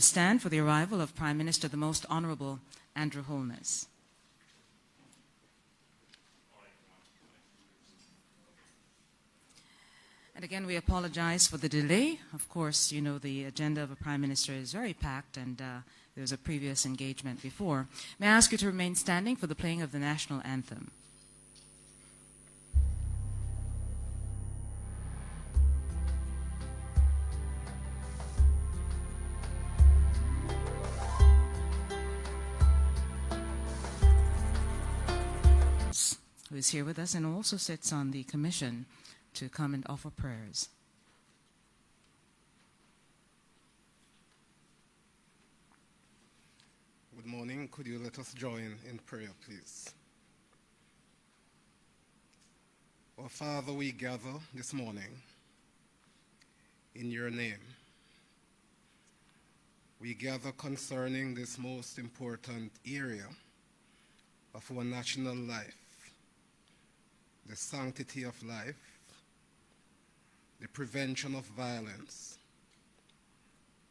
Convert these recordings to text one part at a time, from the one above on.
stand for the arrival of Prime Minister the Most Honorable Andrew Holness. And again, we apologize for the delay. Of course, you know, the agenda of a Prime Minister is very packed, and there was a previous engagement before. May I ask you to remain standing for the playing of the National Anthem? Who is here with us and also sits on the commission to come and offer prayers. Good morning. Could you let us join in prayer, please? Our Father, we gather this morning in your name. We gather concerning this most important area of our national life, the sanctity of life, the prevention of violence,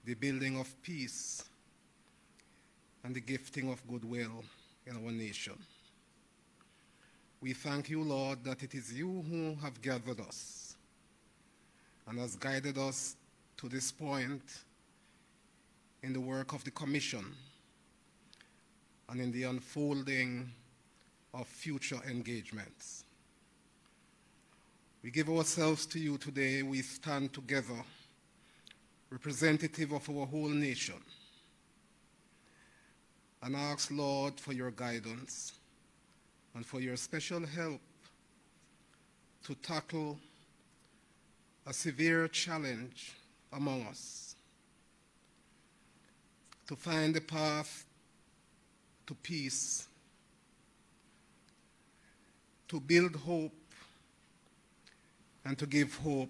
the building of peace, and the gifting of goodwill in our nation. We thank you, Lord, that it is you who have gathered us and has guided us to this point in the work of the Commission and in the unfolding of future engagements. We give ourselves to you today. We stand together, representative of our whole nation, and ask, Lord, for your guidance and for your special help to tackle a severe challenge among us, to find the path to peace, to build hope, and to give hope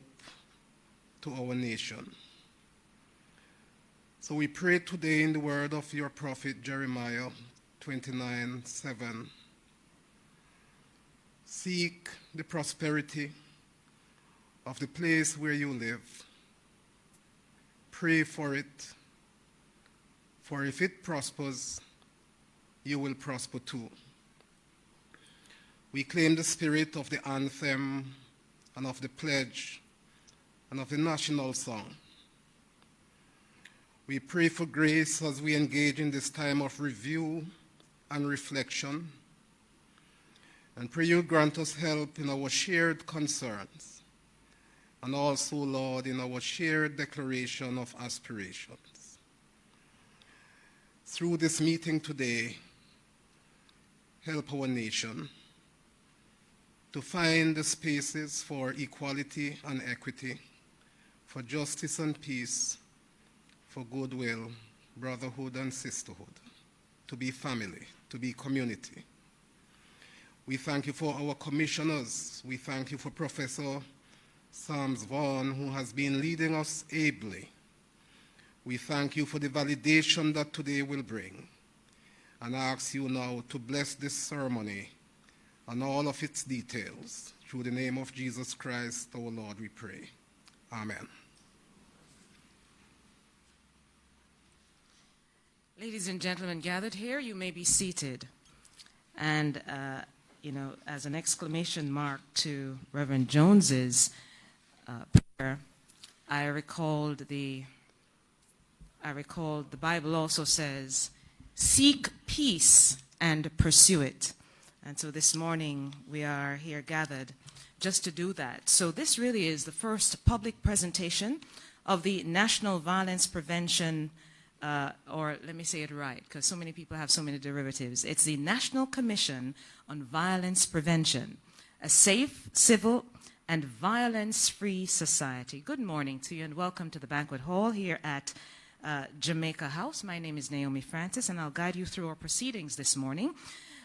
to our nation. So we pray today in the word of your prophet Jeremiah 29:7. Seek the prosperity of the place where you live. Pray for it, for if it prospers, you will prosper too. We claim the spirit of the anthem and of the pledge and of the national song. We pray for grace as we engage in this time of review and reflection, and pray you grant us help in our shared concerns, and also, Lord, in our shared declaration of aspirations. Through this meeting today, help our nation to find the spaces for equality and equity, for justice and peace, for goodwill, brotherhood and sisterhood, to be family, to be community. We thank you for our commissioners. We thank you for Professor Sams Vaughan, who has been leading us ably. We thank you for the validation that today will bring, and ask you now to bless this ceremony and all of its details. Through the name of Jesus Christ, our Lord, we pray. Amen. Ladies and gentlemen gathered here, you may be seated. And, you know, as an exclamation mark to Reverend Jones's prayer, I recalled the Bible also says, seek peace and pursue it. And so this morning we are here gathered just to do that. So this really is the first public presentation of the National Violence Prevention, or let me say it right, because so many people have so many derivatives. It's the National Commission on Violence Prevention, a safe, civil, and violence-free society. Good morning to you and welcome to the banquet hall here at Jamaica House. My name is Naomi Francis, and I'll guide you through our proceedings this morning.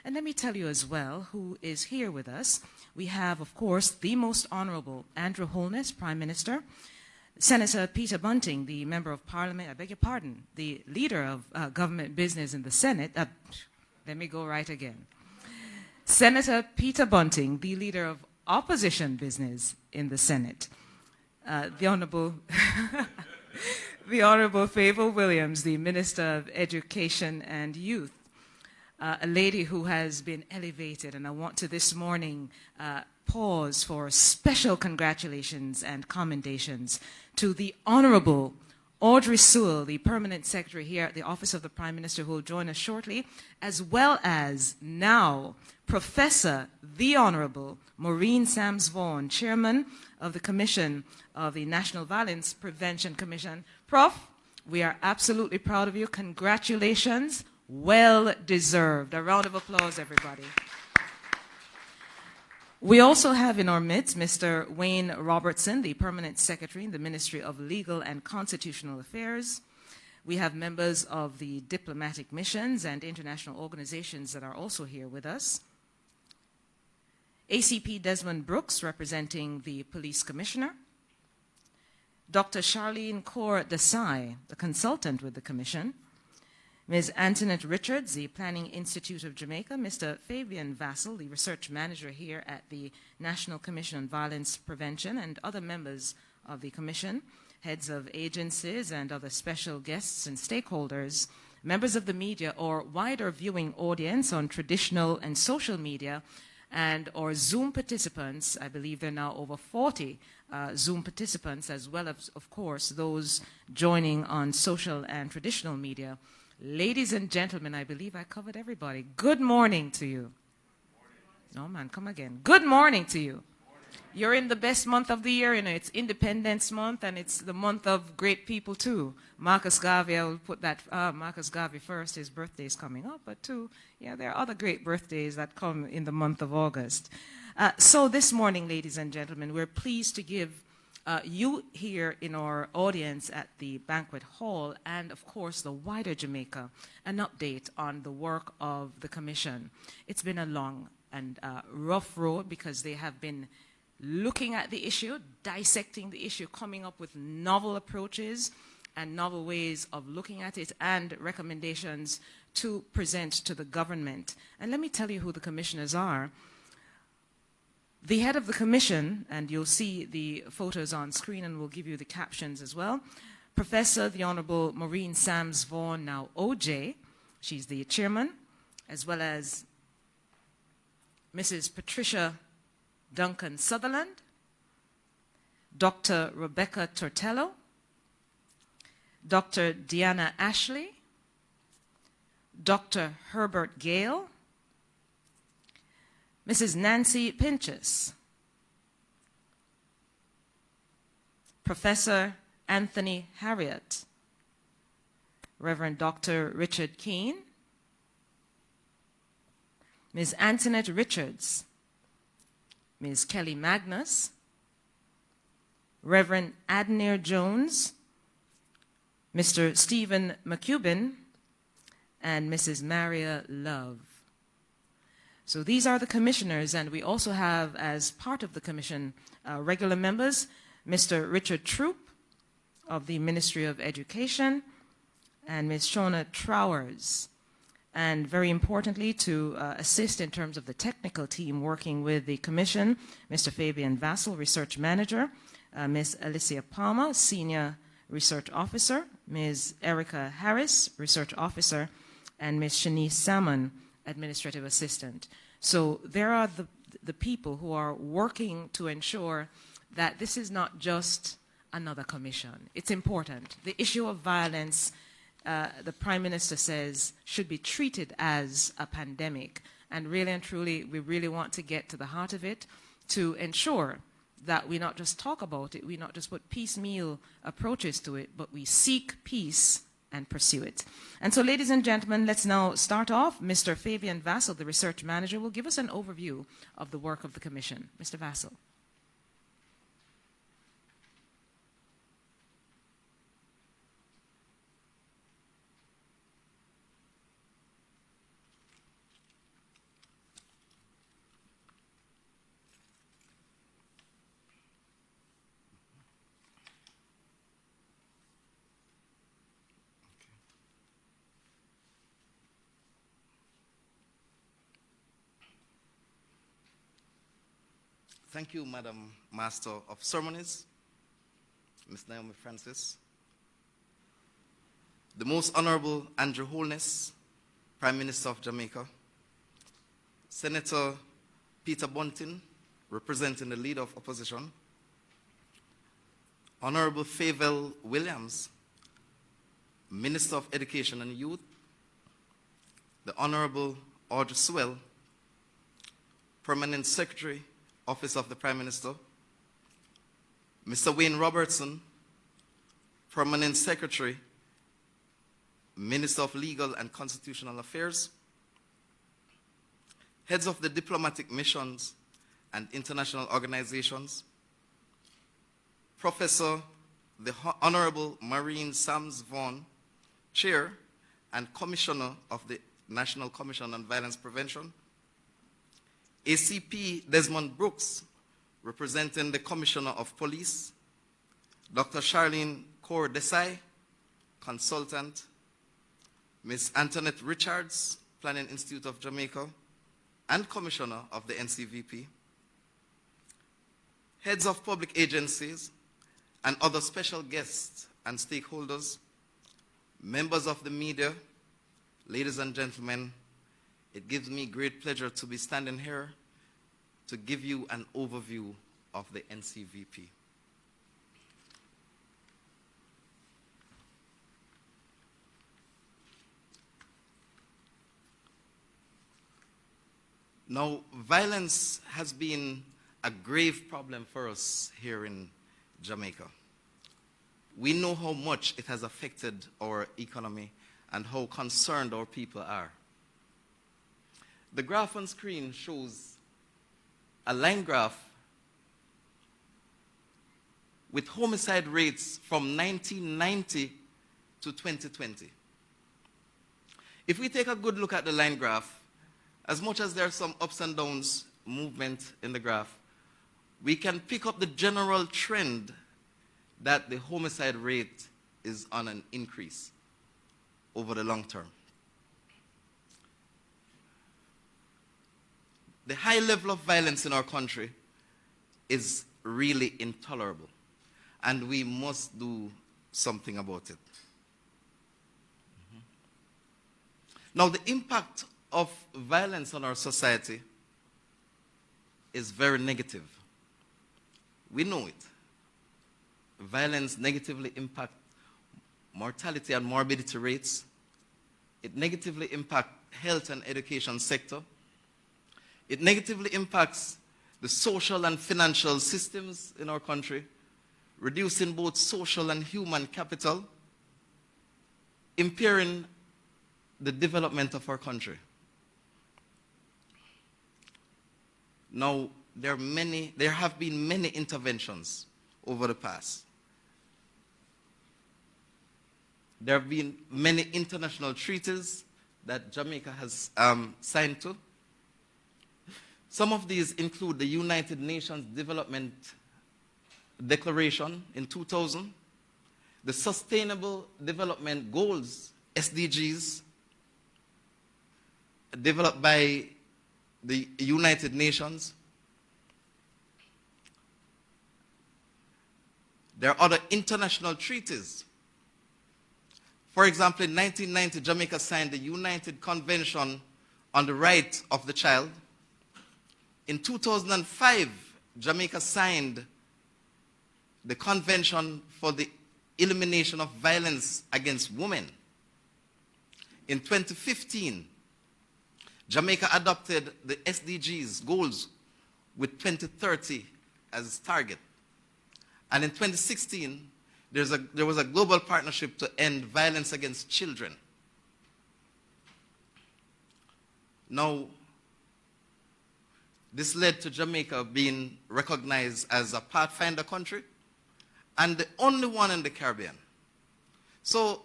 And let me tell you as well who is here with us. We have, of course, the Most Honorable Andrew Holness, Prime Minister, Senator Peter Bunting, the Member of Parliament, I beg your pardon, the Leader of Government Business in the Senate. Let me go right again. Senator Peter Bunting, the Leader of Opposition Business in the Senate. The Honorable The Honorable Favour Williams, the Minister of Education and Youth, a lady who has been elevated, and I want to this morning pause for special congratulations and commendations to the Honorable Audrey Sewell, the Permanent Secretary here at the Office of the Prime Minister, who will join us shortly, as well as now Professor the Honorable Maureen Sams-Vaughan, Chairman of the Commission of the National Violence Prevention Commission. Prof, we are absolutely proud of you. Congratulations. Well deserved. A round of applause, everybody. We also have in our midst Mr. Wayne Robertson, the Permanent Secretary in the Ministry of Legal and Constitutional Affairs. We have members of the diplomatic missions and international organizations that are also here with us. ACP Desmond Brooks, representing the Police Commissioner. Dr. Charlene Kaur Desai, the consultant with the Commission. Ms. Antoinette Richards, the Planning Institute of Jamaica. Mr. Fabian Vassell, the Research Manager here at the National Commission on Violence Prevention, and other members of the Commission, heads of agencies and other special guests and stakeholders, members of the media or wider viewing audience on traditional and social media, and or Zoom participants. I believe there are now over 40 Zoom participants, as well as, of course, those joining on social and traditional media. Ladies and gentlemen, I believe I covered everybody. Good morning to you. No, man, come again. Good morning to you. You're in the best month of the year. You know, it's Independence Month, and it's the month of great people, too. Marcus Garvey, I will put that, Marcus Garvey first. His birthday is coming up, but too, yeah, there are other great birthdays that come in the month of August. So this morning, ladies and gentlemen, we're pleased to give you here in our audience at the banquet hall and, of course, the wider Jamaica, an update on the work of the Commission. It's been a long and rough road because they have been looking at the issue, dissecting the issue, coming up with novel approaches and novel ways of looking at it and recommendations to present to the government. And let me tell you who the commissioners are. The head of the commission, and you'll see the photos on screen and we'll give you the captions as well, Professor the Honorable Maureen Sams-Vaughan, now OJ, she's the chairman, as well as Mrs. Patricia Duncan Sutherland, Dr. Rebecca Tortello, Dr. Deanna Ashley, Dr. Herbert Gale, Mrs. Nancy Pinchas, Professor Anthony Harriott, Reverend Dr. Richard Keane, Ms. Antoinette Richards, Ms. Kelly Magnus, Reverend Adnir Jones, Mr. Stephen McCubin, and Mrs. Maria Love. So these are the commissioners, and we also have, as part of the commission, regular members, Mr. Richard Troop of the Ministry of Education, and Ms. Shona Trowers. And very importantly, to assist in terms of the technical team working with the commission, Mr. Fabian Vassell, Research Manager, Ms. Alicia Palmer, Senior Research Officer, Ms. Erica Harris, Research Officer, and Ms. Shanice Salmon, Administrative Assistant. So there are the people who are working to ensure that this is not just another commission. It's important. The issue of violence, the Prime Minister says, should be treated as a pandemic. And really and truly, we really want to get to the heart of it to ensure that we not just talk about it, we not just put piecemeal approaches to it, but we seek peace and pursue it. And so, ladies and gentlemen, let's now start off. Mr. Fabian Vassell, the Research Manager, will give us an overview of the work of the Commission. Mr. Vassell. Thank you, Madam Master of Ceremonies, Ms. Naomi Francis, the Most Honorable Andrew Holness, Prime Minister of Jamaica, Senator Peter Bunting, representing the Leader of Opposition, Honorable Fayvel Williams, Minister of Education and Youth, the Honorable Audrey Sewell, Permanent Secretary, Office of the Prime Minister, Mr. Wayne Robertson, Permanent Secretary, Minister of Legal and Constitutional Affairs, heads of the diplomatic missions and international organizations, Professor the Honorable Maureen Sams Vaughan, Chair and Commissioner of the National Commission on Violence Prevention, ACP Desmond Brooks, representing the Commissioner of Police, Dr. Charlene Kaur Desai, Consultant, Ms. Antoinette Richards, Planning Institute of Jamaica, and Commissioner of the Ncvp, heads of public agencies, and other special guests and stakeholders, members of the media, ladies and gentlemen, it gives me great pleasure to be standing here to give you an overview of the Ncvp. Now, violence has been a grave problem for us here in Jamaica. We know how much it has affected our economy and how concerned our people are. The graph on screen shows a line graph with homicide rates from 1990 to 2020. If we take a good look at the line graph, as much as there are some ups and downs movement in the graph, we can pick up the general trend that the homicide rate is on an increase over the long term. The high level of violence in our country is really intolerable, and we must do something about it. Now, the impact of violence on our society is very negative. We know it. Violence negatively impacts mortality and morbidity rates. It negatively impacts health and education sector. It negatively impacts the social and financial systems in our country, reducing both social and human capital, impairing the development of our country. Now, there have been many interventions over the past. There have been many international treaties that Jamaica has signed to. Some of these include the United Nations Development Declaration in 2000, the Sustainable Development Goals, SDGs, developed by the United Nations. There are other international treaties. For example, in 1990, Jamaica signed the United Convention on the Right of the Child. In 2005, Jamaica signed the Convention for the Elimination of Violence Against Women. In 2015, Jamaica adopted the SDGs goals with 2030 as its target. And in 2016, there was a global partnership to end violence against children. Now, this led to Jamaica being recognized as a Pathfinder country and the only one in the Caribbean. So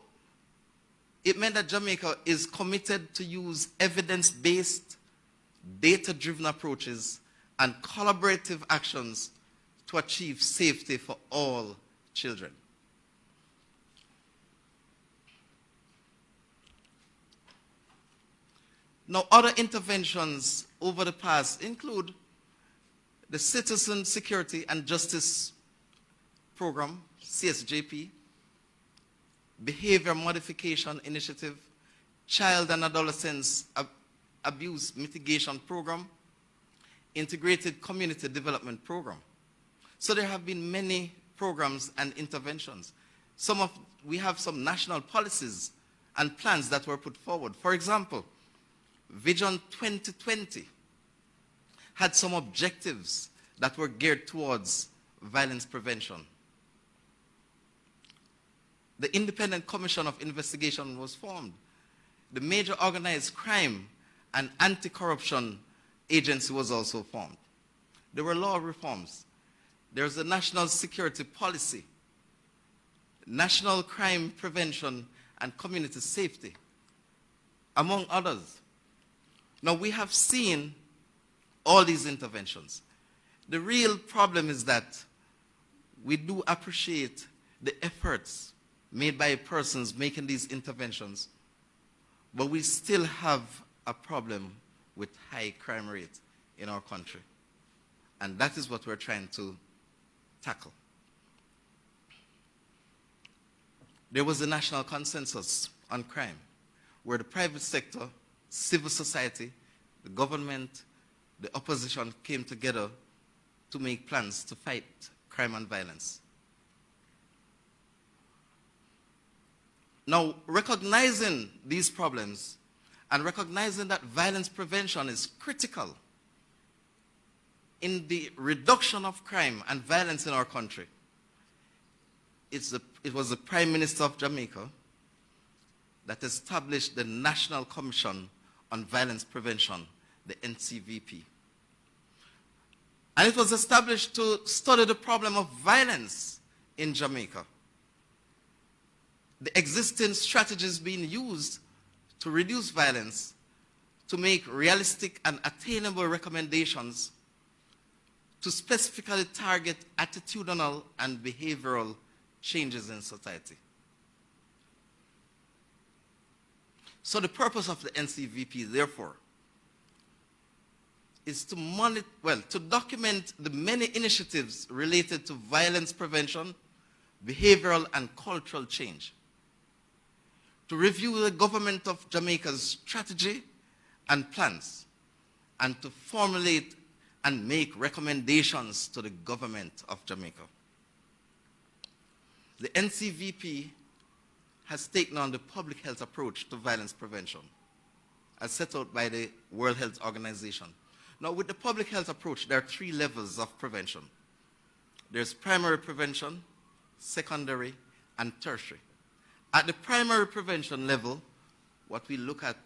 it meant that Jamaica is committed to use evidence-based, data-driven approaches and collaborative actions to achieve safety for all children. Now, other interventions over the past include the Citizen Security and Justice Program, CSJP, Behavior Modification Initiative, Child and Adolescents Abuse Mitigation Program, Integrated Community Development Program. So there have been many programs and interventions. We have some national policies and plans that were put forward. For example, Vision 2020 had some objectives that were geared towards violence prevention. The Independent Commission of Investigation was formed. The Major Organized Crime and Anti-Corruption Agency was also formed. There were law reforms. There's a national security policy, national crime prevention and community safety, among others. Now, we have seen all these interventions. The real problem is that we do appreciate the efforts made by persons making these interventions, but we still have a problem with high crime rate in our country. And that is what we're trying to tackle. There was a national consensus on crime, where the private sector, civil society, the government, the opposition came together to make plans to fight crime and violence. Now, recognizing these problems and recognizing that violence prevention is critical in the reduction of crime and violence in our country, it was the Prime Minister of Jamaica that established the National Commission on Violence Prevention, the Ncvp. And it was established to study the problem of violence in Jamaica, the existing strategies being used to reduce violence, to make realistic and attainable recommendations, to specifically target attitudinal and behavioral changes in society. So the purpose of the Ncvp, therefore, is to document the many initiatives related to violence prevention, behavioral and cultural change, to review the government of Jamaica's strategy and plans, and to formulate and make recommendations to the government of Jamaica. The Ncvp has taken on the public health approach to violence prevention, as set out by the World Health Organization. Now, with the public health approach, there are 3 levels of prevention. There's primary prevention, secondary, and tertiary. At the primary prevention level, what we look at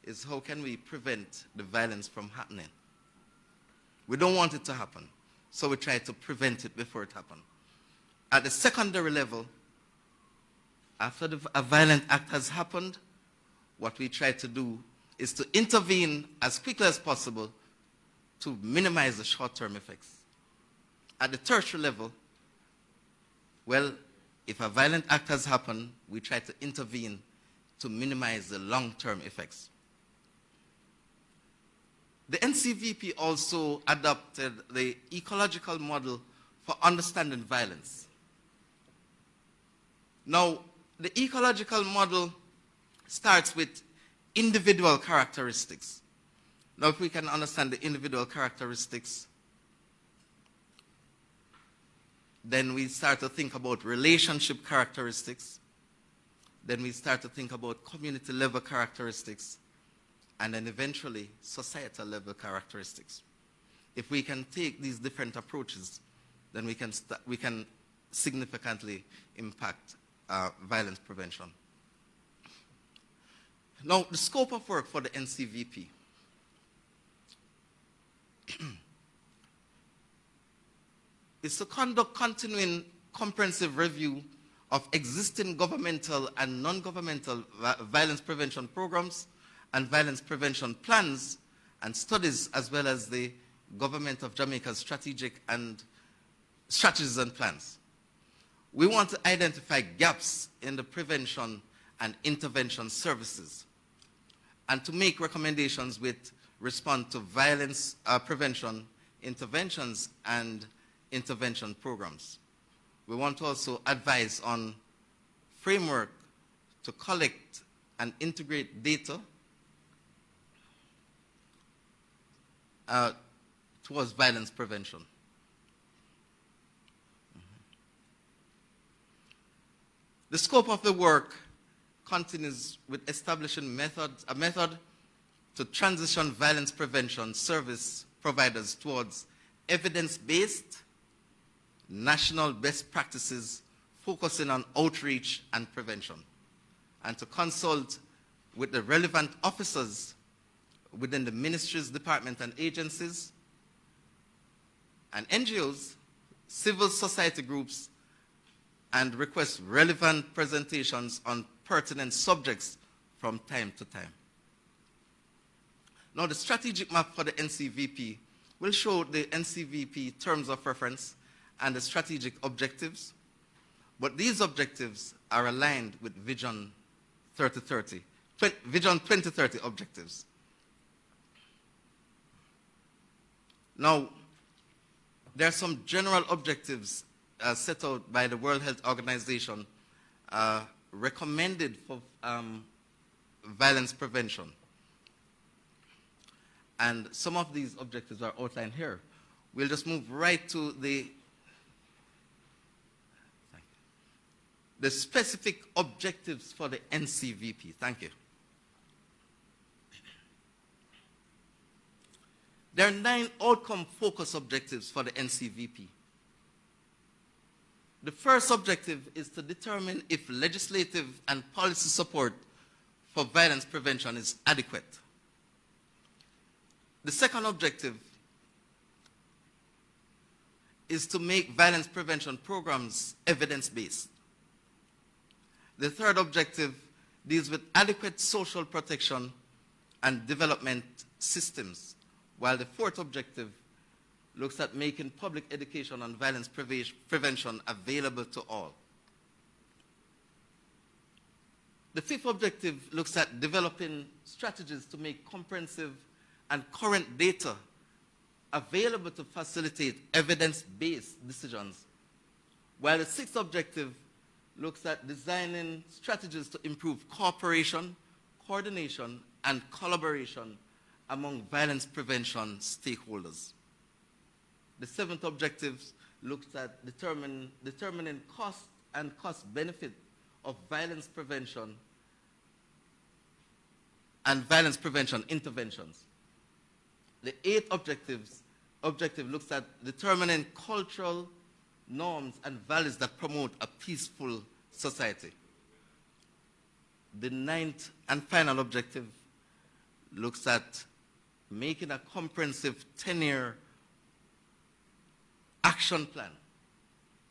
is how can we prevent the violence from happening. We don't want it to happen, so we try to prevent it before it happens. At the secondary level, after a violent act has happened, what we try to do is to intervene as quickly as possible to minimize the short-term effects. At the tertiary level, well, if a violent act has happened, we try to intervene to minimize the long-term effects. The Ncvp also adopted the ecological model for understanding violence. Now, the ecological model starts with individual characteristics. Now, if we can understand the individual characteristics, then we start to think about relationship characteristics. Then we start to think about community level characteristics. And then eventually societal level characteristics. If we can take these different approaches, then we can significantly impact violence prevention. Now, the scope of work for the Ncvp. Is to conduct continuing comprehensive review of existing governmental and non-governmental violence prevention programs and violence prevention plans and studies, as well as the government of Jamaica's strategies and plans. We want to identify gaps in the prevention and intervention services and to make recommendations with respect to violence prevention, interventions, and intervention programs. We want to also advise on framework to collect and integrate data towards violence prevention. The scope of the work continues with establishing a method to transition violence prevention service providers towards evidence-based national best practices focusing on outreach and prevention, and to consult with the relevant officers within the ministries, departments, and agencies, and NGOs, civil society groups, and request relevant presentations on pertinent subjects from time to time. Now, the strategic map for the NCVP will show the NCVP terms of reference and the strategic objectives, but these objectives are aligned with Vision 2030 objectives. Now, there are some general objectives set out by the World Health Organization recommended for violence prevention. And some of these objectives are outlined here. We'll just move right to the specific objectives for the NCVP. Thank you. There are 9 outcome-focused objectives for the NCVP. The first objective is to determine if legislative and policy support for violence prevention is adequate. The second objective is to make violence prevention programs evidence-based. The third objective deals with adequate social protection and development systems, while the fourth objective looks at making public education on violence prevention available to all. The fifth objective looks at developing strategies to make comprehensive and current data available to facilitate evidence-based decisions, while the sixth objective looks at designing strategies to improve cooperation, coordination, and collaboration among violence prevention stakeholders. The seventh objective looks at determining cost and cost-benefit of violence prevention and violence prevention interventions. The eighth objective looks at determining cultural norms and values that promote a peaceful society. The ninth and final objective looks at making a comprehensive 10-year action plan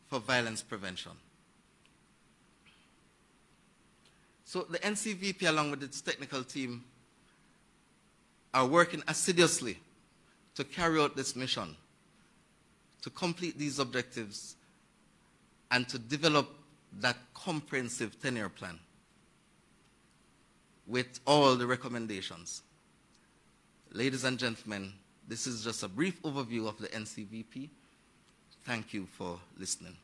for violence prevention. So the NCVP, along with its technical team, are working assiduously to carry out this mission, to complete these objectives, and to develop that comprehensive 10-year plan with all the recommendations. Ladies and gentlemen, this is just a brief overview of the NCVP. Thank you for listening.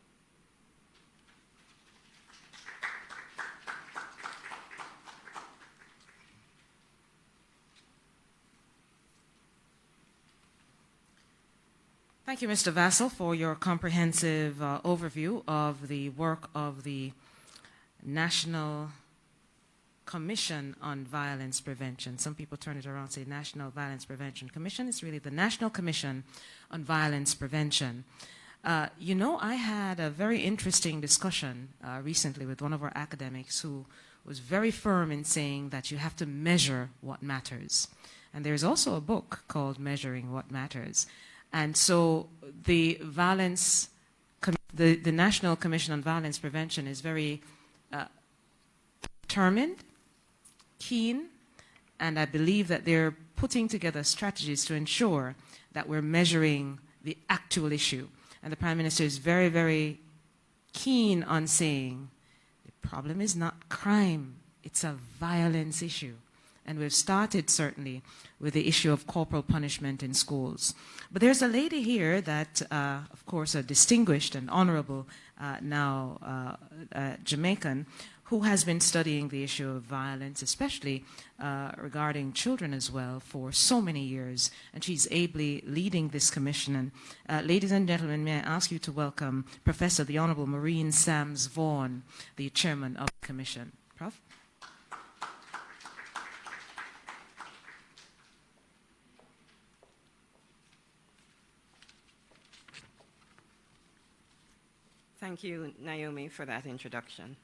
Thank you, Mr. Vassell, for your comprehensive overview of the work of the National Commission on Violence Prevention. Some people turn it around and say National Violence Prevention Commission. It's really the National Commission on Violence Prevention. You know, I had a very interesting discussion recently with one of our academics who was very firm in saying that you have to measure what matters. And there's also a book called Measuring What Matters. And so the National Commission on Violence Prevention is very determined, keen, and I believe that they're putting together strategies to ensure that we're measuring the actual issue. And the Prime Minister is very, very keen on saying the problem is not crime, it's a violence issue. And we've started, certainly, with the issue of corporal punishment in schools. But there's a lady here that, of course, a distinguished and honorable now Jamaican, who has been studying the issue of violence, especially regarding children as well, for so many years, and she's ably leading this commission. And ladies and gentlemen, may I ask you to welcome Professor the Honorable Maureen Sams Vaughan, the chairman of the commission. Prof? Thank you, Naomi, for that introduction.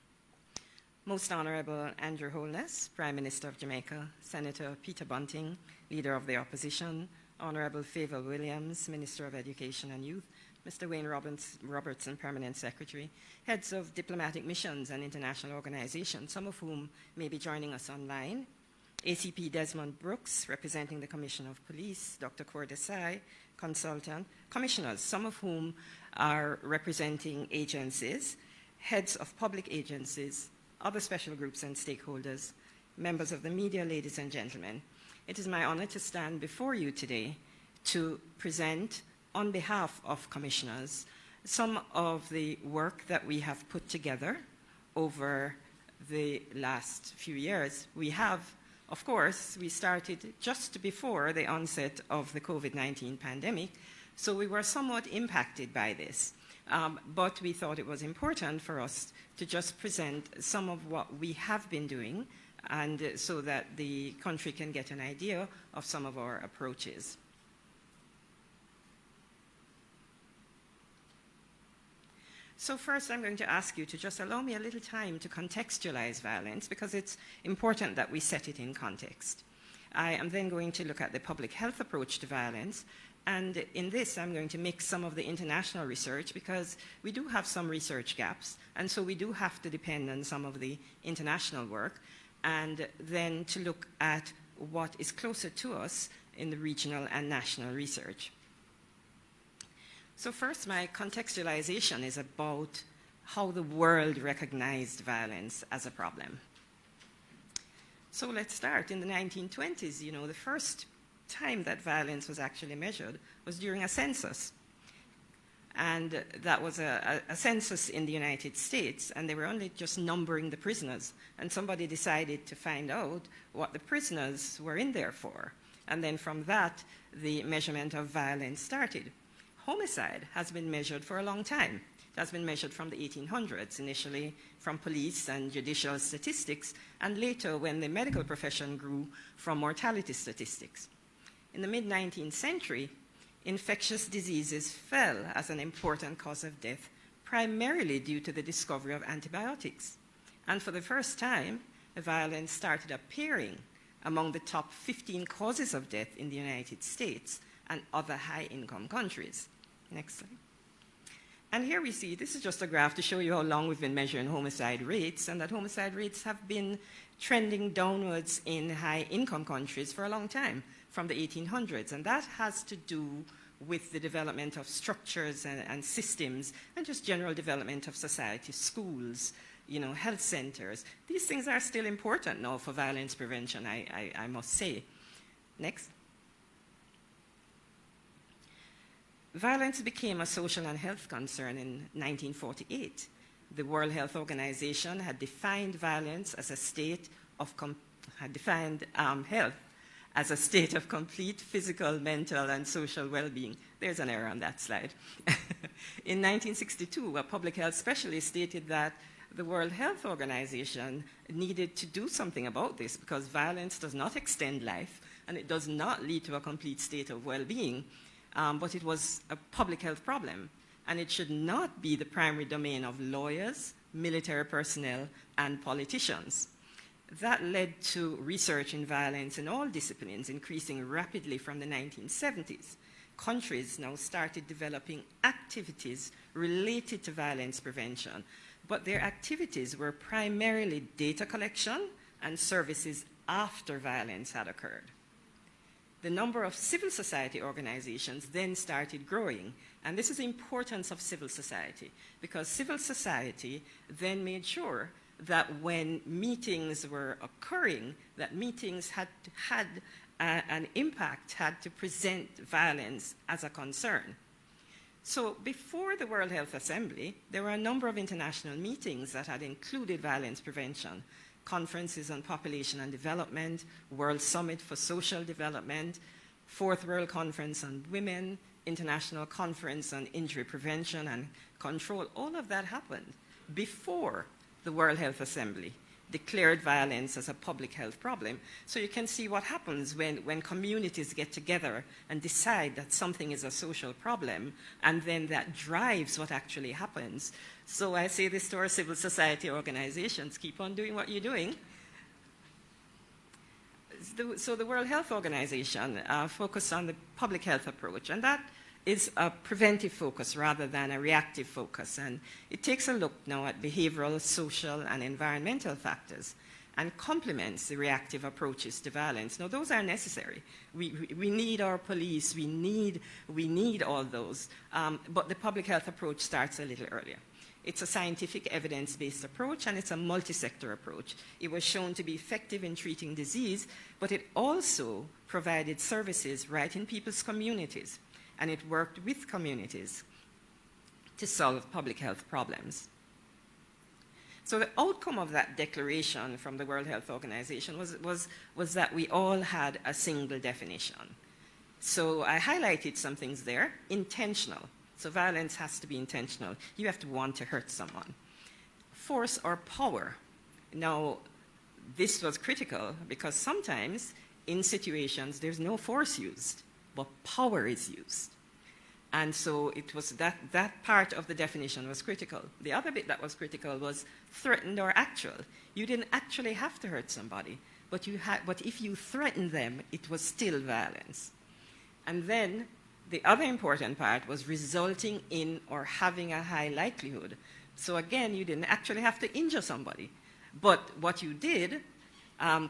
Most Honorable Andrew Holness, Prime Minister of Jamaica, Senator Peter Bunting, Leader of the Opposition, Honorable Favour Williams, Minister of Education and Youth, Mr. Wayne Robertson, Permanent Secretary, heads of diplomatic missions and international organizations, some of whom may be joining us online, ACP Desmond Brooks, representing the Commissioner of Police, Dr. Core Desai, consultant, commissioners, some of whom are representing agencies, heads of public agencies, other special groups and stakeholders, members of the media, ladies and gentlemen. It is my honor to stand before you today to present, on behalf of commissioners, some of the work that we have put together over the last few years. We have, of course, we started just before the onset of the COVID-19 pandemic, so we were somewhat impacted by this. But we thought it was important for us to just present some of what we have been doing, and so that the country can get an idea of some of our approaches. So first, I'm going to ask you to just allow me a little time to contextualize violence, because it's important that we set it in context. I am then going to look at the public health approach to violence, and in this, I'm going to mix some of the international research, because we do have some research gaps, and so we do have to depend on some of the international work, and then to look at what is closer to us in the regional and national research. So first, my contextualization is about how the world recognized violence as a problem. So let's start. In the 1920s, you know, the first time that violence was actually measured was during a census. And that was a census in the United States, and they were only just numbering the prisoners. And somebody decided to find out what the prisoners were in there for. And then from that, the measurement of violence started. Homicide has been measured for a long time. It has been measured from the 1800s, initially from police and judicial statistics, and later when the medical profession grew, from mortality statistics. In the mid-19th century, infectious diseases fell as an important cause of death, primarily due to the discovery of antibiotics. And for the first time, violence started appearing among the top 15 causes of death in the United States and other high-income countries. Next slide. And here we see, this is just a graph to show you how long we've been measuring homicide rates, and that homicide rates have been trending downwards in high-income countries for a long time, from the 1800s. And that has to do with the development of structures and systems, and just general development of society, schools, you know, health centers. These things are still important now for violence prevention, I must say. Next. Violence became a social and health concern in 1948. The World Health Organization had defined violence as a state of health as a state of complete physical, mental, and social well-being. There's an error on that slide. In 1962, a public health specialist stated that the World Health Organization needed to do something about this, because violence does not extend life, and it does not lead to a complete state of well-being. But it was a public health problem, and it should not be the primary domain of lawyers, military personnel, and politicians. That led to research in violence in all disciplines increasing rapidly from the 1970s. Countries now started developing activities related to violence prevention, but their activities were primarily data collection and services after violence had occurred. The number of civil society organizations then started growing. And this is the importance of civil society, because civil society then made sure that when meetings were occurring, that meetings had an impact, had to present violence as a concern. So before the World Health Assembly, there were a number of international meetings that had included violence prevention, conferences on population and development, World Summit for Social Development, Fourth World Conference on Women, International Conference on Injury Prevention and Control. All of that happened before the World Health Assembly declared violence as a public health problem. So you can see what happens when communities get together and decide that something is a social problem, and then that drives what actually happens. So I say this to our civil society organizations: keep on doing what you're doing. So the World Health Organization focused on the public health approach, and that is a preventive focus rather than a reactive focus. And it takes a look now at behavioral, social, and environmental factors and complements the reactive approaches to violence. Now, those are necessary. We need our police, we need all those, but the public health approach starts a little earlier. It's a scientific evidence-based approach, and it's a multi-sector approach. It was shown to be effective in treating disease, but it also provided services right in people's communities, and it worked with communities to solve public health problems. So the outcome of that declaration from the World Health Organization was that we all had a single definition. So I highlighted some things there. Intentional. So violence has to be intentional. You have to want to hurt someone. Force or power. Now, this was critical because sometimes in situations there's no force used, but power is used. And so it was that part of the definition was critical. The other bit that was critical was threatened or actual. You didn't actually have to hurt somebody, but if you threatened them, it was still violence. And then the other important part was resulting in or having a high likelihood. So again, you didn't actually have to injure somebody, but what you did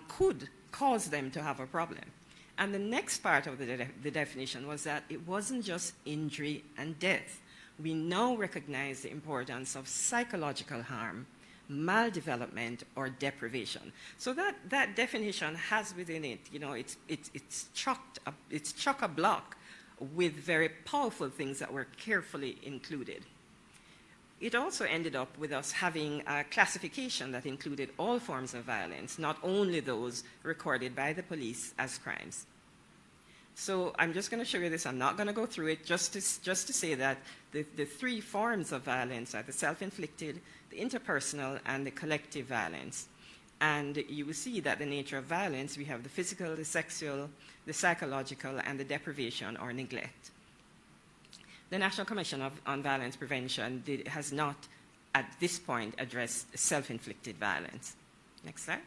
could cause them to have a problem. And the next part of the definition was that it wasn't just injury and death. We now recognize the importance of psychological harm, maldevelopment, or deprivation. So that definition has within it, it's chock-a-block with very powerful things that were carefully included. It also ended up with us having a classification that included all forms of violence, not only those recorded by the police as crimes. So I'm just going to show you this. I'm not going to go through it, just to say that the three forms of violence are the self-inflicted, the interpersonal, and the collective violence. And you will see that the nature of violence, we have the physical, the sexual, the psychological, and the deprivation or neglect. The National Commission on Violence Prevention has not, at this point, addressed self-inflicted violence. Next slide.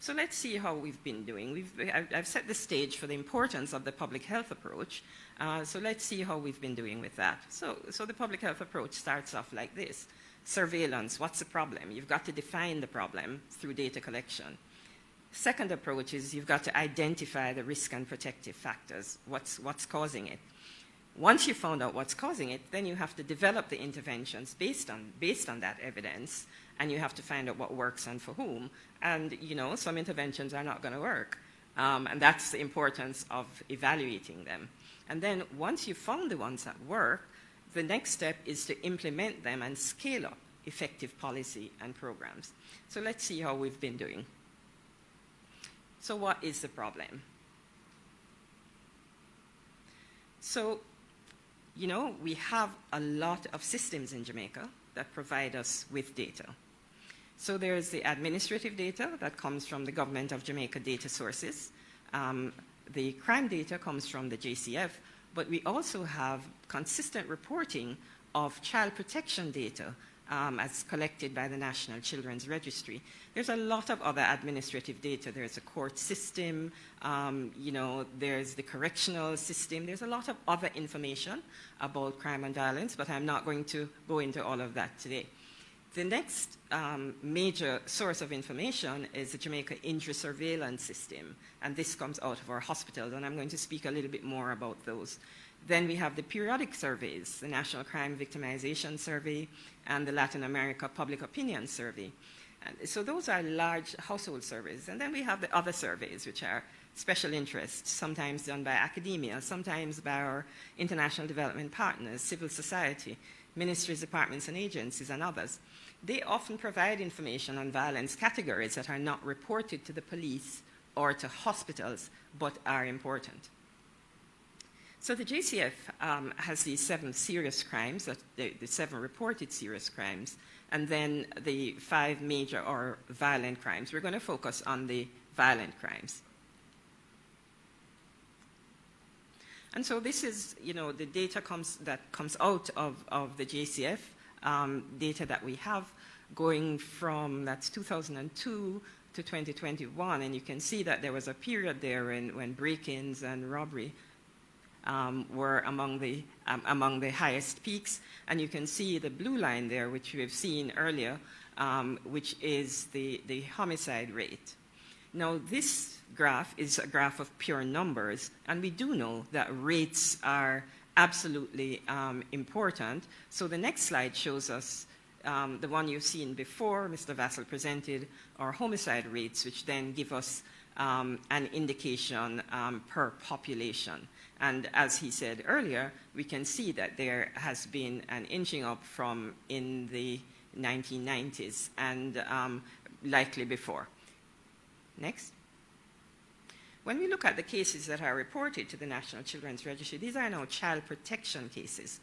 So let's see how we've been doing. I've set the stage for the importance of the public health approach. So let's see how we've been doing with that. So the public health approach starts off like this. Surveillance, what's the problem? You've got to define the problem through data collection. Second approach is you've got to identify the risk and protective factors, what's causing it. Once you've found out what's causing it, then you have to develop the interventions based on that evidence, and you have to find out what works and for whom. And some interventions are not going to work, and that's the importance of evaluating them. And then once you've found the ones that work, the next step is to implement them and scale up effective policy and programs. So let's see how we've been doing. So what is the problem? So, we have a lot of systems in Jamaica that provide us with data. So there's the administrative data that comes from the Government of Jamaica data sources. The crime data comes from the JCF, but we also have consistent reporting of child protection data as collected by the National Children's Registry. There's a lot of other administrative data. There's a court system, there's the correctional system. There's a lot of other information about crime and violence, but I'm not going to go into all of that today. The next major source of information is the Jamaica Injury Surveillance System, and this comes out of our hospitals, and I'm going to speak a little bit more about those. Then we have the periodic surveys, the National Crime Victimization Survey and the Latin America Public Opinion Survey. And so those are large household surveys. And then we have the other surveys, which are special interests, sometimes done by academia, sometimes by our international development partners, civil society, ministries, departments, and agencies, and others. They often provide information on violence categories that are not reported to the police or to hospitals, but are important. So the JCF has these 7 serious crimes, the 7 reported serious crimes, and then the 5 major or violent crimes. We're going to focus on the violent crimes. And so this is, the data that comes out of the JCF, data that we have going from, that's 2002 to 2021, and you can see that there was a period there when break-ins and robbery were among the highest peaks, and you can see the blue line there, which we've seen earlier, which is the homicide rate. Now, this graph is a graph of pure numbers, and we do know that rates are absolutely important. So the next slide shows us the one you've seen before. Mr. Vassell presented our homicide rates, which then give us an indication per population. And as he said earlier, we can see that there has been an inching up from in the 1990s and likely before. Next. When we look at the cases that are reported to the National Children's Registry, these are now child protection cases.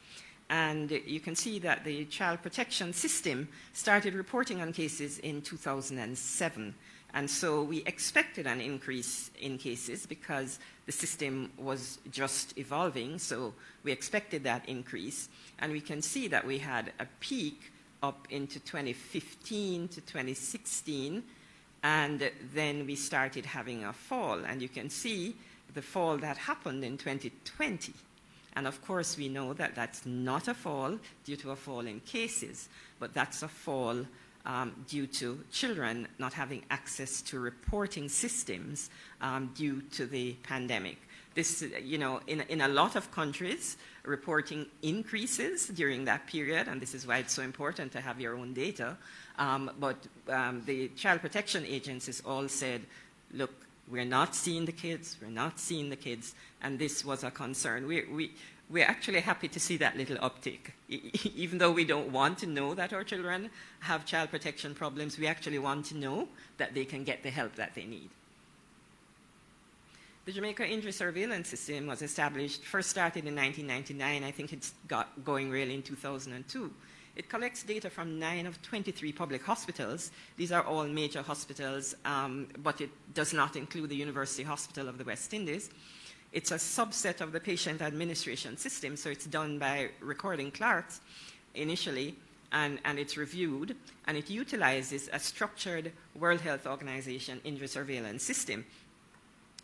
And you can see that the child protection system started reporting on cases in 2007. And so we expected an increase in cases because the system was just evolving. So we expected that increase. And we can see that we had a peak up into 2015 to 2016. And then we started having a fall. And you can see the fall that happened in 2020. And of course, we know that that's not a fall due to a fall in cases, but that's a fall due to children not having access to reporting systems due to the pandemic. This, in a lot of countries, reporting increases during that period, and this is why it's so important to have your own data. But the child protection agencies all said, look, we're not seeing the kids, and this was a concern. We're actually happy to see that little uptick. Even though we don't want to know that our children have child protection problems, we actually want to know that they can get the help that they need. The Jamaica Injury Surveillance System was established, first started in 1999. I think it's got going really in 2002. It collects data from 9 of 23 public hospitals. These are all major hospitals, but it does not include the University Hospital of the West Indies. It's a subset of the patient administration system, so it's done by recording clerks initially, and it's reviewed, and it utilizes a structured World Health Organization injury surveillance system.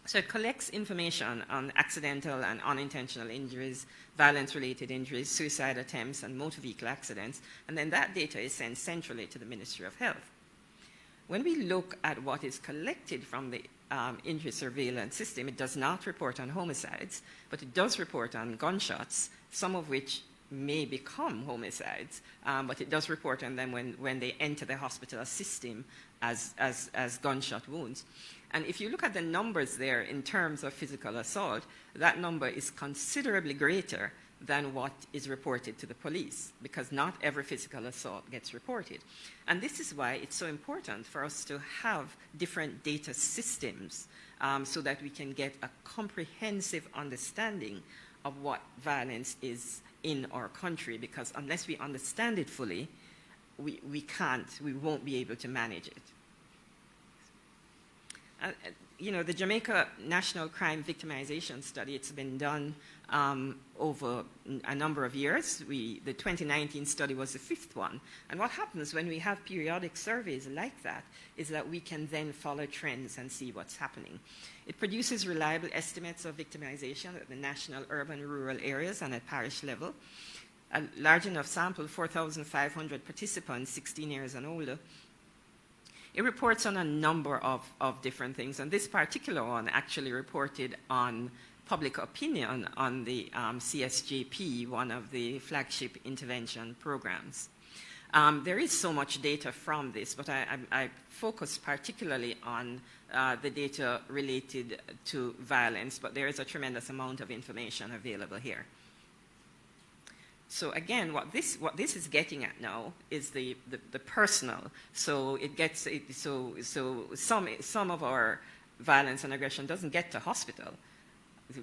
So it collects information on accidental and unintentional injuries, violence-related injuries, suicide attempts, and motor vehicle accidents, and then that data is sent centrally to the Ministry of Health. When we look at what is collected from the injury surveillance system, it does not report on homicides, but it does report on gunshots, some of which may become homicides, but it does report on them when they enter the hospital system as gunshot wounds. And if you look at the numbers there in terms of physical assault, that number is considerably greater than what is reported to the police, because not every physical assault gets reported. And this is why it's so important for us to have different data systems so that we can get a comprehensive understanding of what violence is in our country, because unless we understand it fully, we won't be able to manage it. The Jamaica National Crime Victimization Study, it's been done over a number of years. The 2019 study was the 5th one. And what happens when we have periodic surveys like that is that we can then follow trends and see what's happening. It produces reliable estimates of victimization at the national, urban, rural areas and at parish level. A large enough sample, 4,500 participants, 16 years and older. It reports on a number of different things, and this particular one actually reported on public opinion on the CSJP, one of the flagship intervention programs. There is so much data from this, but I focus particularly on the data related to violence, but there is a tremendous amount of information available here. So again, what this is getting at now is the personal. So it gets some of our violence and aggression doesn't get to hospital.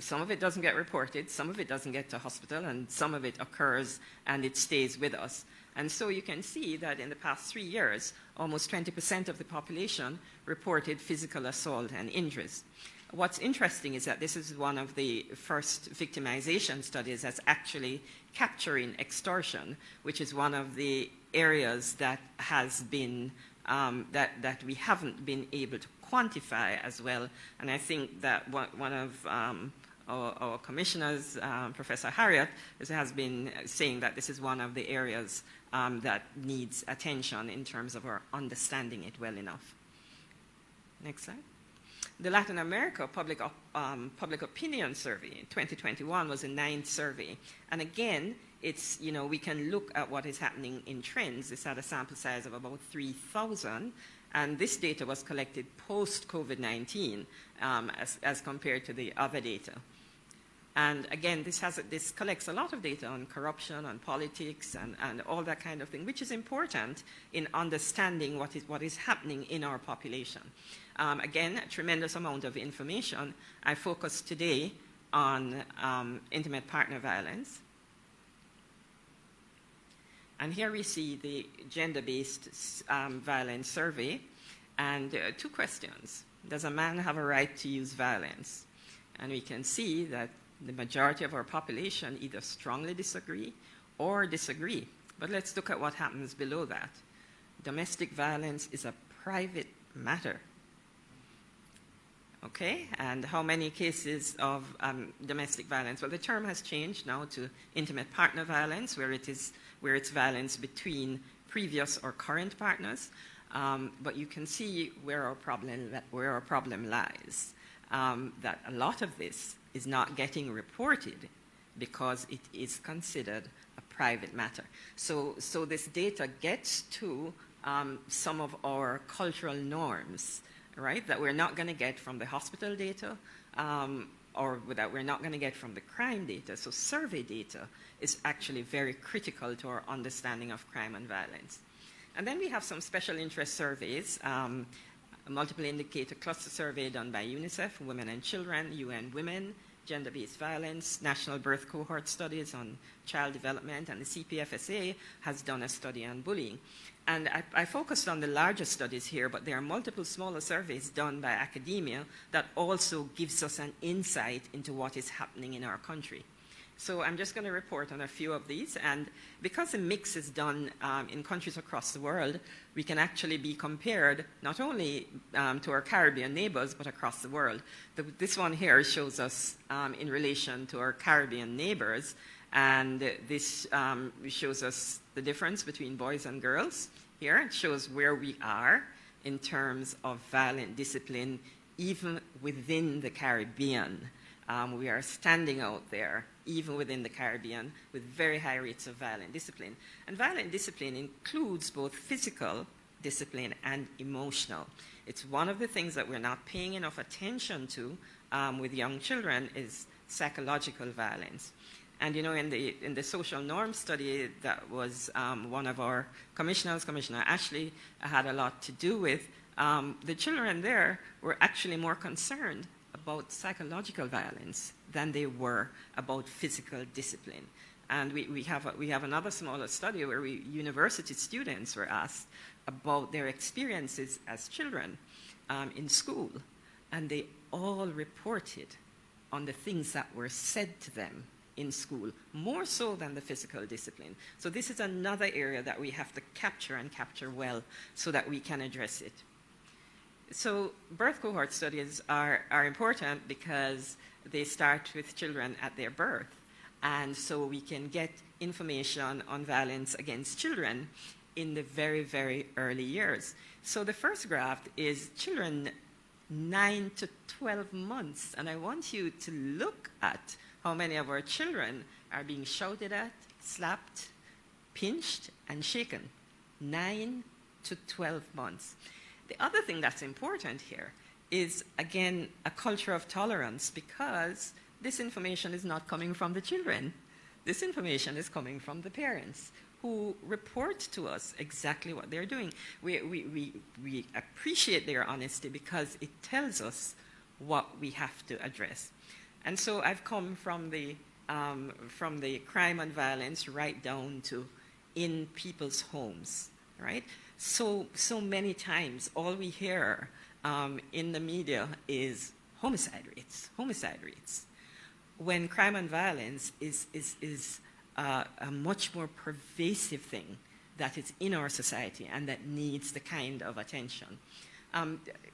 Some of it doesn't get reported, some of it doesn't get to hospital, and some of it occurs and it stays with us. And so you can see that in the past 3 years, almost 20% of the population reported physical assault and injuries. What's interesting is that this is one of the first victimization studies that's actually capturing extortion, which is one of the areas that has been, that we haven't been able to quantify as well. And I think that one of our commissioners, Professor Harriott, has been saying that this is one of the areas that needs attention in terms of our understanding it well enough. Next slide. The Latin America Public Opinion Survey in 2021 was the 9th survey. And again, it's, we can look at what is happening in trends. This had a sample size of about 3,000. And this data was collected post-COVID-19 as compared to the other data. And again, this collects a lot of data on corruption, on politics, and all that kind of thing, which is important in understanding what is happening in our population. Again, a tremendous amount of information. I focus today on intimate partner violence. And here we see the gender-based violence survey. And 2 questions. Does a man have a right to use violence? And we can see that the majority of our population either strongly disagree or disagree. But let's look at what happens below that. Domestic violence is a private matter. Okay, and how many cases of domestic violence? Well, the term has changed now to intimate partner violence, where it's violence between previous or current partners. But you can see where our problem lies. That a lot of this is not getting reported because it is considered a private matter. So this data gets to some of our cultural norms, right, that we're not going to get from the hospital data or that we're not going to get from the crime data. So survey data is actually very critical to our understanding of crime and violence. And then we have some special interest surveys, a multiple indicator cluster survey done by UNICEF, Women and Children, UN Women, Gender-Based Violence, National Birth Cohort Studies on Child Development, and the CPFSA has done a study on bullying. And I focused on the larger studies here, but there are multiple smaller surveys done by academia that also gives us an insight into what is happening in our country. So I'm just going to report on a few of these, and because the mix is done in countries across the world, we can actually be compared not only to our Caribbean neighbors, but across the world. This one here shows us in relation to our Caribbean neighbors, and this shows us the difference between boys and girls. Here it shows where we are in terms of violent discipline, even within the Caribbean. We are standing out there, even within the Caribbean, with very high rates of violent discipline. And violent discipline includes both physical discipline and emotional. It's one of the things that we're not paying enough attention to with young children is psychological violence. And in the social norm study that was one of our commissioners, Commissioner Ashley, had a lot to do with, the children there were actually more concerned about psychological violence than they were about physical discipline. And we have another smaller study where university students were asked about their experiences as children in school, and they all reported on the things that were said to them in school, more so than the physical discipline. So this is another area that we have to capture and capture well so that we can address it. So birth cohort studies are important because they start with children at their birth. And so we can get information on violence against children in the very, very early years. So the first graph is children 9 to 12 months. And I want you to look at how many of our children are being shouted at, slapped, pinched, and shaken. 9 to 12 months. The other thing that's important here is, again, a culture of tolerance, because this information is not coming from the children. This information is coming from the parents, who report to us exactly what they're doing. We appreciate their honesty because it tells us what we have to address. And so I've come from the crime and violence right down to in people's homes, right? So many times all we hear in the media is homicide rates, when crime and violence is a much more pervasive thing that is in our society and that needs the kind of attention.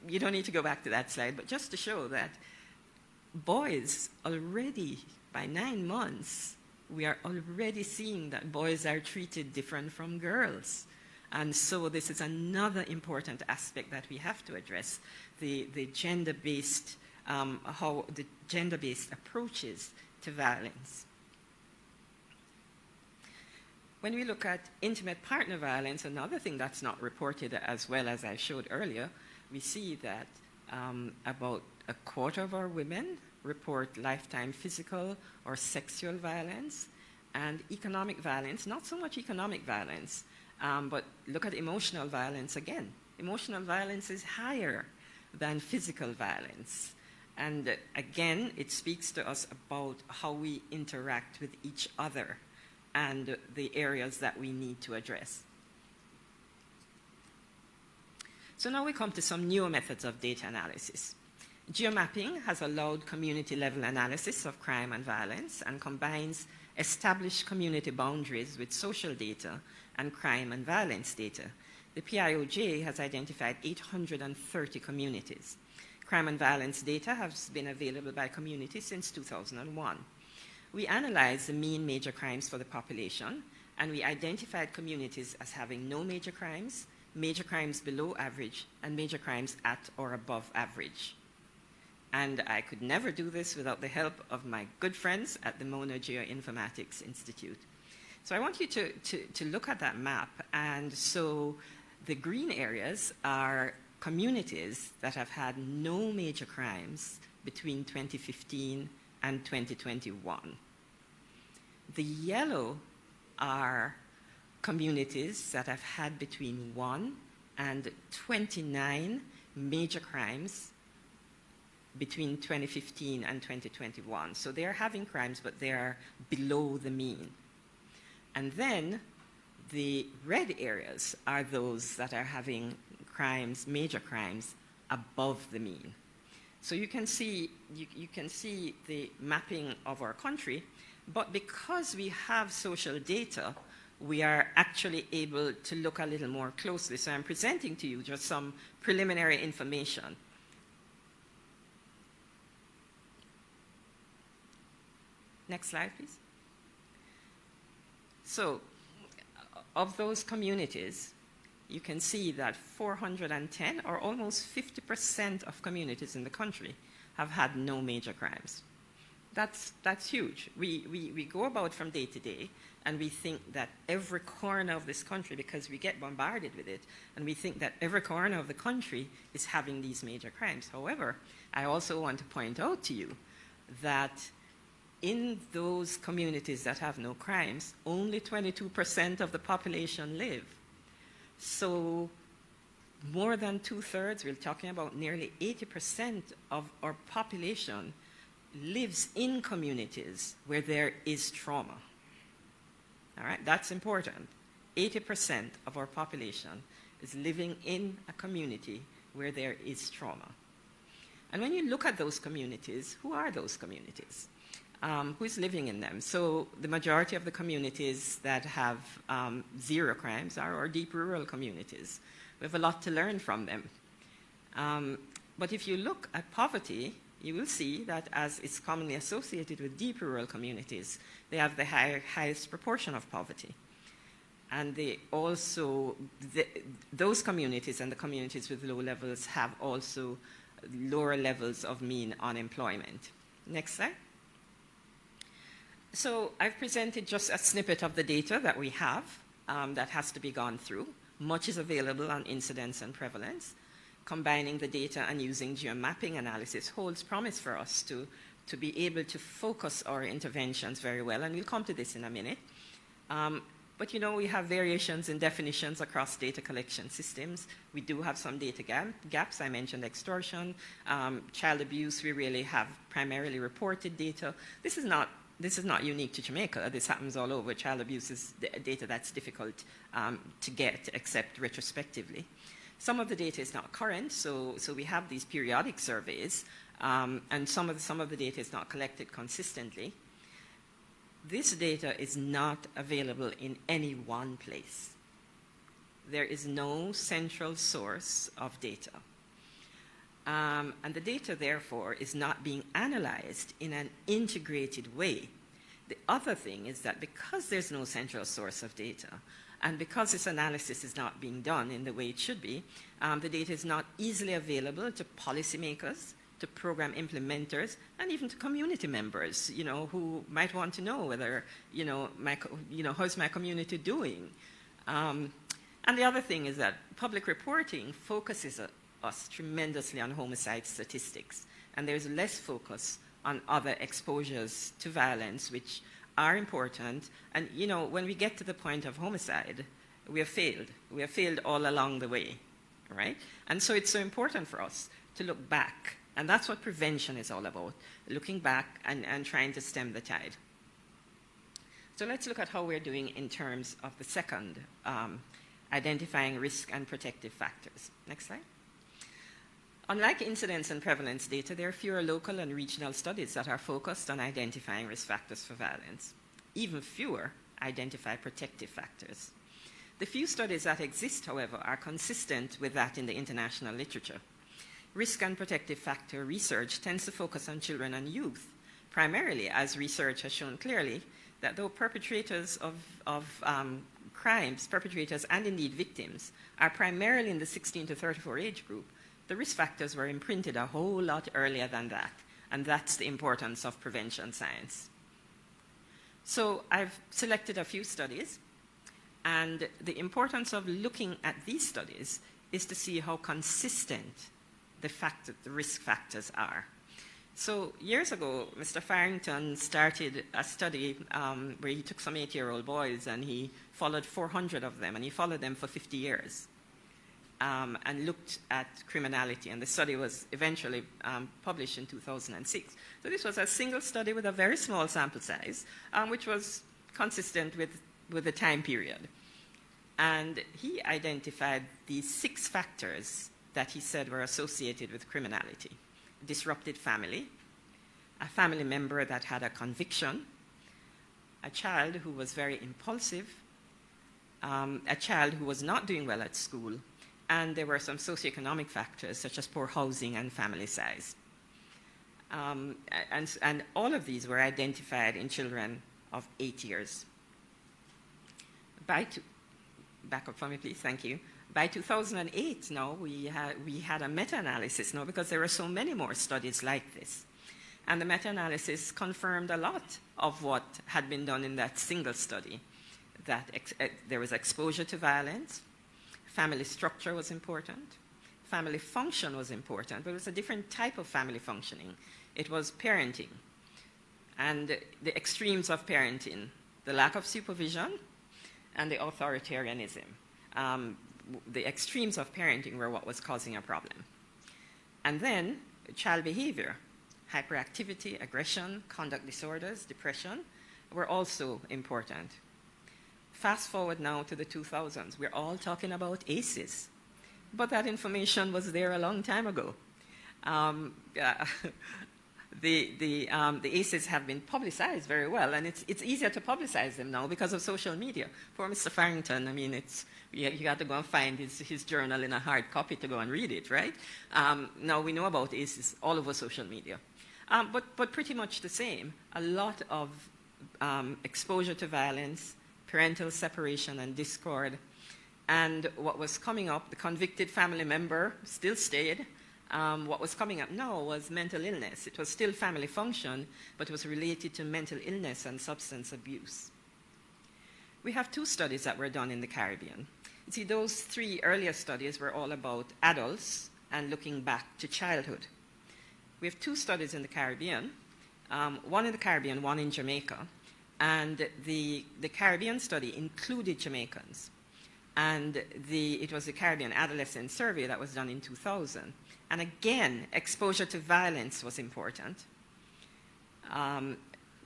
You don't need to go back to that slide, but just to show that boys already, by 9 months, we are already seeing that boys are treated different from girls. And so this is another important aspect that we have to address, the gender-based, how the gender-based approaches to violence. When we look at intimate partner violence, another thing that's not reported as well as I showed earlier, we see that about a quarter of our women report lifetime physical or sexual violence, and economic violence, not so much economic violence, but look at emotional violence again. Emotional violence is higher than physical violence. And again, it speaks to us about how we interact with each other and the areas that we need to address. So now we come to some newer methods of data analysis. Geomapping has allowed community-level analysis of crime and violence and combines established community boundaries with social data and crime and violence data. The PIOJ has identified 830 communities. Crime and violence data has been available by communities since 2001. We analyzed the mean major crimes for the population, and we identified communities as having no major crimes below average, and major crimes at or above average. And I could never do this without the help of my good friends at the Mona Geoinformatics Institute. So I want you to look at that map. And so the green areas are communities that have had no major crimes between 2015 and 2021. The yellow are communities that have had between 1 and 29 major crimes between 2015 and 2021. So they are having crimes, but they are below the mean. And then the red areas are those that are having crimes, major crimes, above the mean. So you can see the mapping of our country, but because we have social data, we are actually able to look a little more closely. So I'm presenting to you just some preliminary information. Next slide, please. So of those communities, you can see that 410, or almost 50% of communities in the country, have had no major crimes. That's huge. We go about from day to day, and we think that every corner of this country, because we get bombarded with it, and we think that every corner of the country is having these major crimes. However, I also want to point out to you that in those communities that have no crimes, only 22% of the population live. So more than 2/3, we're talking about nearly 80% of our population lives in communities where there is trauma. All right, that's important. 80% of our population is living in a community where there is trauma. And when you look at those communities, who are those communities? Who is living in them? So the majority of the communities that have 0 crimes are our deep rural communities. We have a lot to learn from them. But if you look at poverty, you will see that as it's commonly associated with deep rural communities, they have the highest proportion of poverty. And they also, those communities and the communities with low levels have also lower levels of mean unemployment. Next slide. So I've presented just a snippet of the data that we have that has to be gone through. Much is available on incidence and prevalence. Combining the data and using geomapping analysis holds promise for us to be able to focus our interventions very well, and we'll come to this in a minute. But you know, we have variations in definitions across data collection systems. We do have some data gaps. I mentioned extortion. Child abuse, we really have primarily reported data. This is not unique to Jamaica. This happens all over. Child abuse is data that's difficult to get, except retrospectively. Some of the data is not current, so we have these periodic surveys, and some of the data is not collected consistently. This data is not available in any one place. There is no central source of data. And the data, therefore, is not being analyzed in an integrated way. The other thing is that because there's no central source of data, and because this analysis is not being done in the way it should be, the data is not easily available to policymakers, to program implementers, and even to community members, you know, who might want to know whether, how's my community doing? And the other thing is that public reporting focuses us tremendously on homicide statistics, and there's less focus on other exposures to violence, which are important. And, you know, when we get to the point of homicide, we have failed. We have failed all along the way, right? And so it's so important for us to look back. And that's what prevention is all about, looking back and trying to stem the tide. So let's look at how we're doing in terms of the second, identifying risk and protective factors. Next slide. Unlike incidence and prevalence data, there are fewer local and regional studies that are focused on identifying risk factors for violence. Even fewer identify protective factors. The few studies that exist, however, are consistent with that in the international literature. Risk and protective factor research tends to focus on children and youth, primarily, as research has shown clearly, that though perpetrators of crimes, perpetrators and indeed victims, are primarily in the 16 to 34 age group, the risk factors were imprinted a whole lot earlier than that, and that's the importance of prevention science. So I've selected a few studies, and the importance of looking at these studies is to see how consistent the risk factors are. So years ago, Mr. Farrington started a study where he took some 8-year-old boys and he followed 400 of them, and he followed them for 50 years. And looked at criminality, and the study was eventually published in 2006. So this was a single study with a very small sample size, which was consistent with the time period. And he identified these 6 factors that he said were associated with criminality: disrupted family, a family member that had a conviction, a child who was very impulsive, a child who was not doing well at school, and there were some socioeconomic factors such as poor housing and family size. And all of these were identified in children of 8 years. Back up for me, please, thank you. By 2008 now, we had a meta-analysis now because there were so many more studies like this. And the meta-analysis confirmed a lot of what had been done in that single study, that there was exposure to violence, family structure was important, family function was important, but it was a different type of family functioning. It was parenting, and the extremes of parenting, the lack of supervision and the authoritarianism. The extremes of parenting were what was causing a problem. And then child behavior, hyperactivity, aggression, conduct disorders, depression were also important. Fast forward now to the 2000s, we're all talking about ACEs, but that information was there a long time ago. The ACEs have been publicized very well, and it's easier to publicize them now because of social media. Poor Mr. Farrington, I mean, you got to go and find his journal in a hard copy to go and read it, right? Now we know about ACEs all over social media. But pretty much the same. A lot of exposure to violence, parental separation and discord, and what was coming up, the convicted family member still stayed. What was coming up now was mental illness. It was still family function, but it was related to mental illness and substance abuse. We have 2 studies that were done in the Caribbean. See, those 3 earlier studies were all about adults and looking back to childhood. We have 2 studies in the Caribbean, one in the Caribbean, one in Jamaica. And the Caribbean study included Jamaicans. And it was the Caribbean Adolescent Survey that was done in 2000. And again, exposure to violence was important.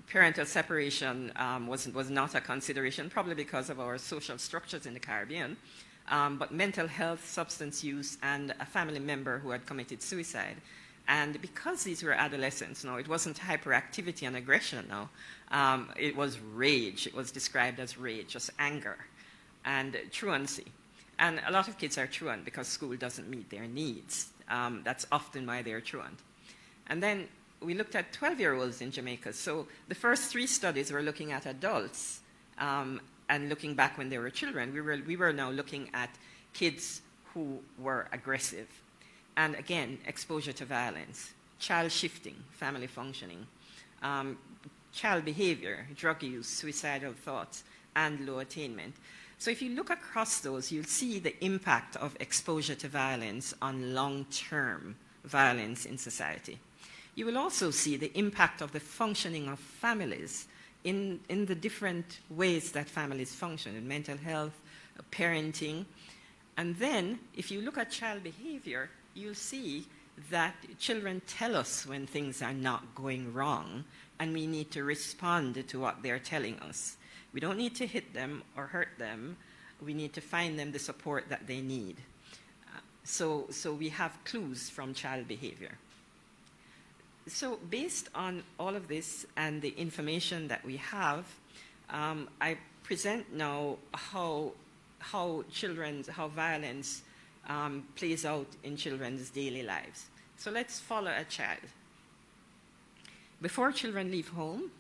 Parental separation was not a consideration, probably because of our social structures in the Caribbean. But mental health, substance use, and a family member who had committed suicide. And because these were adolescents, it wasn't hyperactivity and aggression, it was rage. It was described as rage, just anger, and truancy. And a lot of kids are truant because school doesn't meet their needs. That's often why they're truant. And then we looked at 12-year-olds in Jamaica. So the first 3 studies were looking at adults and looking back when they were children. We were now looking at kids who were aggressive. And again, exposure to violence, child shifting, family functioning, child behavior, drug use, suicidal thoughts, and low attainment. So if you look across those, you'll see the impact of exposure to violence on long-term violence in society. You will also see the impact of the functioning of families in the different ways that families function, in mental health, parenting. And then, if you look at child behavior, you'll see that children tell us when things are not going wrong, and we need to respond to what they're telling us. We don't need to hit them or hurt them. We need to find them the support that they need. So we have clues from child behavior. So based on all of this and the information that we have, I present now how violence plays out in children's daily lives. So let's follow a child. Before children leave home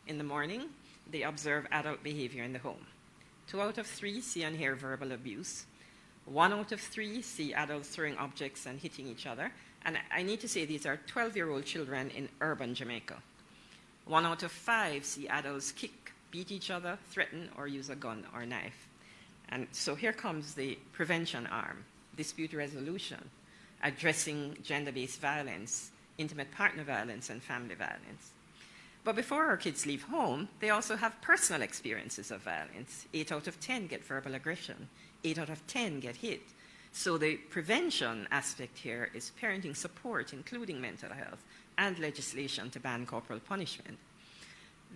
in the morning, they observe adult behavior in the home. 2 out of 3 see and hear verbal abuse. 1 out of 3 see adults throwing objects and hitting each other. And I need to say these are 12-year-old children in urban Jamaica. 1 out of 5 see adults kick, beat each other, threaten, or use a gun or knife. And so here comes the prevention arm, dispute resolution, addressing gender-based violence, intimate partner violence, and family violence. But before our kids leave home, they also have personal experiences of violence. 8 out of 10 get verbal aggression. 8 out of 10 get hit. So the prevention aspect here is parenting support, including mental health, and legislation to ban corporal punishment.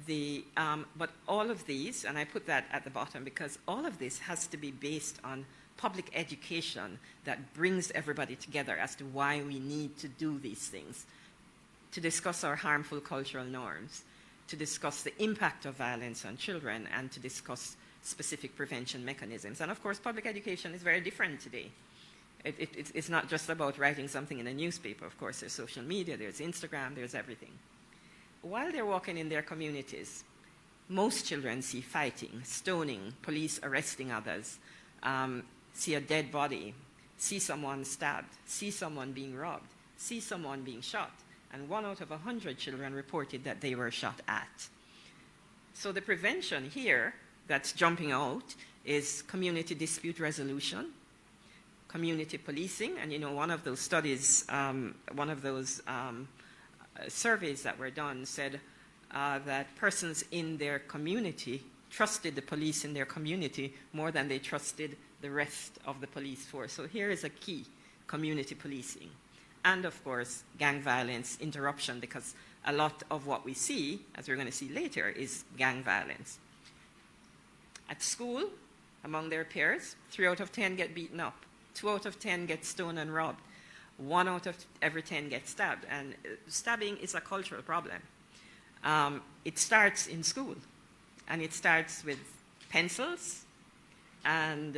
But all of these, and I put that at the bottom because all of this has to be based on public education that brings everybody together as to why we need to do these things, to discuss our harmful cultural norms, to discuss the impact of violence on children, and to discuss specific prevention mechanisms. And of course, public education is very different today. It's not just about writing something in a newspaper. Of course, there's social media, there's Instagram, there's everything. While they're walking in their communities, most children see fighting, stoning, police arresting others, see a dead body, see someone stabbed, see someone being robbed, see someone being shot. And 1 out of 100 children reported that they were shot at. So the prevention here that's jumping out is community dispute resolution, community policing, and one of those studies, surveys that were done said that persons in their community trusted the police in their community more than they trusted the rest of the police force. So here is a key, community policing. And of course, gang violence interruption, because a lot of what we see, as we're going to see later, is gang violence. At school, among their peers, 3 out of 10 get beaten up. 2 out of 10 get stoned and robbed. 1 out of every 10 gets stabbed. And stabbing is a cultural problem. It starts in school. And it starts with pencils. And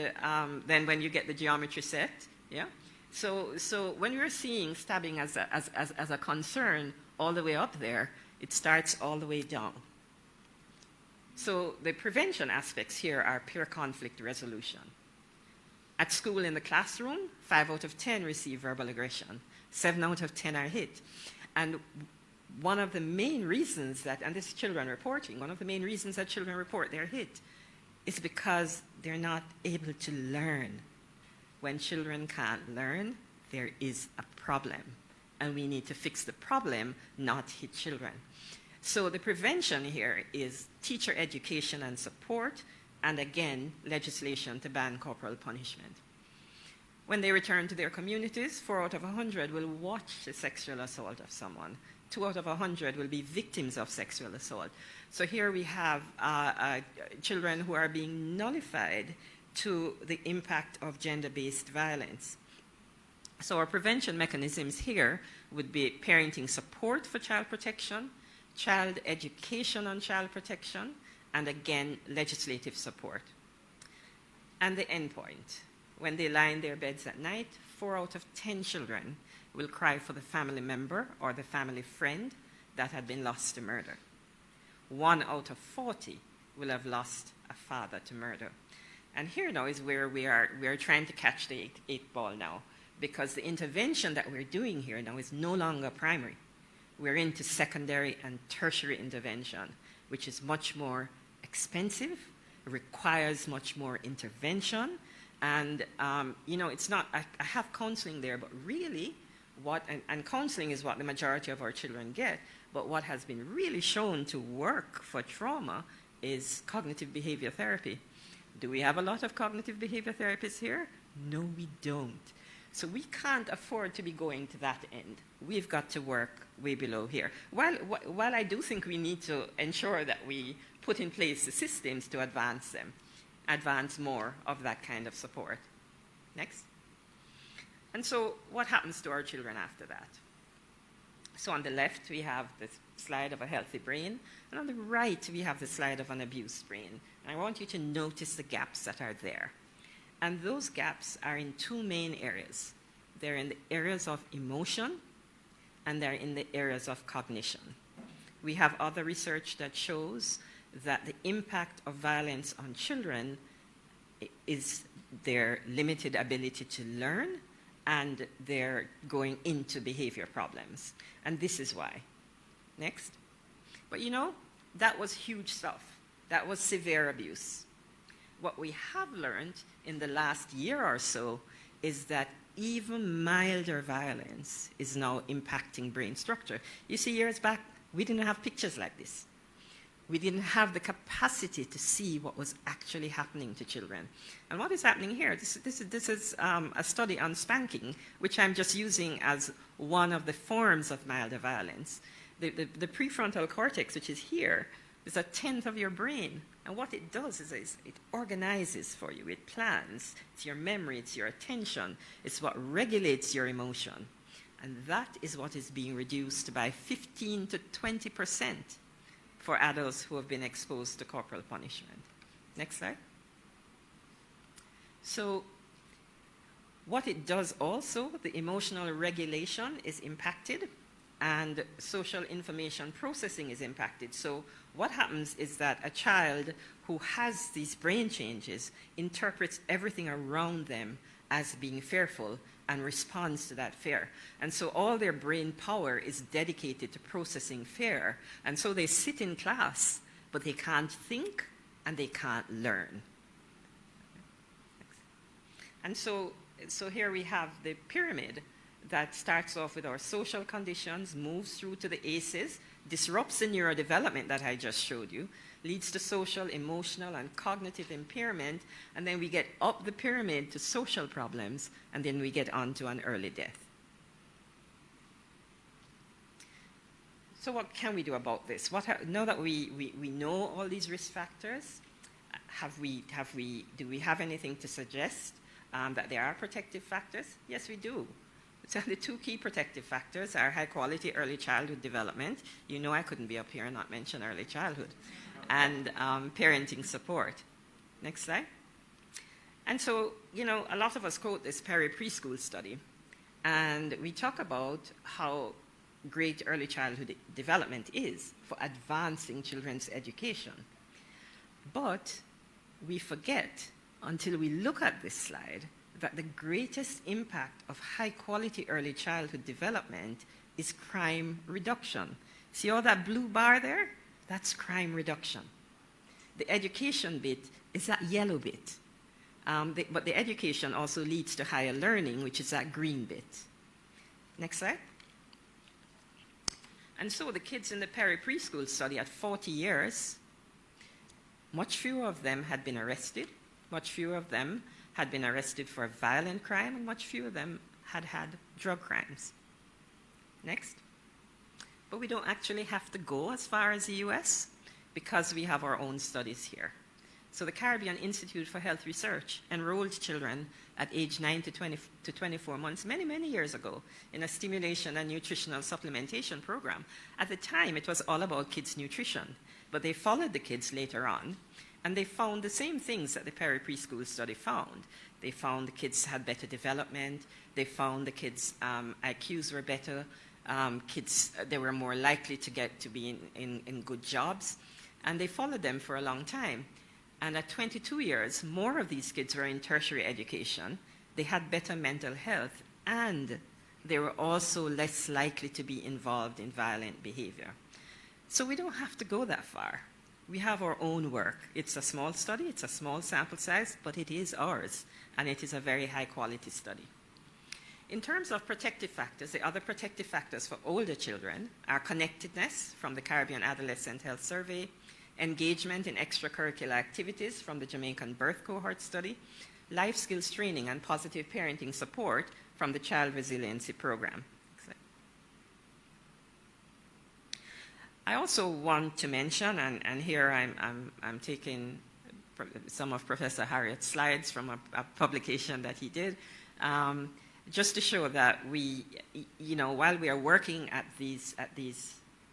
then when you get the geometry set, yeah? So when we're seeing stabbing as a concern all the way up there, it starts all the way down. So the prevention aspects here are peer conflict resolution. At school in the classroom, 5 out of 10 receive verbal aggression. 7 out of 10 are hit. And one of the main reasons that, and this is children reporting, one of the main reasons that children report they're hit is because they're not able to learn. When children can't learn, there is a problem. And we need to fix the problem, not hit children. So the prevention here is teacher education and support, and again, legislation to ban corporal punishment. When they return to their communities, 4 out of 100 will watch the sexual assault of someone. 2 out of 100 will be victims of sexual assault. So here we have children who are being nullified to the impact of gender-based violence. So our prevention mechanisms here would be parenting support for child protection, child education on child protection, and again, legislative support. And the end point. When they lie in their beds at night, 4 out of 10 children will cry for the family member or the family friend that had been lost to murder. 1 out of 40 will have lost a father to murder. And here now is where we are trying to catch the eight ball now, because the intervention that we're doing here now is no longer primary. We're into secondary and tertiary intervention, which is much more expensive, requires much more intervention, and it's not, I have counseling there, but really and counseling is what the majority of our children get, but what has been really shown to work for trauma is cognitive behavior therapy. Do we have a lot of cognitive behavior therapists here? No, we don't. So we can't afford to be going to that end. We've got to work way below here. While I do think we need to ensure that we put in place the systems to advance more of that kind of support. Next. And so what happens to our children after that? So on the left, we have the slide of a healthy brain, and on the right, we have the slide of an abused brain. And I want you to notice the gaps that are there. And those gaps are in 2 main areas. They're in the areas of emotion, and they're in the areas of cognition. We have other research that shows that the impact of violence on children is their limited ability to learn, and they're going into behavior problems. And this is why. Next. But that was huge stuff. That was severe abuse. What we have learned in the last year or so is that even milder violence is now impacting brain structure. You see, years back, we didn't have pictures like this. We didn't have the capacity to see what was actually happening to children. And what is happening here? This is a study on spanking, which I'm just using as one of the forms of milder violence. The prefrontal cortex, which is here, is 1/10 of your brain. And what it does is it organizes for you. It plans. It's your memory. It's your attention. It's what regulates your emotion. And that is what is being reduced by 15 to 20% for adults who have been exposed to corporal punishment. Next slide. So what it does also, the emotional regulation is impacted, and social information processing is impacted. So what happens is that a child who has these brain changes interprets everything around them as being fearful and responds to that fear. And so all their brain power is dedicated to processing fear. And so they sit in class, but they can't think and they can't learn. And so here we have the pyramid that starts off with our social conditions, moves through to the ACEs, disrupts the neurodevelopment that I just showed you, leads to social, emotional, and cognitive impairment, and then we get up the pyramid to social problems, and then we get on to an early death. So what can we do about this? Now that we know all these risk factors, do we have anything to suggest that there are protective factors? Yes, we do. So the 2 key protective factors are high-quality early childhood development. You know I couldn't be up here and not mention early childhood. And parenting support. Next slide. And so, a lot of us quote this Perry preschool study. And we talk about how great early childhood development is for advancing children's education. But we forget, until we look at this slide, that the greatest impact of high-quality early childhood development is crime reduction. See all that blue bar there? That's crime reduction. The education bit is that yellow bit. But the education also leads to higher learning, which is that green bit. Next slide. And so the kids in the peri-preschool study at 40 years, much fewer of them had been arrested, much fewer of them had been arrested for violent crime, and much fewer of them had had drug crimes. Next. But we don't actually have to go as far as the US because we have our own studies here. So the Caribbean Institute for Health Research enrolled children at age 9 to 24 months many, many years ago in a stimulation and nutritional supplementation program. At the time, it was all about kids' nutrition, but they followed the kids later on, and they found the same things that the peri-preschool study found. They found the kids had better development. They found the kids' IQs were better. They were more likely to be in good jobs, and they followed them for a long time. And at 22 years, more of these kids were in tertiary education. They had better mental health, and they were also less likely to be involved in violent behavior. So we don't have to go that far. We have our own work. It's a small study, it's a small sample size, but it is ours, and it is a very high-quality study. In terms of protective factors, the other protective factors for older children are connectedness from the Caribbean Adolescent Health Survey, engagement in extracurricular activities from the Jamaican Birth Cohort study, life skills training and positive parenting support from the Child Resiliency Program. I also want to mention, and here I'm taking some of Professor Harriot's slides from a publication that he did, just to show that we, while we are working at these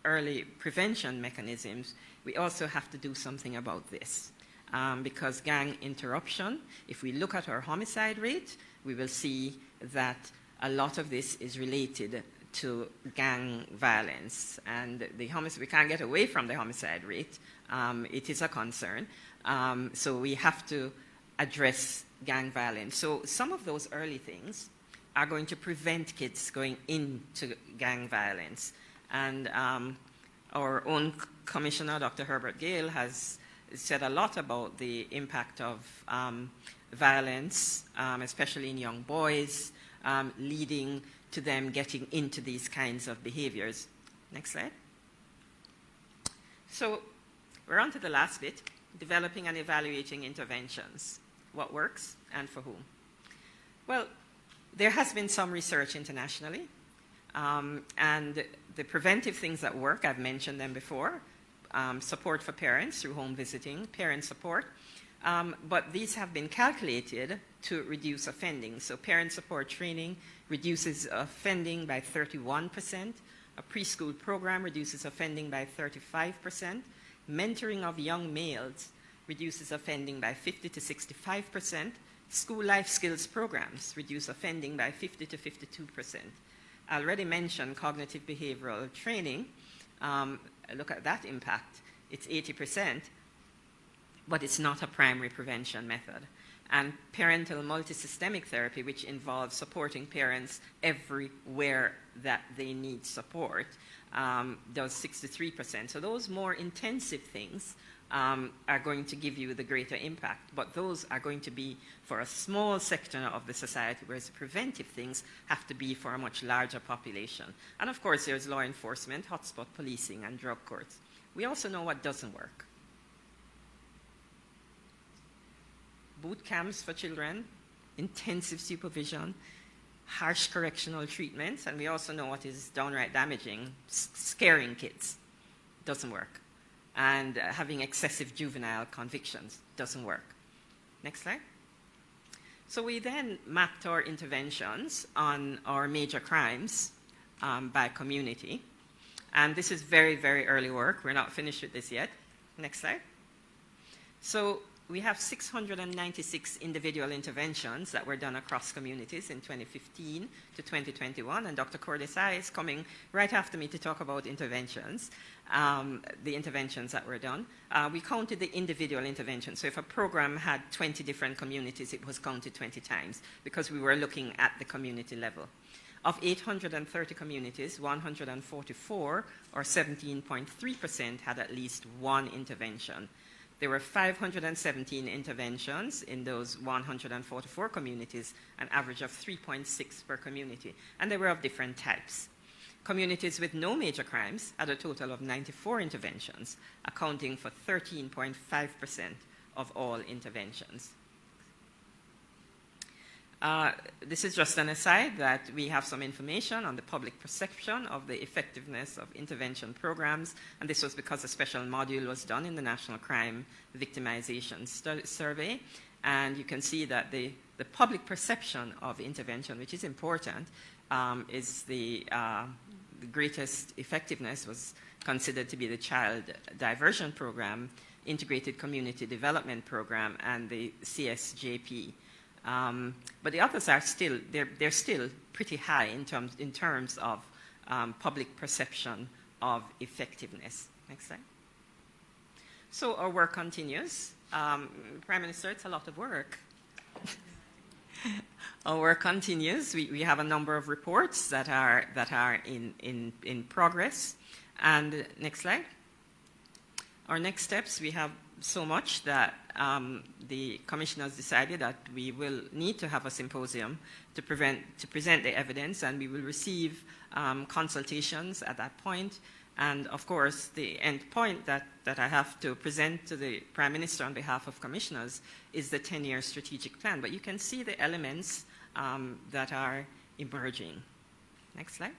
early prevention mechanisms, we also have to do something about this. Because gang interruption, if we look at our homicide rate, we will see that a lot of this is related to gang violence. And we can't get away from the homicide rate. It is a concern. So we have to address gang violence. So some of those early things are going to prevent kids going into gang violence. And our own commissioner, Dr. Herbert Gale, has said a lot about the impact of violence, especially in young boys, leading to them getting into these kinds of behaviors. Next slide. So we're on to the last bit, developing and evaluating interventions. What works and for whom? Well, there has been some research internationally, and the preventive things that work, I've mentioned them before, support for parents through home visiting, parent support, but these have been calculated to reduce offending. So parent support training reduces offending by 31%, a preschool program reduces offending by 35%, mentoring of young males reduces offending by 50 to 65%, school life skills programs reduce offending by 50 to 52%. I already mentioned cognitive behavioral training. Look at that impact. It's 80%, but it's not a primary prevention method. And parental multisystemic therapy, which involves supporting parents everywhere that they need support, does 63%. So those more intensive things are going to give you the greater impact, but those are going to be for a small sector of the society, whereas the preventive things have to be for a much larger population. And of course, there's law enforcement, hotspot policing, and drug courts. We also know what doesn't work. Boot camps for children, intensive supervision, harsh correctional treatments, and we also know what is downright damaging, scaring kids. Doesn't work. And having excessive juvenile convictions doesn't work. Next slide. So we then mapped our interventions on our major crimes by community. And this is very, very early work. We're not finished with this yet. Next slide. So we have 696 individual interventions that were done across communities in 2015 to 2021, and Dr. Cordesai is coming right after me to talk about interventions, the interventions that were done. We counted the individual interventions. So if a program had 20 different communities, it was counted 20 times because we were looking at the community level. Of 830 communities, 144, or 17.3%, had at least one intervention. There were 517 interventions in those 144 communities, an average of 3.6 per community, and they were of different types. Communities with no major crimes had a total of 94 interventions, accounting for 13.5% of all interventions. This is just an aside that we have some information on the public perception of the effectiveness of intervention programs, and this was because a special module was done in the National Crime Victimization Survey, and you can see that the public perception of intervention, which is important, is the greatest effectiveness was considered to be the Child Diversion Program, Integrated Community Development Program, and the CSJP. But the others are still, they're still pretty high in terms of public perception of effectiveness. Next slide. So our work continues. Prime Minister, it's a lot of work. Our work continues. We have a number of reports that are in progress. And next slide. Our next steps, we have so much that the commissioners decided that we will need to have a symposium to present the evidence, and we will receive consultations at that point. And of course, the end point that I have to present to the Prime Minister on behalf of commissioners is the 10-year strategic plan. But you can see the elements that are emerging. Next slide.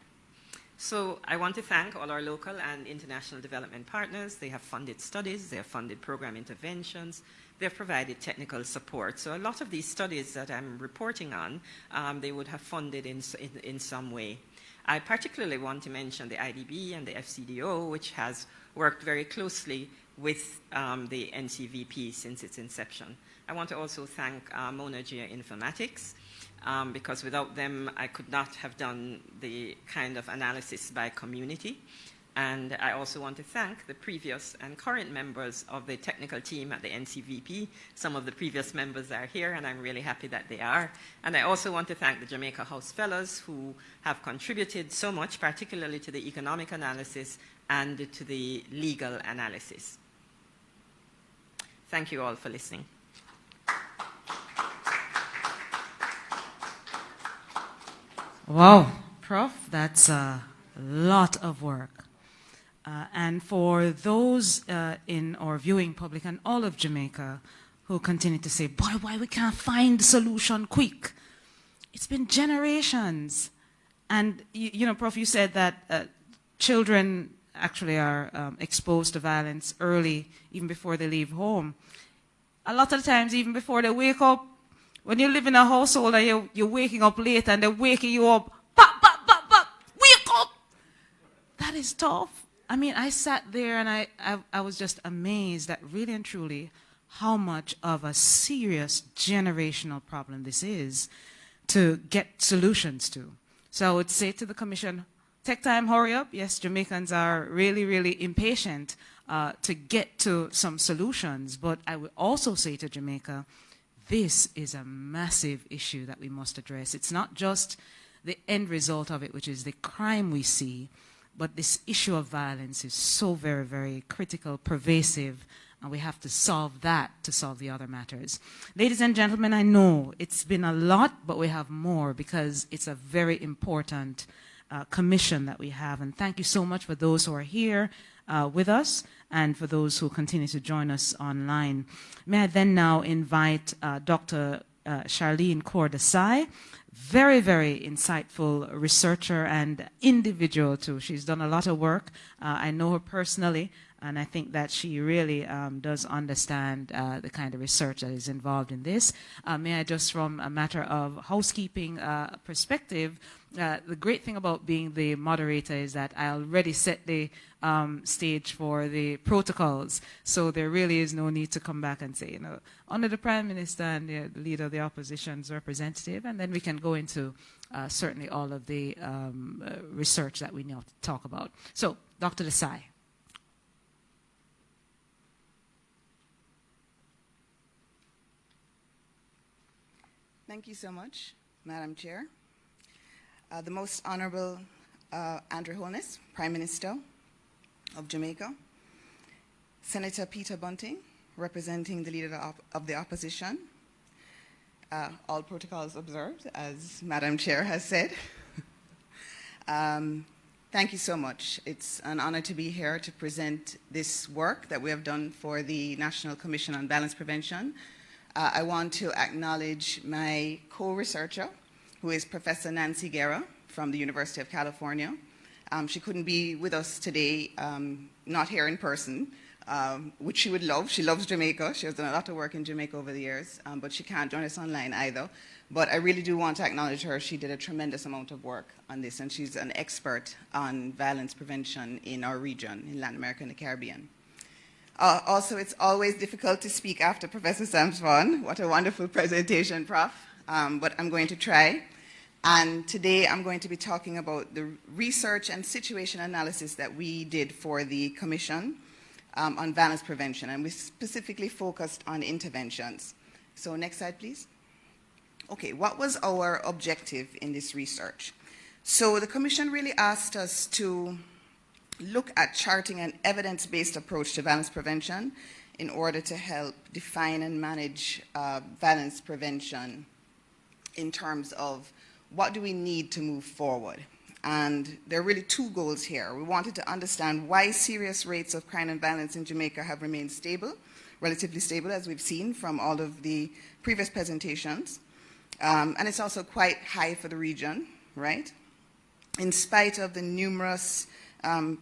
So I want to thank all our local and international development partners. They have funded studies, they have funded program interventions, they've provided technical support. So a lot of these studies that I'm reporting on, they would have funded in some way. I particularly want to mention the IDB and the FCDO, which has worked very closely with the Ncvp since its inception. I want to also thank Mona Geoinformatics, because without them, I could not have done the kind of analysis by community. And I also want to thank the previous and current members of the technical team at the Ncvp. Some of the previous members are here, and I'm really happy that they are. And I also want to thank the Jamaica House Fellows who have contributed so much, particularly to the economic analysis and to the legal analysis. Thank you all for listening. Wow, Prof, that's a lot of work. And for those in our viewing public and all of Jamaica who continue to say, boy, why we can't find the solution quick? It's been generations. And, you know, Prof, you said that children actually are exposed to violence early, even before they leave home. A lot of times, even before they wake up, when you live in a household and you're waking up late and they're waking you up, pop, pop, pop, pop, wake up! That is tough. I mean, I sat there and I was just amazed at really and truly how much of a serious generational problem this is to get solutions to. So I would say to the Commission, take time, hurry up. Yes, Jamaicans are really, really impatient to get to some solutions. But I would also say to Jamaica, this is a massive issue that we must address. It's not just the end result of it, which is the crime we see, but this issue of violence is so very, very critical, pervasive, and we have to solve that to solve the other matters. Ladies and gentlemen, I know it's been a lot, but we have more because it's a very important commission that we have. And thank you so much for those who are here with us and for those who continue to join us online. May I then now invite Dr. Charlene Cordesai, very, very insightful researcher and individual too. She's done a lot of work. I know her personally, and I think that she really does understand the kind of research that is involved in this. May I just, from a matter of housekeeping perspective, the great thing about being the moderator is that I already set the stage for the protocols, so there really is no need to come back and say, you know, under the Prime Minister and the leader of the opposition's representative, and then we can go into certainly all of the research that we need to talk about. So, Dr. Desai. Thank you so much, Madam Chair. The Most Honorable Andrew Holness, Prime Minister of Jamaica, Senator Peter Bunting, representing the leader of the opposition. All protocols observed, as Madam Chair has said. Thank you so much. It's an honor to be here to present this work that we have done for the National Commission on Violence Prevention. I want to acknowledge my co-researcher, who is Professor Nancy Guerra from the University of California. She couldn't be with us today, not here in person, which she would love. She loves Jamaica. She has done a lot of work in Jamaica over the years, but she can't join us online either. But I really do want to acknowledge her. She did a tremendous amount of work on this, and she's an expert on violence prevention in our region, in Latin America and the Caribbean. Also, it's always difficult to speak after Professor Samson. What a wonderful presentation, Prof. But I'm going to try. And today I'm going to be talking about the research and situation analysis that we did for the Commission on Violence Prevention. And we specifically focused on interventions. So next slide, please. Okay, what was our objective in this research? So the Commission really asked us to look at charting an evidence-based approach to violence prevention in order to help define and manage violence prevention in terms of what do we need to move forward. And there are really two goals here. We wanted to understand why serious rates of crime and violence in Jamaica have remained stable, relatively stable, as we've seen from all of the previous presentations. And it's also quite high for the region, right? In spite of the numerous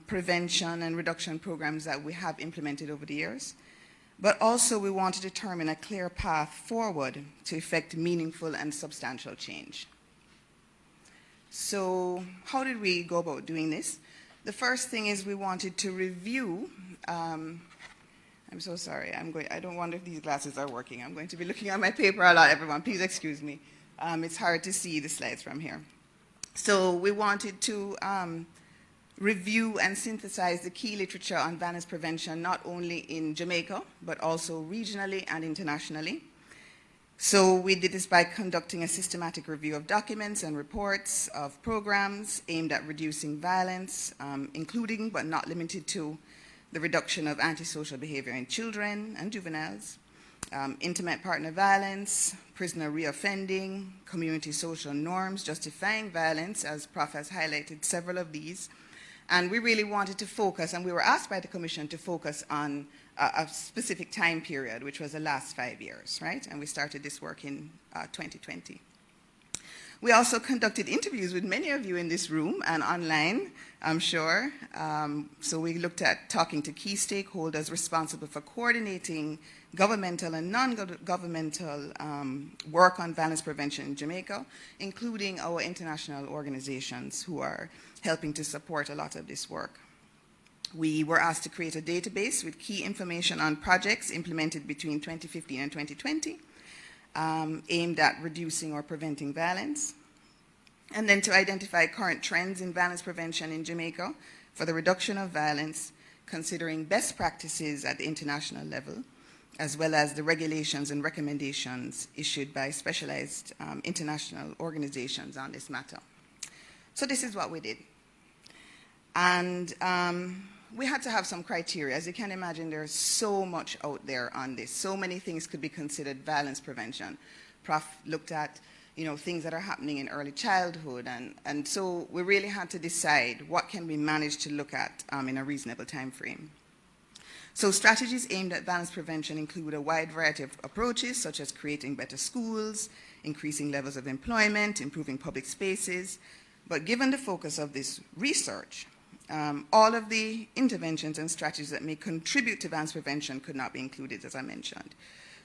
prevention and reduction programs that we have implemented over the years. But also we want to determine a clear path forward to effect meaningful and substantial change. So how did we go about doing this? The first thing is we wanted to review, I'm so sorry, I don't wonder if these glasses are working. I'm going to be looking at my paper a lot, everyone. Please excuse me. It's hard to see the slides from here. So we wanted to review and synthesize the key literature on violence prevention, not only in Jamaica, but also regionally and internationally. So we did this by conducting a systematic review of documents and reports of programs aimed at reducing violence, including but not limited to the reduction of antisocial behavior in children and juveniles, intimate partner violence, prisoner reoffending, community social norms justifying violence, as Prof has highlighted several of these. And we really wanted to focus, and we were asked by the Commission to focus on a specific time period, which was the last 5 years, right? And we started this work in 2020. We also conducted interviews with many of you in this room and online, I'm sure. So we looked at talking to key stakeholders responsible for coordinating governmental and non-governmental work on violence prevention in Jamaica, including our international organizations who are helping to support a lot of this work. We were asked to create a database with key information on projects implemented between 2015 and 2020, aimed at reducing or preventing violence, and then to identify current trends in violence prevention in Jamaica for the reduction of violence, considering best practices at the international level, as well as the regulations and recommendations issued by specialized international organizations on this matter. So this is what we did. And we had to have some criteria. As you can imagine, there's so much out there on this. So many things could be considered violence prevention. Prof looked at, things that are happening in early childhood. And so we really had to decide what can we manage to look at in a reasonable time frame. So strategies aimed at violence prevention include a wide variety of approaches, such as creating better schools, increasing levels of employment, improving public spaces. But given the focus of this research, all of the interventions and strategies that may contribute to violence prevention could not be included, as I mentioned.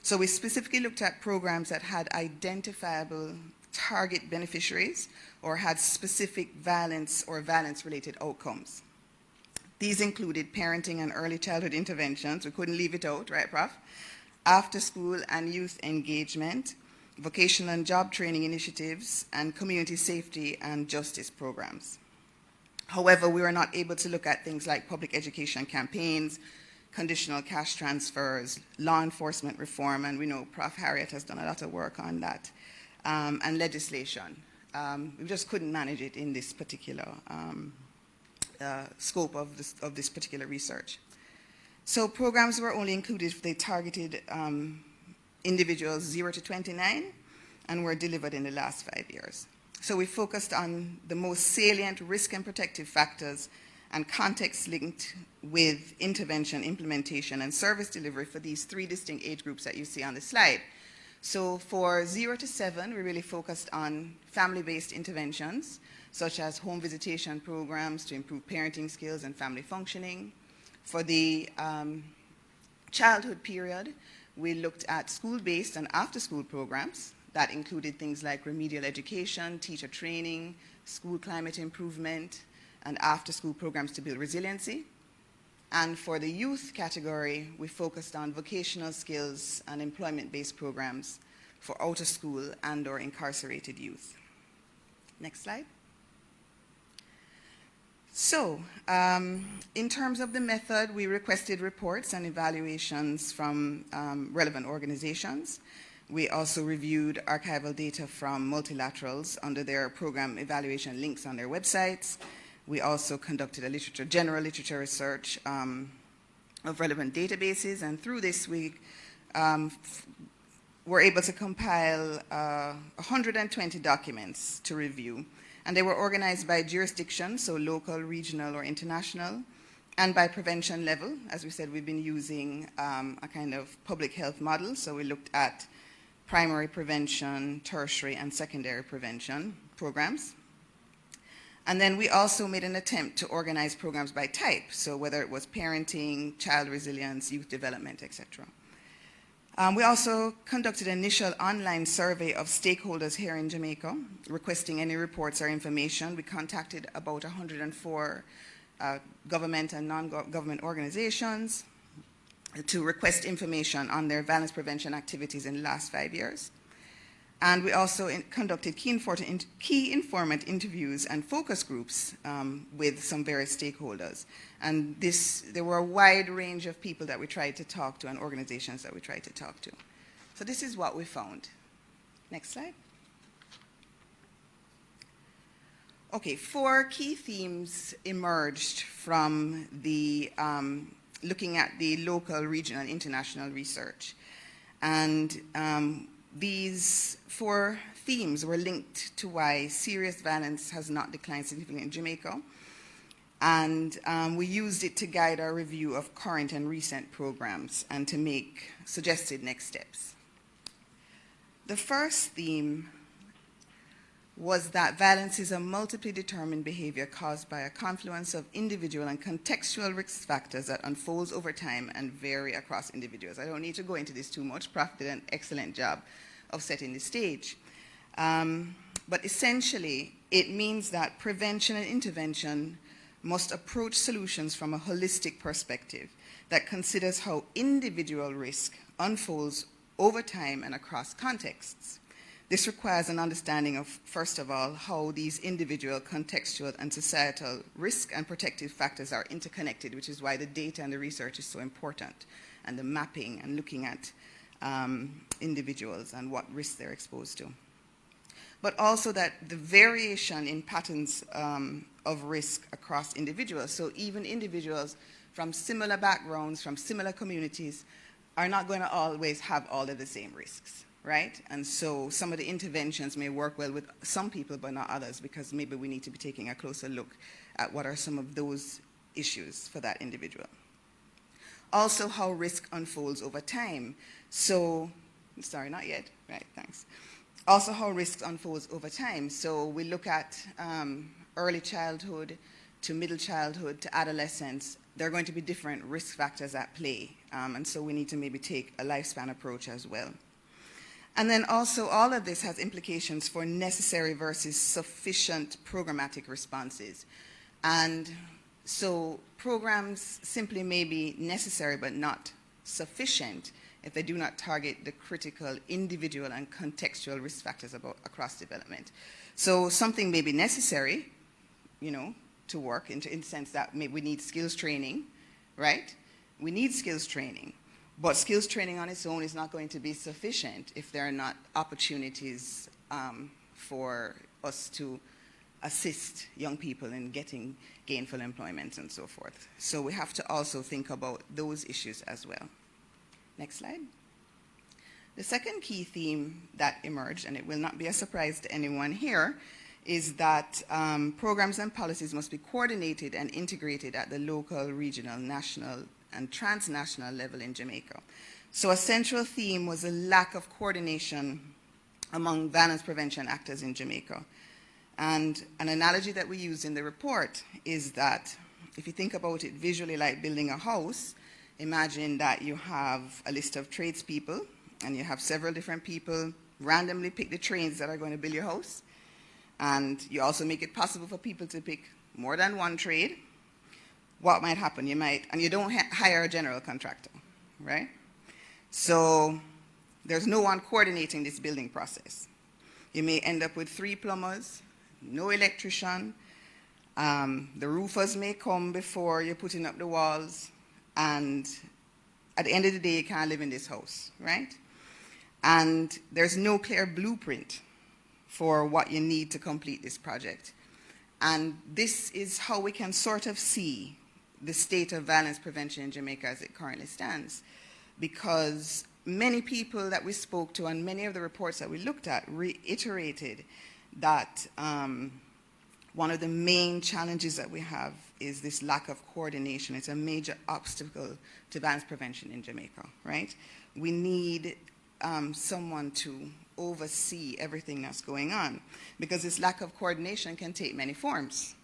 So we specifically looked at programs that had identifiable target beneficiaries or had specific violence or violence-related outcomes. These included parenting and early childhood interventions. We couldn't leave it out, right, Prof? After school and youth engagement, vocational and job training initiatives, and community safety and justice programs. However, we were not able to look at things like public education campaigns, conditional cash transfers, law enforcement reform, and we know Prof. Harriet has done a lot of work on that, and legislation. We just couldn't manage it in this particular scope of this particular research. So programs were only included if they targeted individuals 0 to 29 and were delivered in the last 5 years. So we focused on the most salient risk and protective factors and context linked with intervention, implementation, and service delivery for these 3 distinct age groups that you see on the slide. So for 0 to 7, we really focused on family-based interventions, such as home visitation programs to improve parenting skills and family functioning. For the childhood period, we looked at school-based and after-school programs that included things like remedial education, teacher training, school climate improvement, and after-school programs to build resiliency. And for the youth category, we focused on vocational skills and employment-based programs for out-of-school and/or incarcerated youth. Next slide. So, in terms of the method, we requested reports and evaluations from relevant organizations. We also reviewed archival data from multilaterals under their program evaluation links on their websites. We also conducted a general literature research of relevant databases, and through this we were able to compile 120 documents to review. And they were organized by jurisdiction, so local, regional, or international, and by prevention level. As we said, we've been using a kind of public health model, so we looked at primary prevention, tertiary, and secondary prevention programs. And then we also made an attempt to organize programs by type, so whether it was parenting, child resilience, youth development, etc. We also conducted an initial online survey of stakeholders here in Jamaica, requesting any reports or information. We contacted about 104 government and non-government organizations to request information on their violence prevention activities in the last 5 years. And we also conducted key informant interviews and focus groups with some various stakeholders. And there were a wide range of people that we tried to talk to and organizations that we tried to talk to. So this is what we found. Next slide. Okay, 4 key themes emerged from the looking at the local, regional, and international research. And these 4 themes were linked to why serious violence has not declined significantly in Jamaica. And we used it to guide our review of current and recent programs and to make suggested next steps. The first theme was that violence is a multiply determined behavior caused by a confluence of individual and contextual risk factors that unfolds over time and vary across individuals. I don't need to go into this too much. Prof did an excellent job of setting the stage. But essentially, it means that prevention and intervention must approach solutions from a holistic perspective that considers how individual risk unfolds over time and across contexts. This requires an understanding of, first of all, how these individual, contextual, and societal risk and protective factors are interconnected, which is why the data and the research is so important, and the mapping and looking at individuals and what risks they're exposed to. But also that the variation in patterns of risk across individuals, so even individuals from similar backgrounds, from similar communities, are not going to always have all of the same risks. Right? And so some of the interventions may work well with some people but not others, because maybe we need to be taking a closer look at what are some of those issues for that individual. Also, how risk unfolds over time. So, sorry, not yet. Right, thanks. Also, how risk unfolds over time. So we look at early childhood to middle childhood to adolescence. There are going to be different risk factors at play. And so we need to maybe take a lifespan approach as well. And then also, all of this has implications for necessary versus sufficient programmatic responses. And so programs simply may be necessary but not sufficient if they do not target the critical individual and contextual risk factors across development. So something may be necessary, to work in the sense that we need skills training, right? We need skills training. But skills training on its own is not going to be sufficient if there are not opportunities for us to assist young people in getting gainful employment and so forth. So we have to also think about those issues as well. Next slide. The second key theme that emerged, and it will not be a surprise to anyone here, is that programs and policies must be coordinated and integrated at the local, regional, national, and transnational level in Jamaica. So a central theme was a lack of coordination among violence prevention actors in Jamaica. And an analogy that we use in the report is that if you think about it visually like building a house, imagine that you have a list of tradespeople and you have several different people randomly pick the trades that are going to build your house. And you also make it possible for people to pick more than one trade. What might happen? You might, and you don't hire a general contractor, right? So there's no one coordinating this building process. You may end up with 3 plumbers, no electrician. The roofers may come before you're putting up the walls. And at the end of the day, you can't live in this house, right? And there's no clear blueprint for what you need to complete this project. And this is how we can sort of see the state of violence prevention in Jamaica as it currently stands. Because many people that we spoke to and many of the reports that we looked at reiterated that one of the main challenges that we have is this lack of coordination. It's a major obstacle to violence prevention in Jamaica, right? We need someone to oversee everything that's going on, because this lack of coordination can take many forms.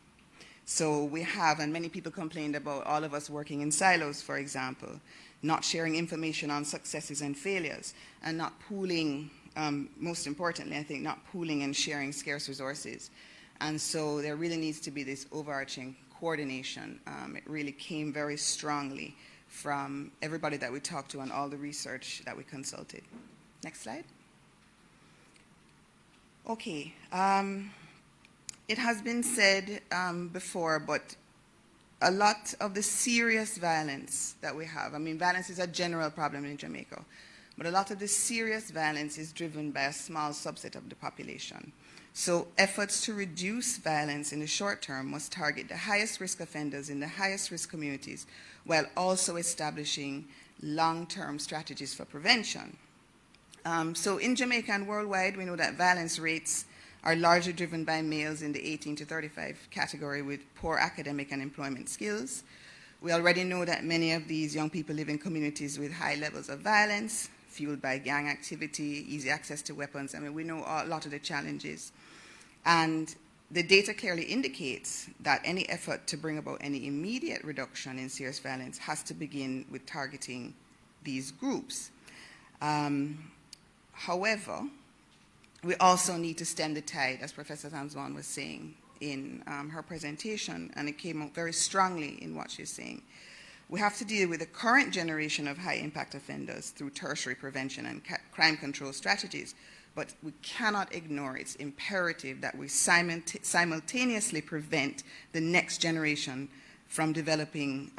So we have, and many people complained about all of us working in silos, for example, not sharing information on successes and failures, and not pooling, most importantly, I think, not pooling and sharing scarce resources. And so there really needs to be this overarching coordination. It really came very strongly from everybody that we talked to and all the research that we consulted. Next slide. Okay. It has been said before, but a lot of the serious violence that we have, I mean, violence is a general problem in Jamaica, but a lot of the serious violence is driven by a small subset of the population. So efforts to reduce violence in the short term must target the highest risk offenders in the highest risk communities, while also establishing long-term strategies for prevention. So in Jamaica and worldwide, we know that violence rates are largely driven by males in the 18 to 35 category with poor academic and employment skills. We already know that many of these young people live in communities with high levels of violence, fueled by gang activity, easy access to weapons. I mean, we know a lot of the challenges. And the data clearly indicates that any effort to bring about any immediate reduction in serious violence has to begin with targeting these groups. However, we also need to stem the tide, as Professor Sanzwan was saying in her presentation, and it came out very strongly in what she's saying. We have to deal with the current generation of high-impact offenders through tertiary prevention and crime control strategies, but we cannot ignore it's imperative that we simultaneously prevent the next generation from developing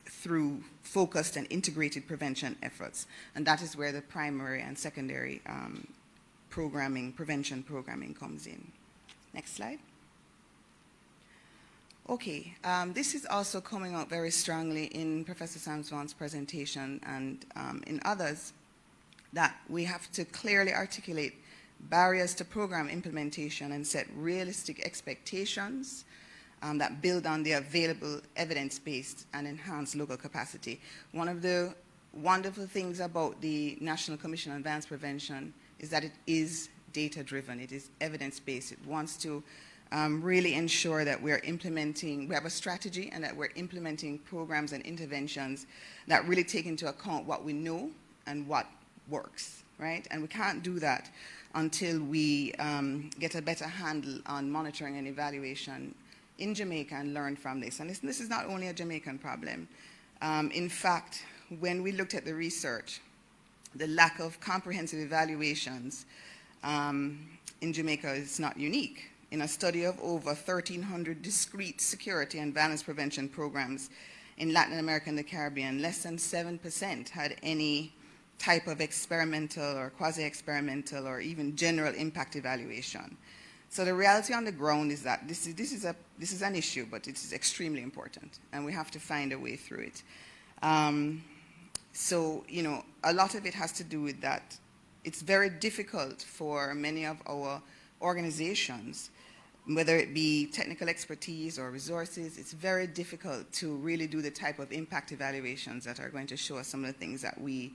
through focused and integrated prevention efforts. And that is where the primary and secondary prevention programming comes in. Next slide. Okay, this is also coming out very strongly in Professor Sanzwan's presentation and in others, that we have to clearly articulate barriers to program implementation and set realistic expectations that build on the available evidence-based and enhance local capacity. One of the wonderful things about the National Commission on Violence Prevention is that it is data-driven, it is evidence-based. It wants to really ensure that we're implementing, we have a strategy and that we're implementing programs and interventions that really take into account what we know and what works, right? And we can't do that until we get a better handle on monitoring and evaluation in Jamaica and learn from this. And this is not only a Jamaican problem. In fact, when we looked at the research, the lack of comprehensive evaluations in Jamaica is not unique. In a study of over 1,300 discrete security and violence prevention programs in Latin America and the Caribbean, less than 7% had any type of experimental or quasi-experimental or even general impact evaluation. So the reality on the ground is that this is an issue, but it is extremely important, and we have to find a way through it. So, you know, a lot of it has to do with that. It's very difficult for many of our organizations, whether it be technical expertise or resources, it's very difficult to really do the type of impact evaluations that are going to show us some of the things that we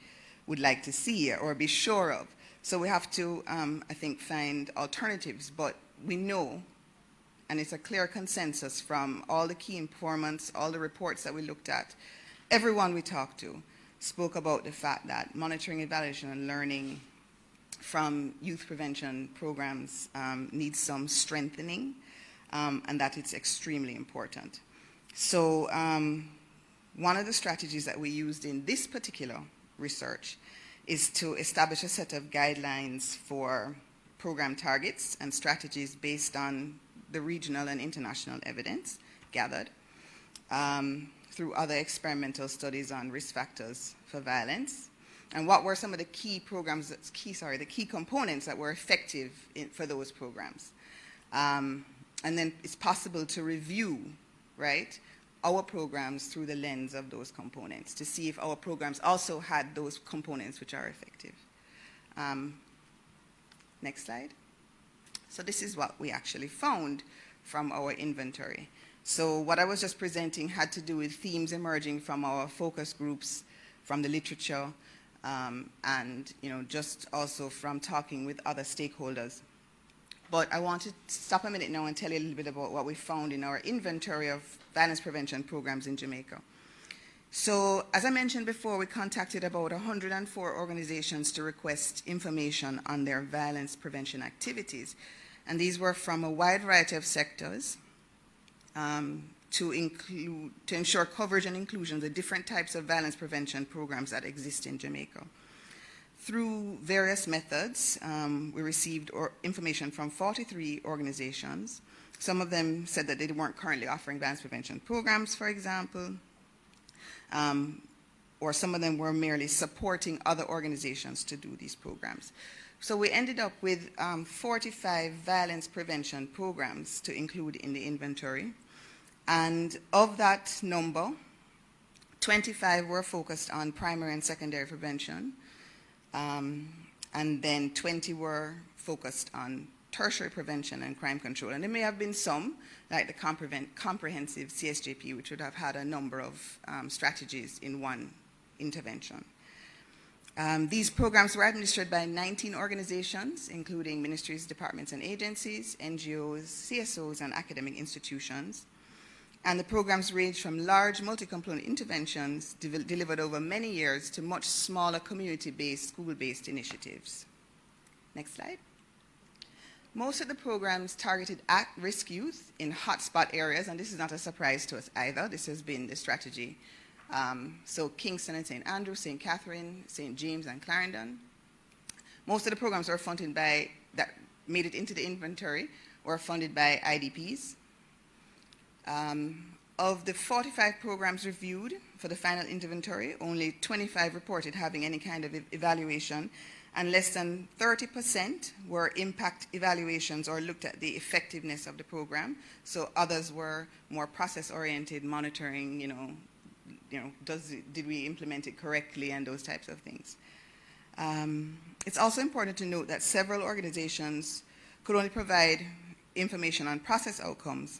would like to see or be sure of. So we have to, I think, find alternatives, but we know, and it's a clear consensus from all the key informants, all the reports that we looked at, everyone we talked to spoke about the fact that monitoring, evaluation, and learning from youth prevention programs needs some strengthening, and that it's extremely important. So one of the strategies that we used in this particular research is to establish a set of guidelines for program targets and strategies based on the regional and international evidence gathered through other experimental studies on risk factors for violence. And what were some of the key programs, the key components that were effective for those programs. And then it's possible to review, right, our programs through the lens of those components to see if our programs also had those components which are effective. Next slide. So this is what we actually found from our inventory. So what I was just presenting had to do with themes emerging from our focus groups, from the literature, and just also from talking with other stakeholders. But I want to stop a minute now and tell you a little bit about what we found in our inventory of violence prevention programs in Jamaica. So as I mentioned before, we contacted about 104 organizations to request information on their violence prevention activities. And these were from a wide variety of sectors to ensure coverage and inclusion of the different types of violence prevention programs that exist in Jamaica. Through various methods, we received information from 43 organizations. Some of them said that they weren't currently offering violence prevention programs, for example, or some of them were merely supporting other organizations to do these programs. So we ended up with 45 violence prevention programs to include in the inventory. And of that number, 25 were focused on primary and secondary prevention. And then 20 were focused on tertiary prevention and crime control. And there may have been some, like the comprehensive CSJP, which would have had a number of strategies in one intervention. These programs were administered by 19 organizations, including ministries, departments, and agencies, NGOs, CSOs, and academic institutions. And the programs range from large multi-component interventions delivered over many years to much smaller community-based, school-based initiatives. Next slide. Most of the programs targeted at-risk youth in hotspot areas, and this is not a surprise to us either. This has been the strategy. So Kingston and St. Andrew, St. Catherine, St. James, and Clarendon. Most of the programs were funded by, that made it into the inventory, were funded by IDPs. Of the 45 programs reviewed for the final inventory, only 25 reported having any kind of evaluation, and less than 30% were impact evaluations or looked at the effectiveness of the program. So others were more process-oriented, monitoring, did we implement it correctly, and those types of things. It's also important to note that several organizations could only provide information on process outcomes,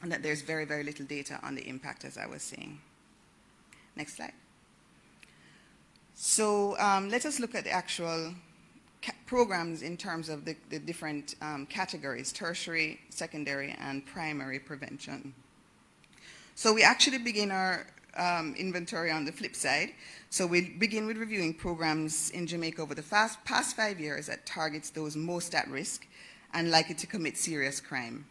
and that there's very, very little data on the impact, as I was saying. Next slide. So let us look at the actual programs in terms of the different categories: tertiary, secondary, and primary prevention. So we actually begin our inventory on the flip side. So we begin with reviewing programs in Jamaica over the past 5 years that targets those most at risk and likely to commit serious crime.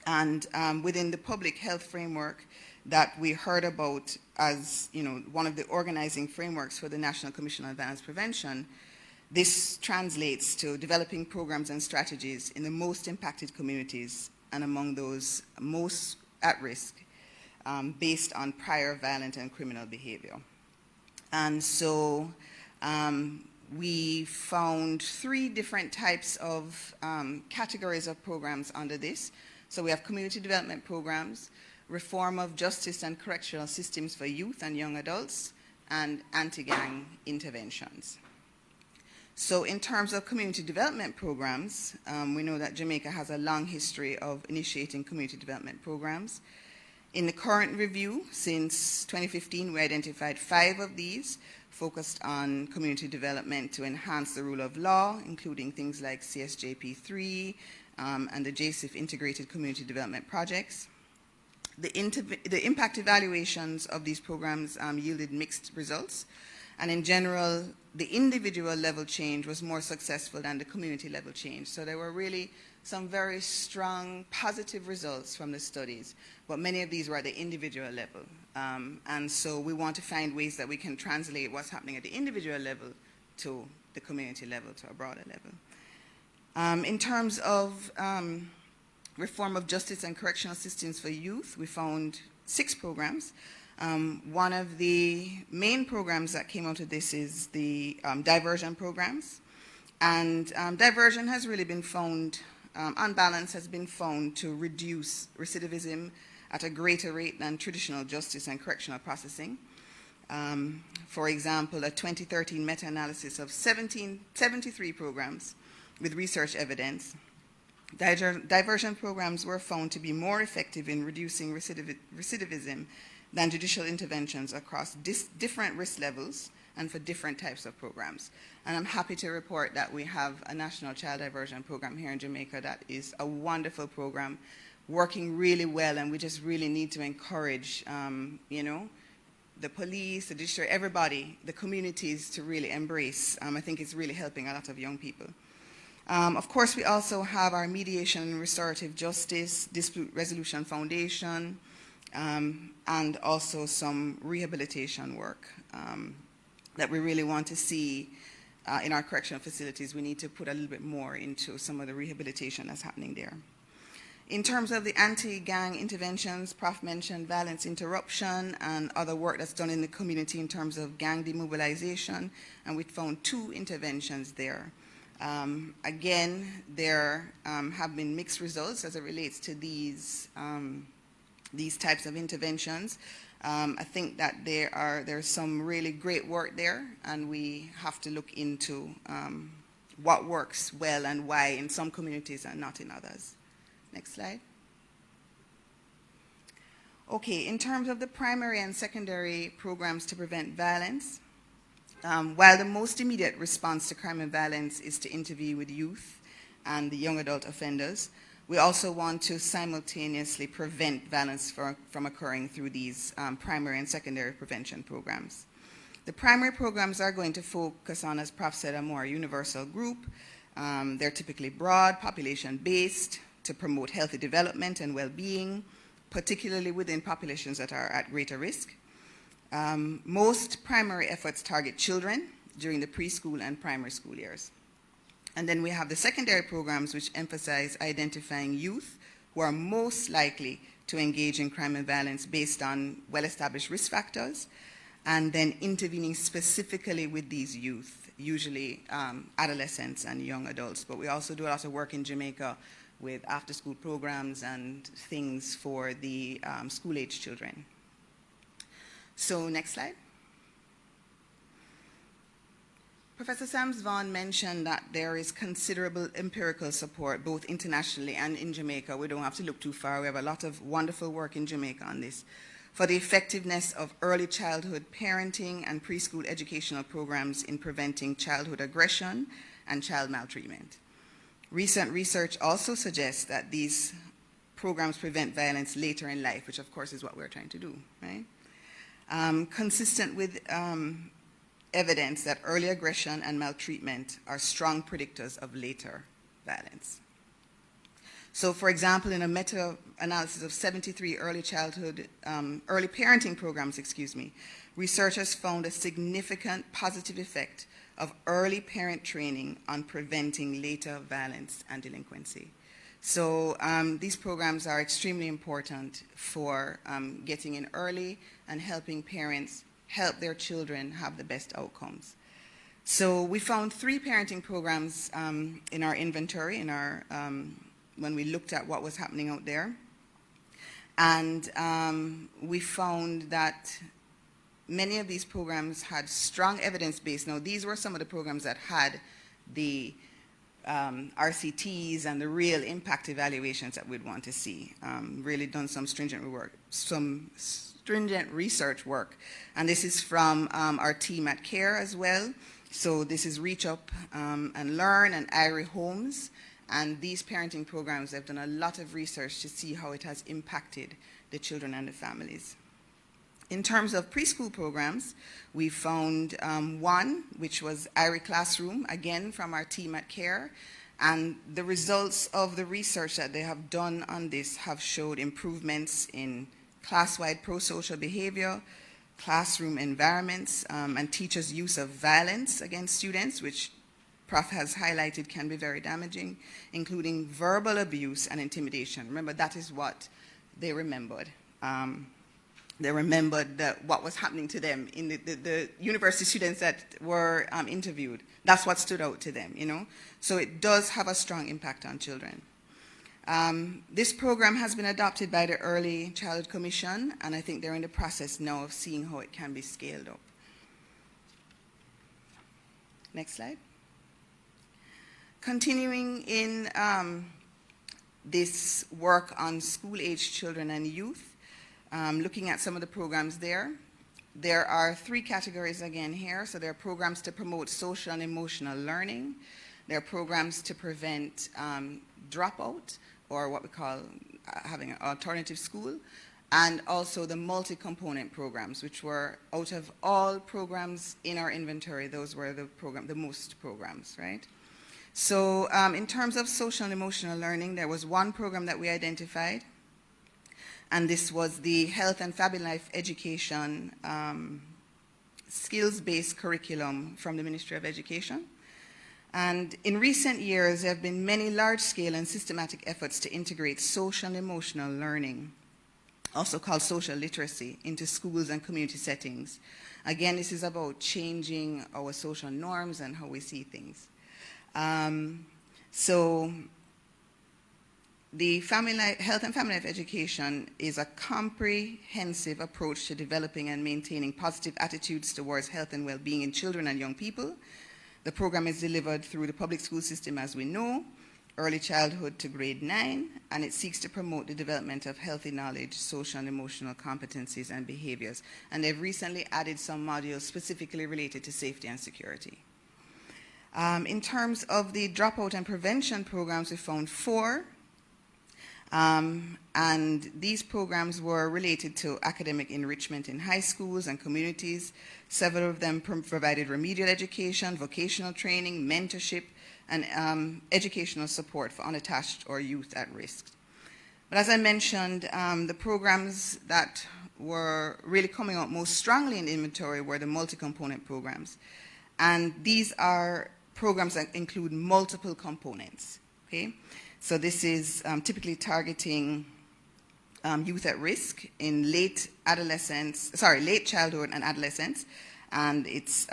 And within the public health framework that we heard about as one of the organizing frameworks for the National Commission on Violence Prevention, this translates to developing programs and strategies in the most impacted communities and among those most at risk, based on prior violent and criminal behavior. And so We found 3 different types of categories of programs under this. So we have community development programs, reform of justice and correctional systems for youth and young adults, and anti-gang interventions. So in terms of community development programs, we know that Jamaica has a long history of initiating community development programs. In the current review, since 2015, we identified 5 of these focused on community development to enhance the rule of law, including things like CSJP 3 and the JCIF Integrated Community Development Projects. The impact evaluations of these programs yielded mixed results, and in general, the individual level change was more successful than the community level change. So there were really some very strong positive results from the studies, but many of these were at the individual level. And so we want to find ways that we can translate what's happening at the individual level to the community level, to a broader level. In terms of reform of justice and correctional systems for youth, we found 6 programs. One of the main programs that came out of this is the diversion programs. And diversion has really been found, on balance, has been found to reduce recidivism at a greater rate than traditional justice and correctional processing. For example, a 2013 meta-analysis of 73 programs with research evidence, diversion programs were found to be more effective in reducing recidivism than judicial interventions across different risk levels and for different types of programs. And I'm happy to report that we have a national child diversion program here in Jamaica that is a wonderful program, working really well, and we just really need to encourage, the police, the judiciary, everybody, the communities to really embrace. I think it's really helping a lot of young people. Of course, we also have our Mediation and Restorative Justice Dispute Resolution Foundation, and also some rehabilitation work that we really want to see in our correctional facilities. We need to put a little bit more into some of the rehabilitation that's happening there. In terms of the anti-gang interventions, Prof mentioned violence interruption and other work that's done in the community in terms of gang demobilization, and we found 2 interventions there. Again, there have been mixed results as it relates to these types of interventions. I think that there's some really great work there, and we have to look into what works well and why in some communities and not in others. Next slide. Okay, in terms of the primary and secondary programs to prevent violence, while the most immediate response to crime and violence is to intervene with youth and the young adult offenders, we also want to simultaneously prevent violence from occurring through these primary and secondary prevention programs. The primary programs are going to focus on, as Prof said, a more universal group. They're typically broad, population-based, to promote healthy development and well-being, particularly within populations that are at greater risk. Most primary efforts target children during the preschool and primary school years. And then we have the secondary programs, which emphasize identifying youth who are most likely to engage in crime and violence based on well-established risk factors, and then intervening specifically with these youth, usually adolescents and young adults. But we also do a lot of work in Jamaica with after-school programs and things for the school-age children. So next slide. Professor Sams Vaughan mentioned that there is considerable empirical support both internationally and in Jamaica. We don't have to look too far. We have a lot of wonderful work in Jamaica on this, for the effectiveness of early childhood parenting and preschool educational programs in preventing childhood aggression and child maltreatment. Recent research also suggests that these programs prevent violence later in life, which of course is what we're trying to do, right? Consistent with evidence that early aggression and maltreatment are strong predictors of later violence. So for example, in a meta-analysis of 73 early parenting programs, researchers found a significant positive effect of early parent training on preventing later violence and delinquency. So these programs are extremely important for getting in early and helping parents help their children have the best outcomes. So we found 3 parenting programs in our inventory, when we looked at what was happening out there. And we found that many of these programs had strong evidence base. Now, these were some of the programs that had the RCTs and the real impact evaluations that we'd want to see. Really done some stringent research work. And this is from our team at CARE as well. So this is Reach Up and Learn and Irie Homes. And these parenting programs have done a lot of research to see how it has impacted the children and the families. In terms of preschool programs, we found one, which was Irie Classroom, again from our team at CARE. And the results of the research that they have done on this have showed improvements in class-wide pro-social behavior, classroom environments, and teachers' use of violence against students, which Prof has highlighted can be very damaging, including verbal abuse and intimidation. Remember, that is what they remembered. They remembered what was happening to them in the university students that were interviewed. That's what stood out to them, you know. So it does have a strong impact on children. This program has been adopted by the Early Childhood Commission, and I think they're in the process now of seeing how it can be scaled up. Next slide. Continuing in this work on school-age children and youth, looking at some of the programs there. There are 3 categories again here. So there are programs to promote social and emotional learning. There are programs to prevent dropout, or what we call having an alternative school, and also the multi-component programs, which were, out of all programs in our inventory, those were the most programs, right? So in terms of social and emotional learning, there was one program that we identified, and this was the Health and Family Life Education skills-based curriculum from the Ministry of Education. And in recent years, there have been many large-scale and systematic efforts to integrate social and emotional learning, also called social literacy, into schools and community settings. Again, this is about changing our social norms and how we see things. So the Health and Family Life Education is a comprehensive approach to developing and maintaining positive attitudes towards health and well-being in children and young people. The program is delivered through the public school system, as we know, early childhood to grade 9, and it seeks to promote the development of healthy knowledge, social and emotional competencies and behaviors. And they've recently added some modules specifically related to safety and security. In terms of the dropout and prevention programs, we found 4. And these programs were related to academic enrichment in high schools and communities. Several of them provided remedial education, vocational training, mentorship, and educational support for unattached or youth at risk. But as I mentioned, the programs that were really coming out most strongly in the inventory were the multi-component programs. And these are programs that include multiple components, okay? So this is typically targeting youth at risk in late childhood and adolescence, and it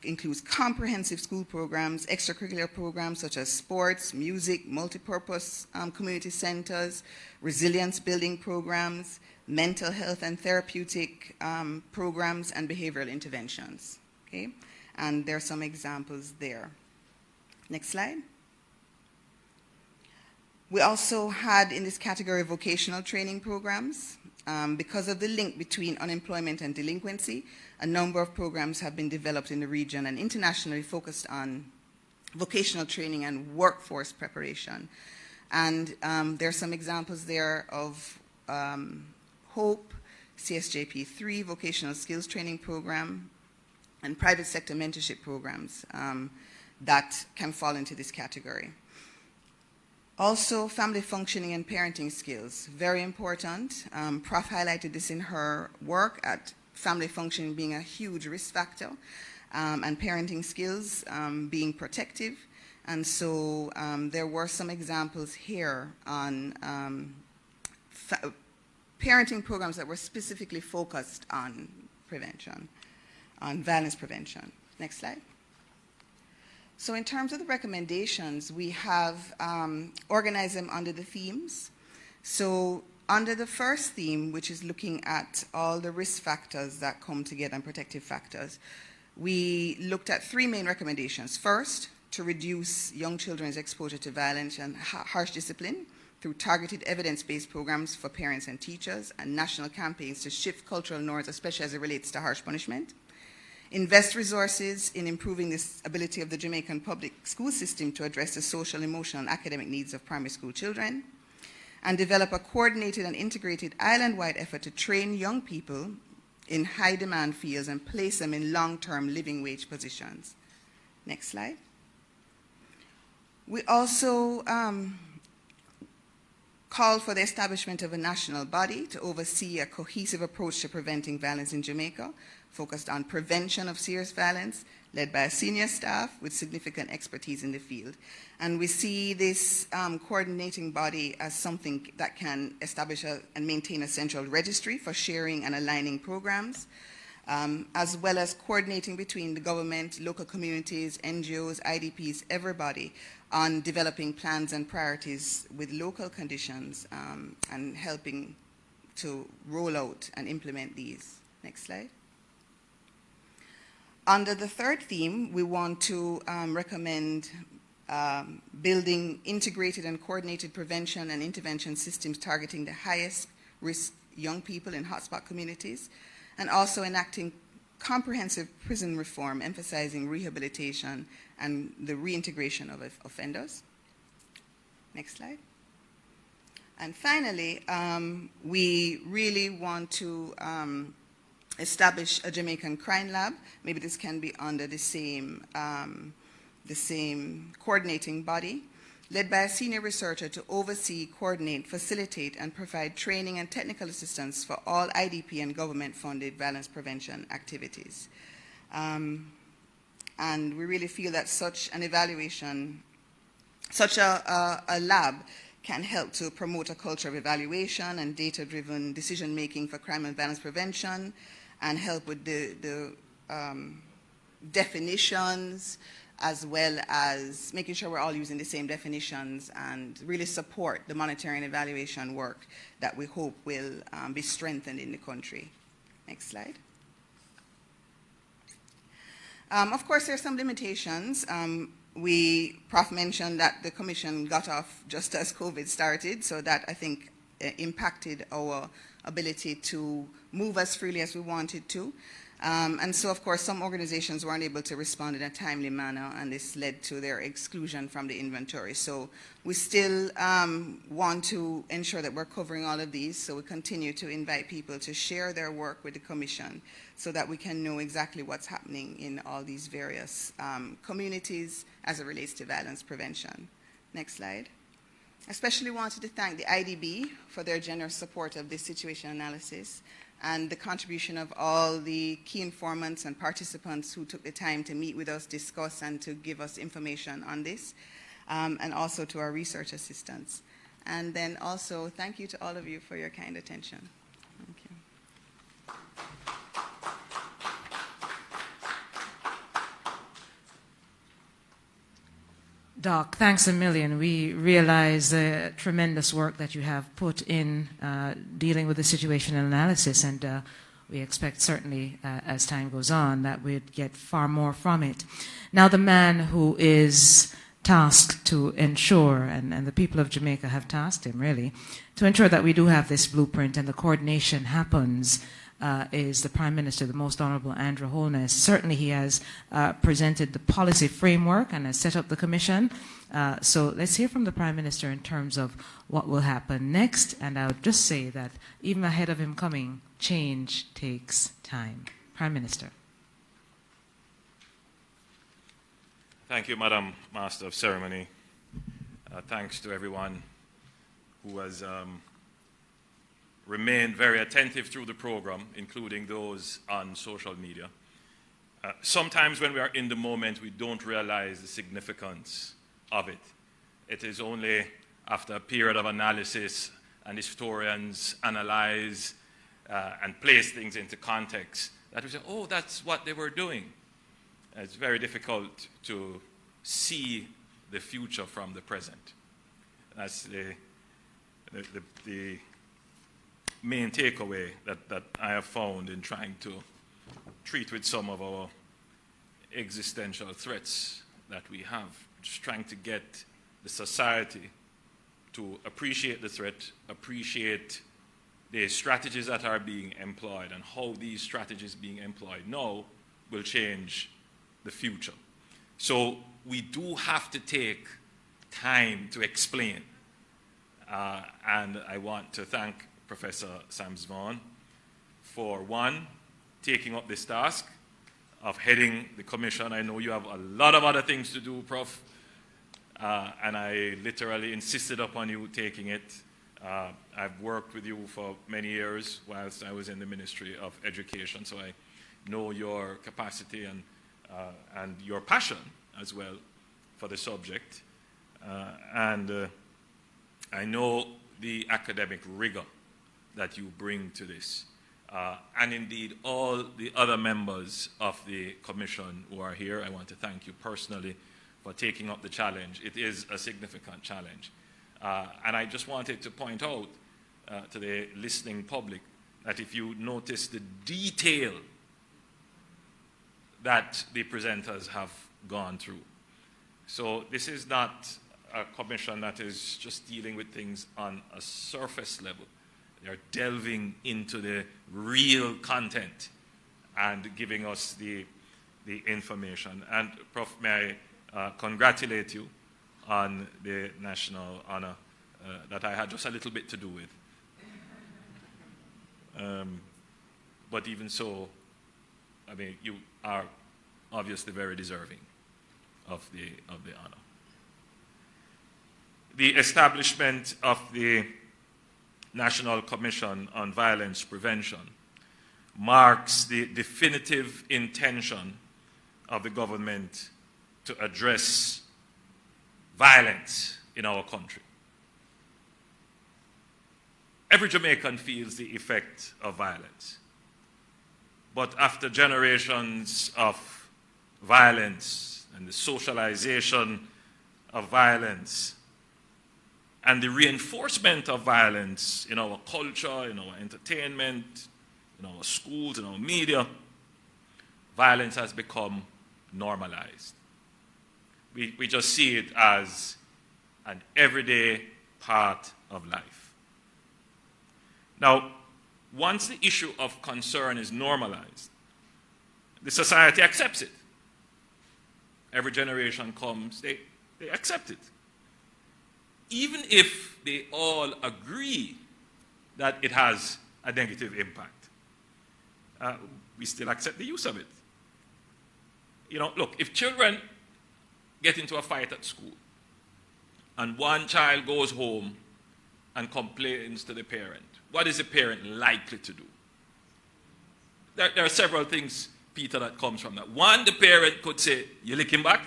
includes comprehensive school programs, extracurricular programs such as sports, music, multipurpose community centers, resilience building programs, mental health and therapeutic programs, and behavioral interventions, okay? And there are some examples there. Next slide. We also had in this category vocational training programs. Because of the link between unemployment and delinquency, a number of programs have been developed in the region and internationally focused on vocational training and workforce preparation. And there are some examples there of HOPE, CSJP 3, Vocational Skills Training Program, and private sector mentorship programs that can fall into this category. Also, family functioning and parenting skills, very important. Prof highlighted this in her work at family functioning being a huge risk factor, and parenting skills being protective. And so there were some examples here on parenting programs that were specifically focused on prevention, on violence prevention. Next slide. So in terms of the recommendations, we have organized them under the themes. So under the first theme, which is looking at all the risk factors that come together and protective factors, we looked at three main recommendations. First, to reduce young children's exposure to violence and harsh discipline through targeted evidence-based programs for parents and teachers and national campaigns to shift cultural norms, especially as it relates to harsh punishment. Invest resources in improving the ability of the Jamaican public school system to address the social, emotional, and academic needs of primary school children. And develop a coordinated and integrated island-wide effort to train young people in high-demand fields and place them in long-term living wage positions. Next slide. We also called for the establishment of a national body to oversee a cohesive approach to preventing violence in Jamaica, focused on prevention of serious violence, led by a senior staff with significant expertise in the field. And we see this coordinating body as something that can establish and maintain a central registry for sharing and aligning programs, as well as coordinating between the government, local communities, NGOs, IDPs, everybody, on developing plans and priorities with local conditions and helping to roll out and implement these. Next slide. Under the third theme, we want to recommend building integrated and coordinated prevention and intervention systems targeting the highest risk young people in hotspot communities, and also enacting comprehensive prison reform, emphasizing rehabilitation and the reintegration of offenders. Next slide. And finally, we really want to establish a Jamaican Crime Lab. Maybe this can be under the same coordinating body, led by a senior researcher to oversee, coordinate, facilitate, and provide training and technical assistance for all IDP and government-funded violence prevention activities. And we really feel that such an evaluation, such a lab can help to promote a culture of evaluation and data-driven decision-making for crime and violence prevention, and help with the definitions, as well as making sure we're all using the same definitions, and really support the monitoring and evaluation work that we hope will be strengthened in the country. Next slide. Of course, there are some limitations. Prof mentioned that the commission got off just as COVID started, so that I think impacted our ability to move as freely as we wanted to. And so, of course, some organizations weren't able to respond in a timely manner, and this led to their exclusion from the inventory. So we still want to ensure that we're covering all of these, so we continue to invite people to share their work with the Commission so that we can know exactly what's happening in all these various communities as it relates to violence prevention. Next slide. I especially wanted to thank the IDB for their generous support of this situation analysis, and the contribution of all the key informants and participants who took the time to meet with us, discuss, and to give us information on this, and also to our research assistants. And then also, thank you to all of you for your kind attention. Thank you. Doc, thanks a million. We realize the tremendous work that you have put in dealing with the situation analysis, and we expect certainly as time goes on that we'd get far more from it. Now, the man who is tasked to ensure, and the people of Jamaica have tasked him really, to ensure that we do have this blueprint and the coordination happens, is the Prime Minister, the Most Honourable Andrew Holness. Certainly he has presented the policy framework and has set up the Commission. So let's hear from the Prime Minister in terms of what will happen next. And I would just say that even ahead of him coming, change takes time. Prime Minister. Thank you, Madam Master of Ceremony. Thanks to everyone who has remained very attentive through the program, including those on social media. Sometimes when we are in the moment, we don't realize the significance of it. It is only after a period of analysis and historians analyze and place things into context that we say, oh, that's what they were doing. It's very difficult to see the future from the present. That's the main takeaway that I have found in trying to treat with some of our existential threats that we have. Just trying to get the society to appreciate the threat, appreciate the strategies that are being employed, and how these strategies being employed now will change the future. So we do have to take time to explain. And I want to thank Professor Sams Vaughan for, one, taking up this task of heading the commission. I know you have a lot of other things to do, Prof. And I literally insisted upon you taking it. I've worked with you for many years whilst I was in the Ministry of Education, so I know your capacity and your passion as well for the subject. And I know the academic rigor that you bring to this. And indeed, all the other members of the commission who are here, I want to thank you personally for taking up the challenge. It is a significant challenge. And I just wanted to point out to the listening public that if you notice the detail that the presenters have gone through. So this is not a commission that is just dealing with things on a surface level. They're delving into the real content and giving us the information. And Prof, may I congratulate you on the national honor that I had just a little bit to do with. But even so, I mean, you are obviously very deserving of the honor. The establishment of the National Commission on Violence Prevention marks the definitive intention of the government to address violence in our country. Every Jamaican feels the effect of violence. But after generations of violence and the socialization of violence and the reinforcement of violence in our culture, in our entertainment, in our schools, in our media, violence has become normalized. We just see it as an everyday part of life. Now, once the issue of concern is normalized, the society accepts it. Every generation comes, they accept it. Even if they all agree that it has a negative impact, we still accept the use of it. You know, look, if children get into a fight at school and one child goes home and complains to the parent, what is the parent likely to do? There are several things, Peter, that comes from that. One, the parent could say, you lick him back?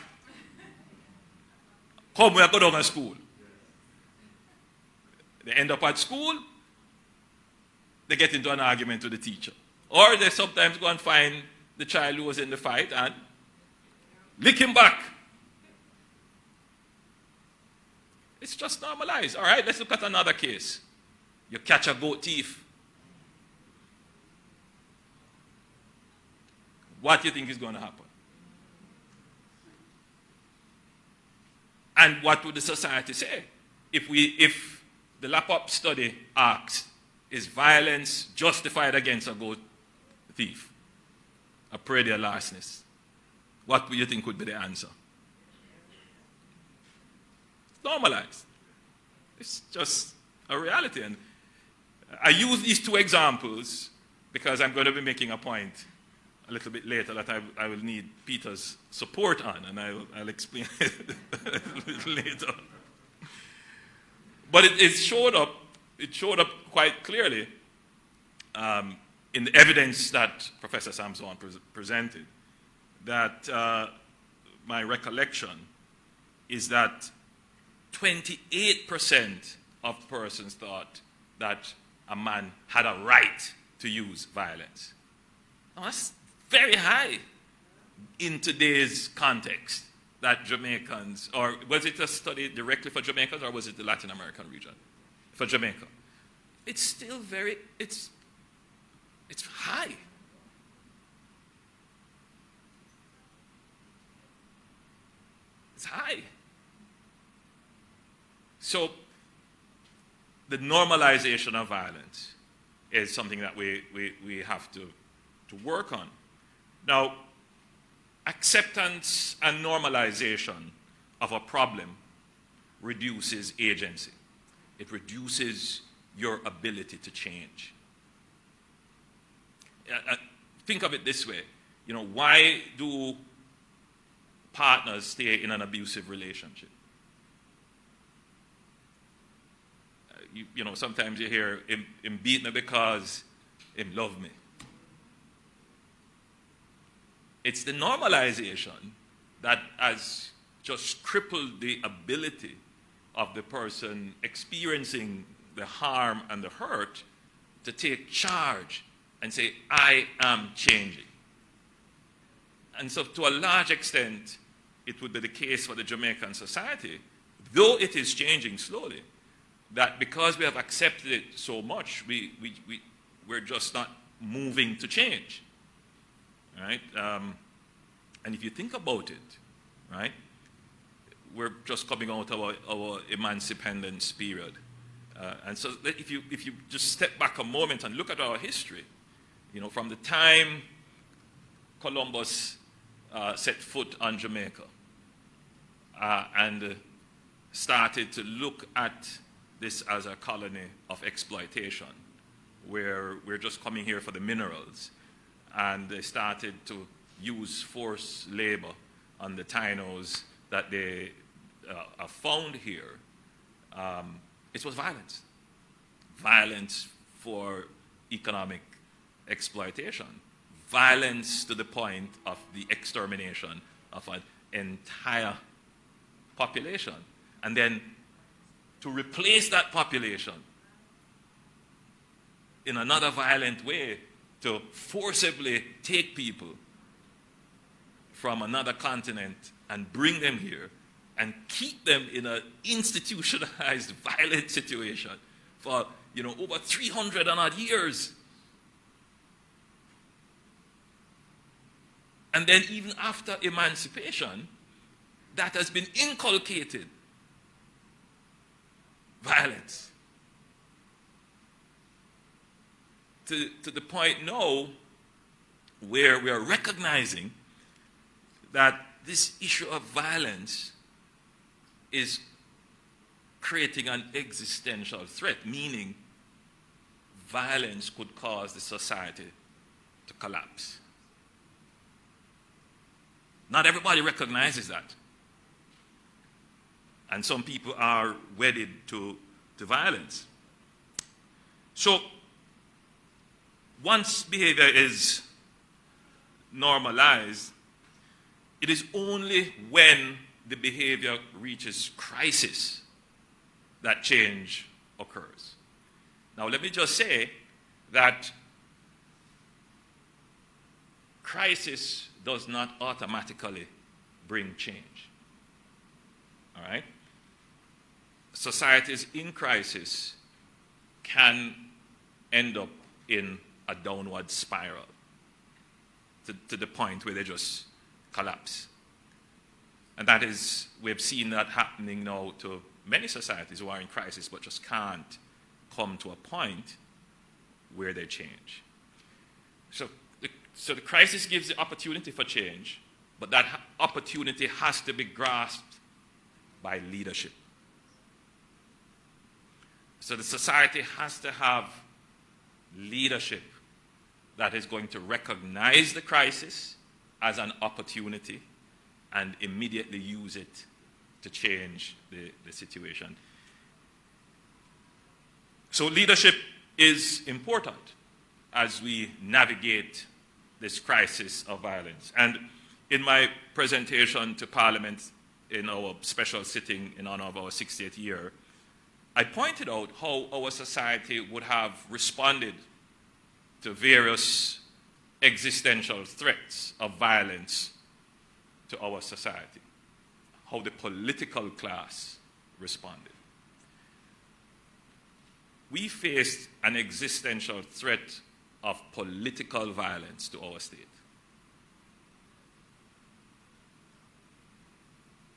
Come, we'll go down to school. They end up at school, they get into an argument with the teacher. Or they sometimes go and find the child who was in the fight and lick him back. It's just normalized. All right, let's look at another case. You catch a goat thief. What do you think is going to happen? And what would the society say? If the Lap-Up study asks, is violence justified against a goat thief, a prey or larcenous? What do you think would be the answer? It's normalized. It's just a reality. And I use these two examples because I'm going to be making a point a little bit later that I will need Peter's support on, and I'll explain it a little later. But it showed up quite clearly in the evidence that Professor Sams Vaughan presented, that my recollection is that 28% of persons thought that a man had a right to use violence. Now, that's very high in today's context. that Jamaicans, or was it a study directly for Jamaicans, or was it the Latin American region? For Jamaica. It's still very, it's high. It's high. So the normalization of violence is something that we have to work on. Now, acceptance and normalization of a problem reduces agency. It reduces your ability to change. Think of it this way. You know, why do partners stay in an abusive relationship? You know, sometimes you hear, him beat me because him love me. It's the normalization that has just crippled the ability of the person experiencing the harm and the hurt to take charge and say, I am changing. And so to a large extent, it would be the case for the Jamaican society, though it is changing slowly, that because we have accepted it so much, we're just not moving to change, right? And if you think about it, right, we're just coming out of our emancipation period. And so if you just step back a moment and look at our history, you know, from the time Columbus set foot on Jamaica and started to look at this as a colony of exploitation, where we're just coming here for the minerals, and they started to use forced labor on the Tainos that they are found here. It was violence. Violence for economic exploitation. Violence to the point of the extermination of an entire population. And then to replace that population in another violent way, to forcibly take people from another continent and bring them here and keep them in an institutionalized violent situation for, you know, over 300 and odd years. And then even after emancipation, that has been inculcated. Violence. To the point now where we are recognizing that this issue of violence is creating an existential threat, meaning violence could cause the society to collapse. Not everybody recognizes that. And some people are wedded to violence. So, once behavior is normalized, it is only when the behavior reaches crisis that change occurs. Now, let me just say that crisis does not automatically bring change. All right? Societies in crisis can end up in a downward spiral to the point where they just collapse. And that is, we've seen that happening now to many societies who are in crisis but just can't come to a point where they change. So the crisis gives the opportunity for change, but that opportunity has to be grasped by leadership. So the society has to have leadership that is going to recognize the crisis as an opportunity and immediately use it to change the situation. So leadership is important as we navigate this crisis of violence. And in my presentation to Parliament in our special sitting in honor of our 60th year, I pointed out how our society would have responded to various existential threats of violence to our society. how the political class responded. We faced an existential threat of political violence to our state.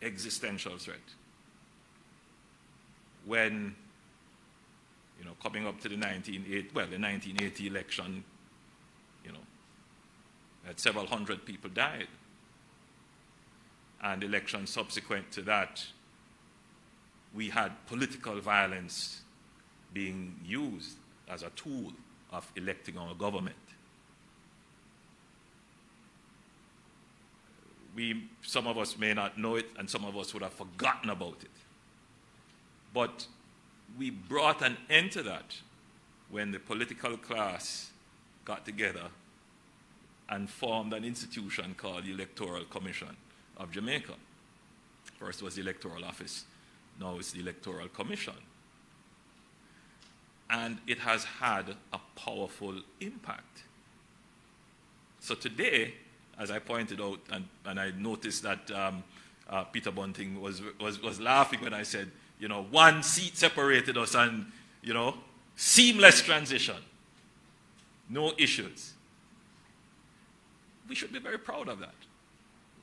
Existential threat. When, coming up to the 1980 election, had several hundred people died. And elections subsequent to that, we had political violence being used as a tool of electing our government. Some of us may not know it, and some of us would have forgotten about it. But we brought an end to that when the political class got together and formed an institution called the Electoral Commission of Jamaica. First was the Electoral Office, now it's the Electoral Commission. And it has had a powerful impact. So today, as I pointed out, and I noticed that Peter Bunting was laughing when I said, one seat separated us and, seamless transition. No issues. We should be very proud of that.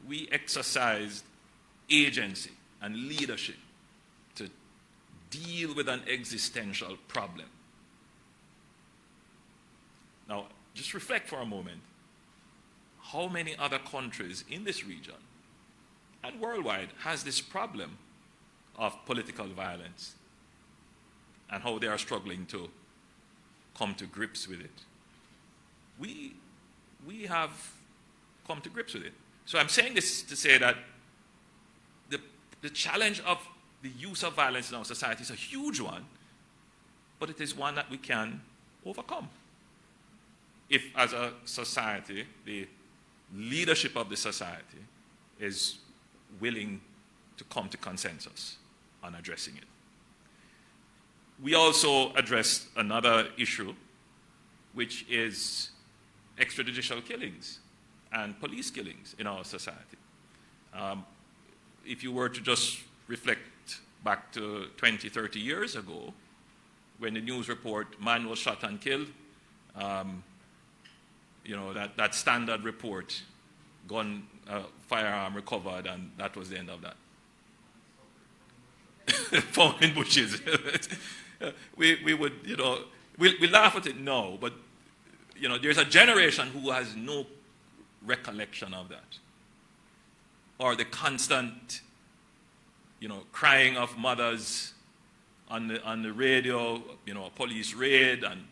We exercised agency and leadership to deal with an existential problem. Now, just reflect for a moment. How many other countries in this region and worldwide has this problem of political violence and how they are struggling to come to grips with it? We have come to grips with it. So I'm saying this to say that the challenge of the use of violence in our society is a huge one, but it is one that we can overcome. If, as a society, the leadership of the society is willing to come to consensus on addressing it. We also addressed another issue, which is extrajudicial killings and police killings in our society. If you were to just reflect back to 20, 30 years ago, when the news report, man was shot and killed, that standard report, gun, firearm recovered, and that was the end of that. Found in bushes. we would, we laugh at it now, but, there's a generation who has no recollection of that. Or the constant, crying of mothers on the radio, a police raid. And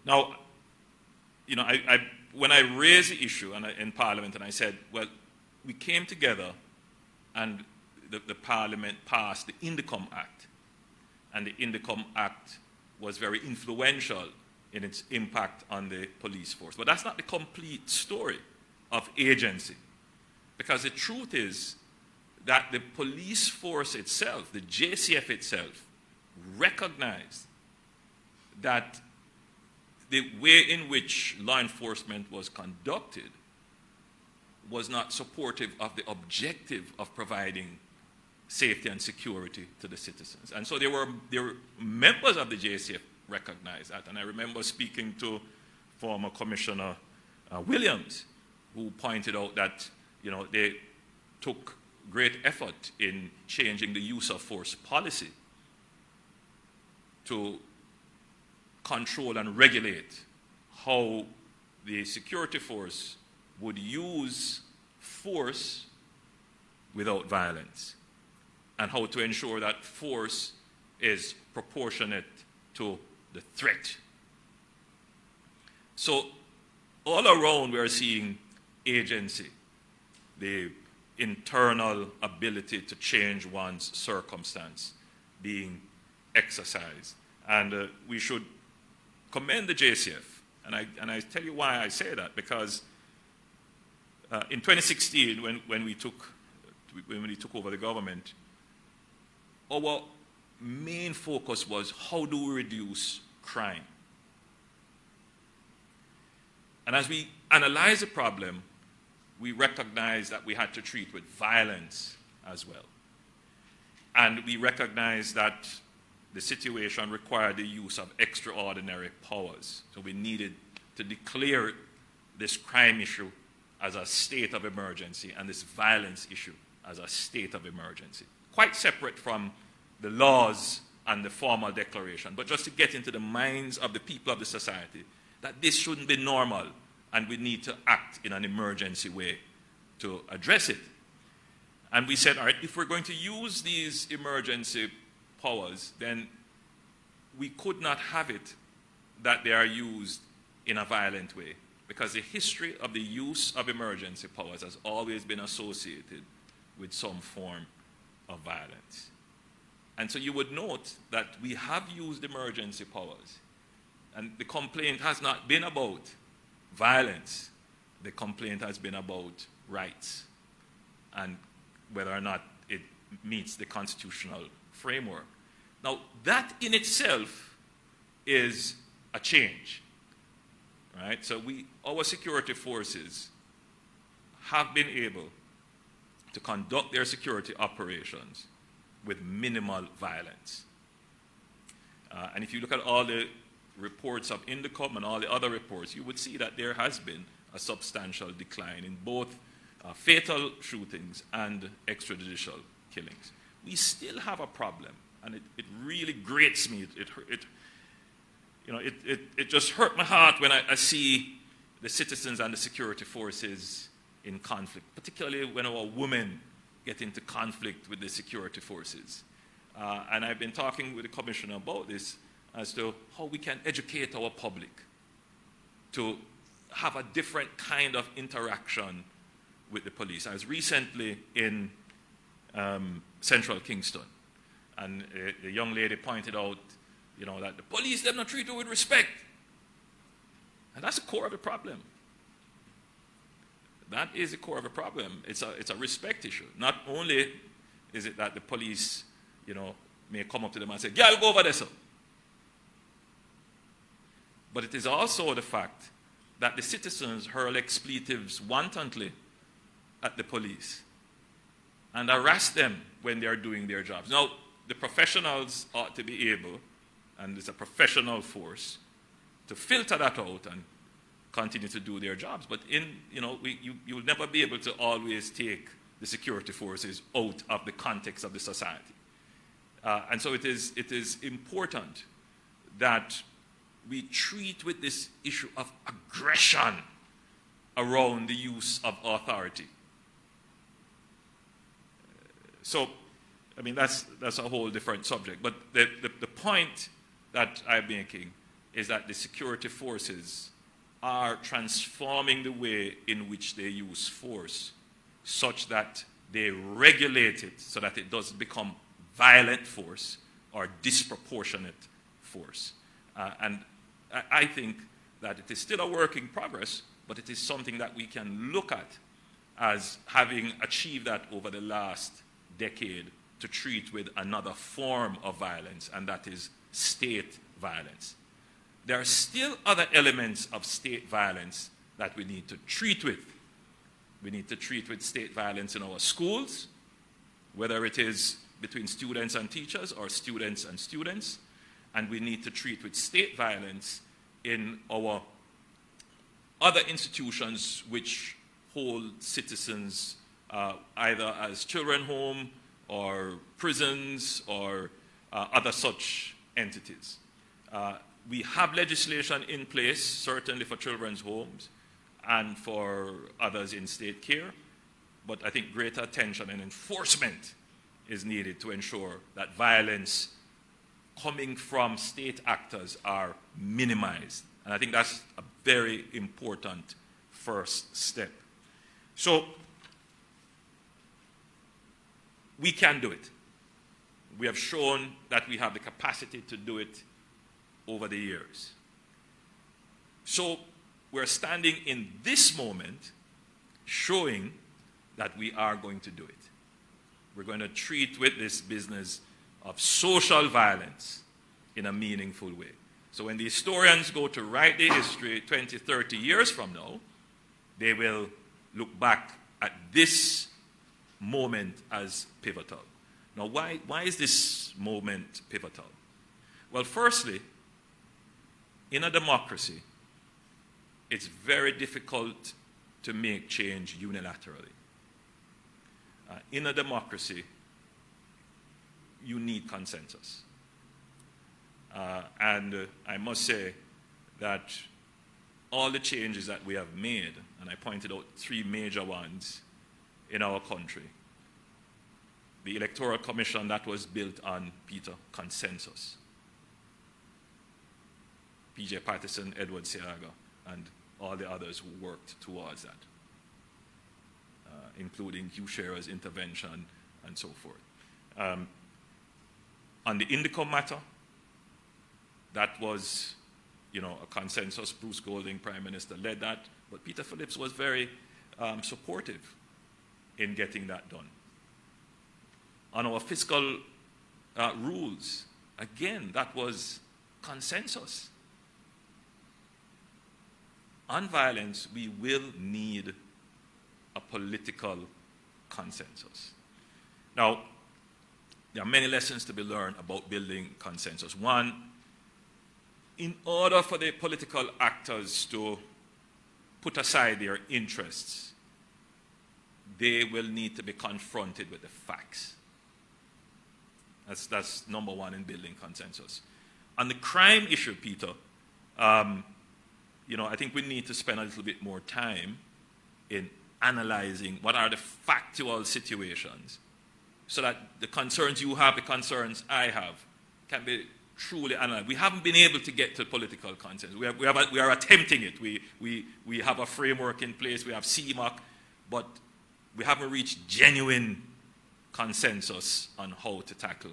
now, when I raised the issue in Parliament and I said, well, we came together and the Parliament passed the Indicom Act. And the Indicom Act was very influential in its impact on the police force. But that's not the complete story of agency. Because the truth is that the police force itself, the JCF itself, recognized that the way in which law enforcement was conducted was not supportive of the objective of providing safety and security to the citizens. And so there were members of the JCF recognized that. And I remember speaking to former Commissioner Williams, who pointed out that they took great effort in changing the use of force policy to control and regulate how the security force would use force without violence, and how to ensure that force is proportionate to the threat. So all around we are seeing agency, the internal ability to change one's circumstance being exercised. And we should commend the JCF. And I tell you why I say that, because in 2016, when we took over the government, our main focus was how do we reduce crime. And as we analyze the problem, we recognized that we had to treat with violence as well. And we recognized that the situation required the use of extraordinary powers. So we needed to declare this crime issue as a state of emergency and this violence issue as a state of emergency. Quite separate from the laws and the formal declaration, but just to get into the minds of the people of the society that this shouldn't be normal and we need to act in an emergency way to address it. And we said, all right, if we're going to use these emergency powers, then we could not have it that they are used in a violent way, because the history of the use of emergency powers has always been associated with some form of violence. And so you would note that we have used emergency powers, and the complaint has not been about violence. The complaint has been about rights and whether or not it meets the constitutional framework. Now, that in itself is a change, right? So our security forces have been able to conduct their security operations with minimal violence. And if you look at all the reports of Indicom and all the other reports, you would see that there has been a substantial decline in both fatal shootings and extrajudicial killings. We still have a problem, and it really grates me. It just hurt my heart when I see the citizens and the security forces in conflict, particularly when our women get into conflict with the security forces. And I've been talking with the commissioner about this as to how we can educate our public to have a different kind of interaction with the police. I was recently in Central Kingston, and a young lady pointed out, that the police, they're not treated with respect. And that's the core of the problem. That is the core of the problem. It's a respect issue. Not only is it that the police, may come up to them and say, "Girl, go over there, sir." But it is also the fact that the citizens hurl expletives wantonly at the police and harass them when they are doing their jobs. Now, the professionals ought to be able, and it's a professional force, to filter that out and continue to do their jobs. But you'll never be able to always take the security forces out of the context of the society. And so it is important that we treat with this issue of aggression around the use of authority. So, that's a whole different subject. But the point that I'm making is that the security forces are transforming the way in which they use force such that they regulate it so that it doesn't become violent force or disproportionate force. And I think that it is still a work in progress, but it is something that we can look at as having achieved that over the last decade to treat with another form of violence, and that is state violence. There are still other elements of state violence that we need to treat with. We need to treat with state violence in our schools, whether it is between students and teachers or students and students, and we need to treat with state violence in our other institutions which hold citizens either as children home or prisons or other such entities. We have legislation in place, certainly for children's homes and for others in state care, but I think greater attention and enforcement is needed to ensure that violence coming from state actors are minimized. And I think that's a very important first step. So, we can do it. We have shown that we have the capacity to do it over the years. So, we're standing in this moment showing that we are going to do it. We're going to treat with this business of social violence in a meaningful way. So when the historians go to write the history 20, 30 years from now, they will look back at this moment as pivotal. Now, why is this moment pivotal? Well, firstly, in a democracy, it's very difficult to make change unilaterally. In a democracy, you need consensus. And I must say that all the changes that we have made, and I pointed out 3 major ones in our country. The Electoral Commission, that was built on, Peter, consensus. P.J. Patterson, Edward Seaga, and all the others who worked towards that, including Hugh Sherer's intervention and so forth. On the Indicom matter, that was, a consensus. Bruce Golding, Prime Minister, led that, but Peter Phillips was very supportive in getting that done. On our fiscal rules, again, that was consensus. On violence, we will need a political consensus. Now, there are many lessons to be learned about building consensus. One, in order for the political actors to put aside their interests, they will need to be confronted with the facts. That's number one in building consensus. On the crime issue, Peter, I think we need to spend a little bit more time in analyzing what are the factual situations so that the concerns you have, the concerns I have, can be truly analyzed. We haven't been able to get to political consensus. We are attempting it. We have a framework in place. We have CMOC, but we haven't reached genuine consensus on how to tackle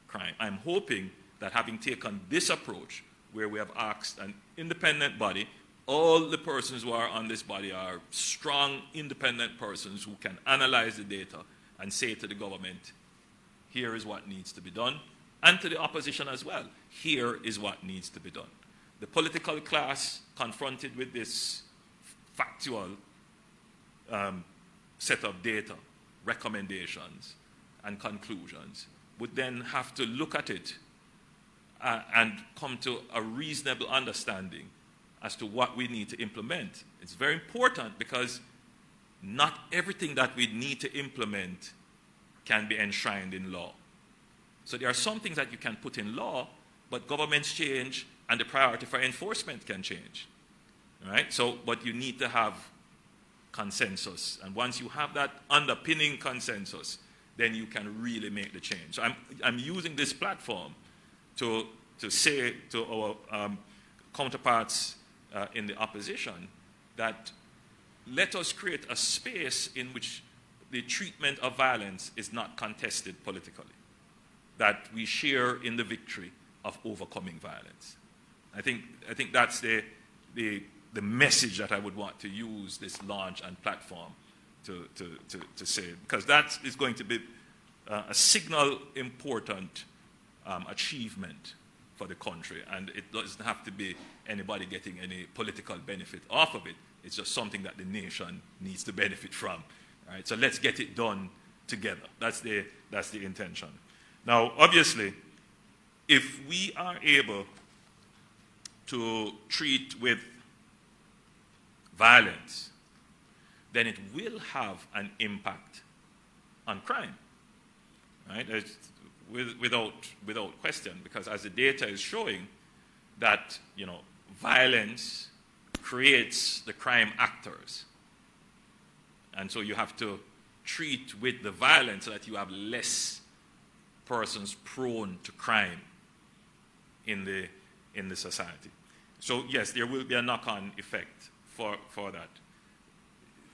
crime. I'm hoping that having taken this approach, where we have asked an independent body, all the persons who are on this body are strong, independent persons who can analyze the data and say to the government, here is what needs to be done, and to the opposition as well, here is what needs to be done. The political class, confronted with this factual set of data, recommendations, and conclusions, would then have to look at it and come to a reasonable understanding as to what we need to implement. It's very important because not everything that we need to implement can be enshrined in law. So there are some things that you can put in law, but governments change and the priority for enforcement can change. Right? So, but you need to have consensus. And once you have that underpinning consensus, then you can really make the change. So I'm using this platform to say to our counterparts in the opposition that let us create a space in which the treatment of violence is not contested politically, that we share in the victory of overcoming violence. I think that's the message that I would want to use this launch and platform to say, because that is going to be a signal important achievement for the country, and it doesn't have to be anybody getting any political benefit off of it. It's just something that the nation needs to benefit from. Right? So let's get it done together. That's the intention. Now, obviously, if we are able to treat with violence, then it will have an impact on crime, right? Without question, because as the data is showing, that violence creates the crime actors, and so you have to treat with the violence so that you have less persons prone to crime in the society. So yes, there will be a knock-on effect for that.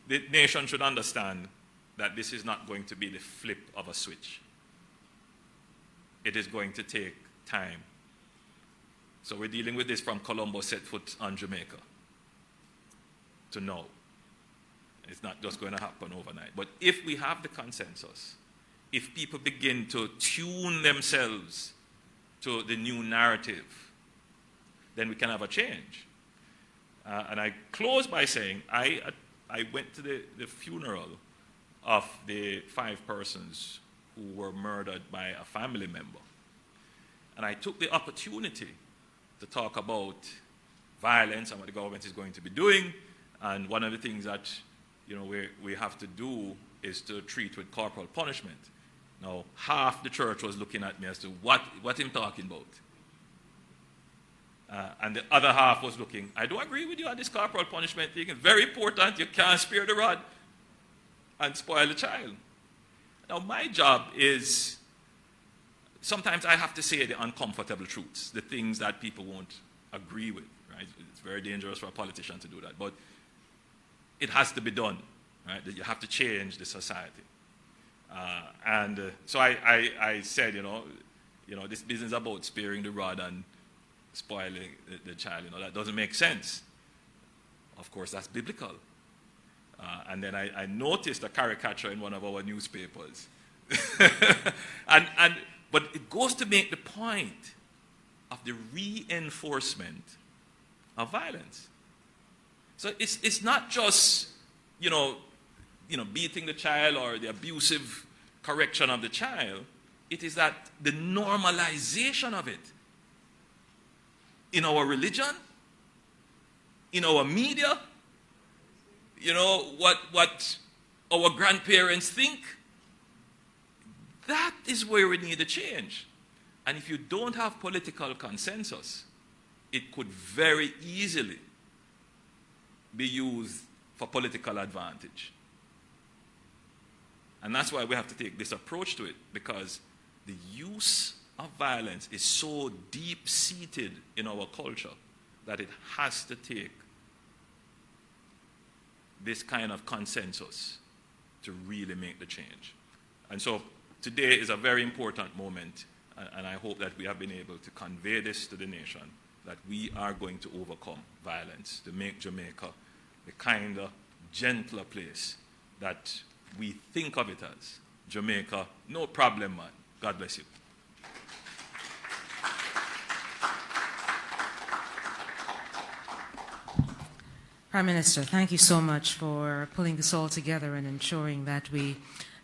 The nation should understand that this is not going to be the flip of a switch. It is going to take time. So we're dealing with this from Colombo set foot on Jamaica to now. It's not just going to happen overnight. But if we have the consensus, if people begin to tune themselves to the new narrative, then we can have a change. And I close by saying I I went to the funeral of the 5 persons who were murdered by a family member. And I took the opportunity to talk about violence and what the government is going to be doing. And one of the things that we have to do is to treat with corporal punishment. Now, half the church was looking at me as to what I'm talking about. And the other half was looking, I do agree with you on this corporal punishment thing. It's very important. You can't spare the rod and spoil the child. Now, my job is, sometimes I have to say the uncomfortable truths, the things that people won't agree with, right? It's very dangerous for a politician to do that, but it has to be done, right? You have to change the society. So I said, this business about sparing the rod and spoiling the child, that doesn't make sense. Of course, that's biblical. And then I noticed a caricature in one of our newspapers. But it goes to make the point of the reinforcement of violence. So it's not just, beating the child or the abusive correction of the child. It is that the normalization of it in our religion, in our media, what our grandparents think, that is where we need a change. And if you don't have political consensus, it could very easily be used for political advantage. And that's why we have to take this approach to it, because the use of violence is so deep-seated in our culture that it has to take this kind of consensus to really make the change. And so today is a very important moment, and I hope that we have been able to convey this to the nation, that we are going to overcome violence, to make Jamaica the kind of gentler place that we think of it as. Jamaica, no problem, man. God bless you. Prime Minister, thank you so much for pulling this all together and ensuring that we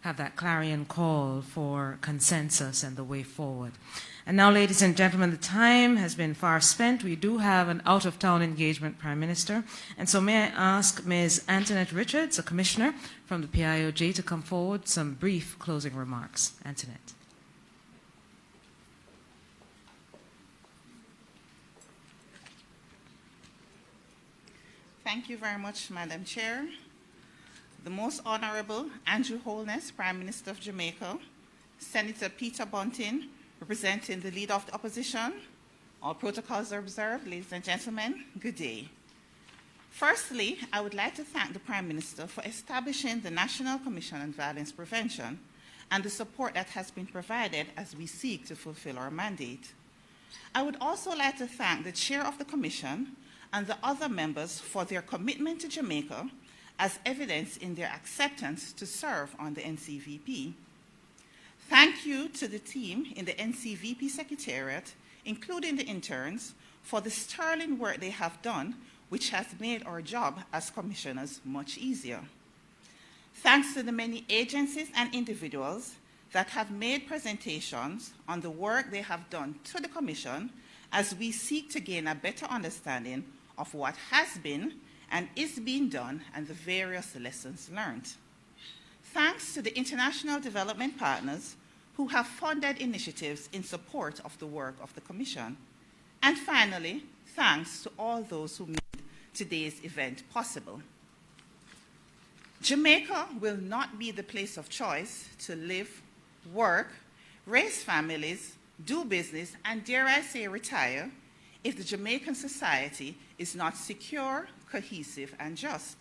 have that clarion call for consensus and the way forward. And now, ladies and gentlemen, the time has been far spent. We do have an out-of-town engagement, Prime Minister. And so may I ask Ms. Antoinette Richards, a commissioner from the PIOJ, to come forward, some brief closing remarks. Antoinette. Thank you very much, Madam Chair. The Most Honorable Andrew Holness, Prime Minister of Jamaica, Senator Peter Bunting, representing the Leader of the Opposition. All protocols are observed. Ladies and gentlemen, good day. Firstly, I would like to thank the Prime Minister for establishing the National Commission on Violence Prevention and the support that has been provided as we seek to fulfill our mandate. I would also like to thank the Chair of the Commission and the other members for their commitment to Jamaica, as evidenced in their acceptance to serve on the Ncvp. Thank you to the team in the Ncvp Secretariat, including the interns, for the sterling work they have done, which has made our job as commissioners much easier. Thanks to the many agencies and individuals that have made presentations on the work they have done to the Commission, as we seek to gain a better understanding of what has been and is being done and the various lessons learned. Thanks to the international development partners who have funded initiatives in support of the work of the Commission. And finally, thanks to all those who made today's event possible. Jamaica will not be the place of choice to live, work, raise families, do business, and dare I say retire, if the Jamaican society is not secure, cohesive, and just.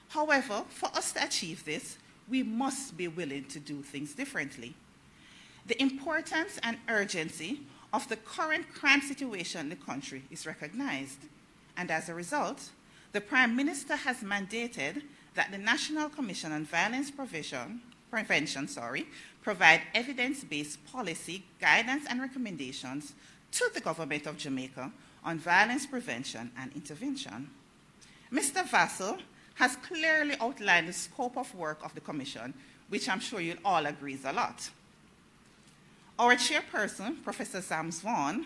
However, for us to achieve this, we must be willing to do things differently. The importance and urgency of the current crime situation in the country is recognized, and as a result, the Prime Minister has mandated that the National Commission on Violence Prevention provide evidence-based policy, guidance, and recommendations to the Government of Jamaica on violence prevention and intervention. Mr. Vassell, has clearly outlined the scope of work of the Commission, which I'm sure you'll all agree is a lot. Our chairperson, Professor Sams Vaughan,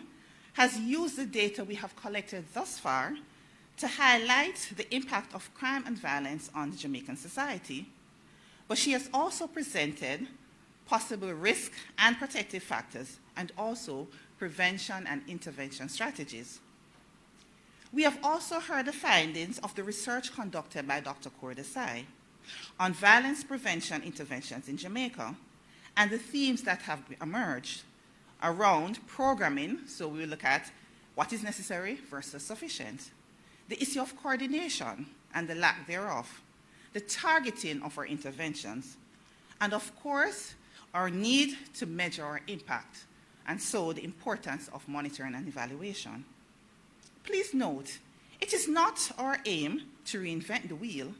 has used the data we have collected thus far to highlight the impact of crime and violence on the Jamaican society, but she has also presented possible risk and protective factors and also prevention and intervention strategies. We have also heard the findings of the research conducted by Dr. Kordesai on violence prevention interventions in Jamaica and the themes that have emerged around programming, so we will look at what is necessary versus sufficient, the issue of coordination and the lack thereof, the targeting of our interventions, and of course, our need to measure our impact, and so the importance of monitoring and evaluation. Please note, it is not our aim to reinvent the wheel,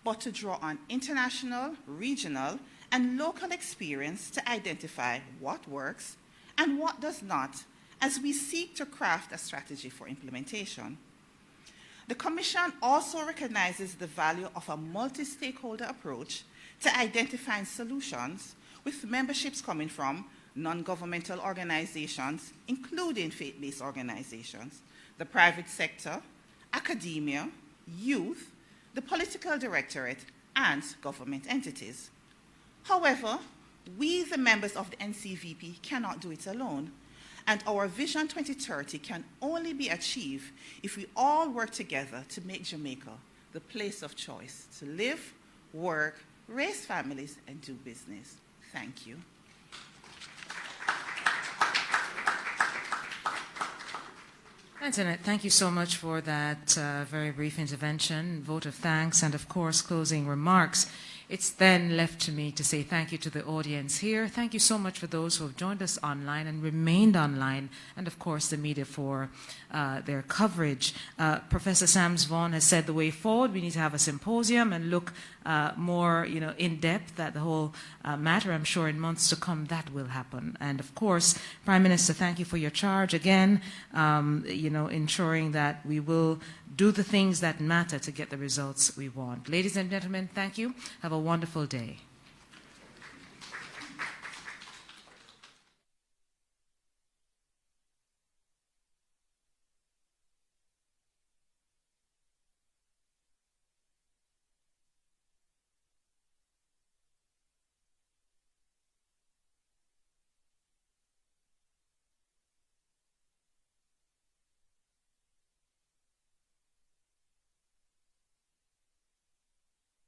but to draw on international, regional, and local experience to identify what works and what does not as we seek to craft a strategy for implementation. The Commission also recognizes the value of a multi-stakeholder approach to identifying solutions with memberships coming from non-governmental organizations, including faith-based organizations, the private sector, academia, youth, the political directorate, and government entities. However, we, the members of the Ncvp, cannot do it alone, and our Vision 2030 can only be achieved if we all work together to make Jamaica the place of choice to live, work, raise families, and do business. Thank you. Antoinette, thank you so much for that very brief intervention, vote of thanks, and of course, closing remarks. It's then left to me to say thank you to the audience here. Thank you so much for those who have joined us online and remained online, and of course the media for their coverage. Professor Sams Vaughan has said the way forward, we need to have a symposium and look more in depth at the whole matter. I'm sure in months to come that will happen. And of course, Prime Minister, thank you for your charge again, ensuring that we will do the things that matter to get the results we want. Ladies and gentlemen, thank you. Have a wonderful day.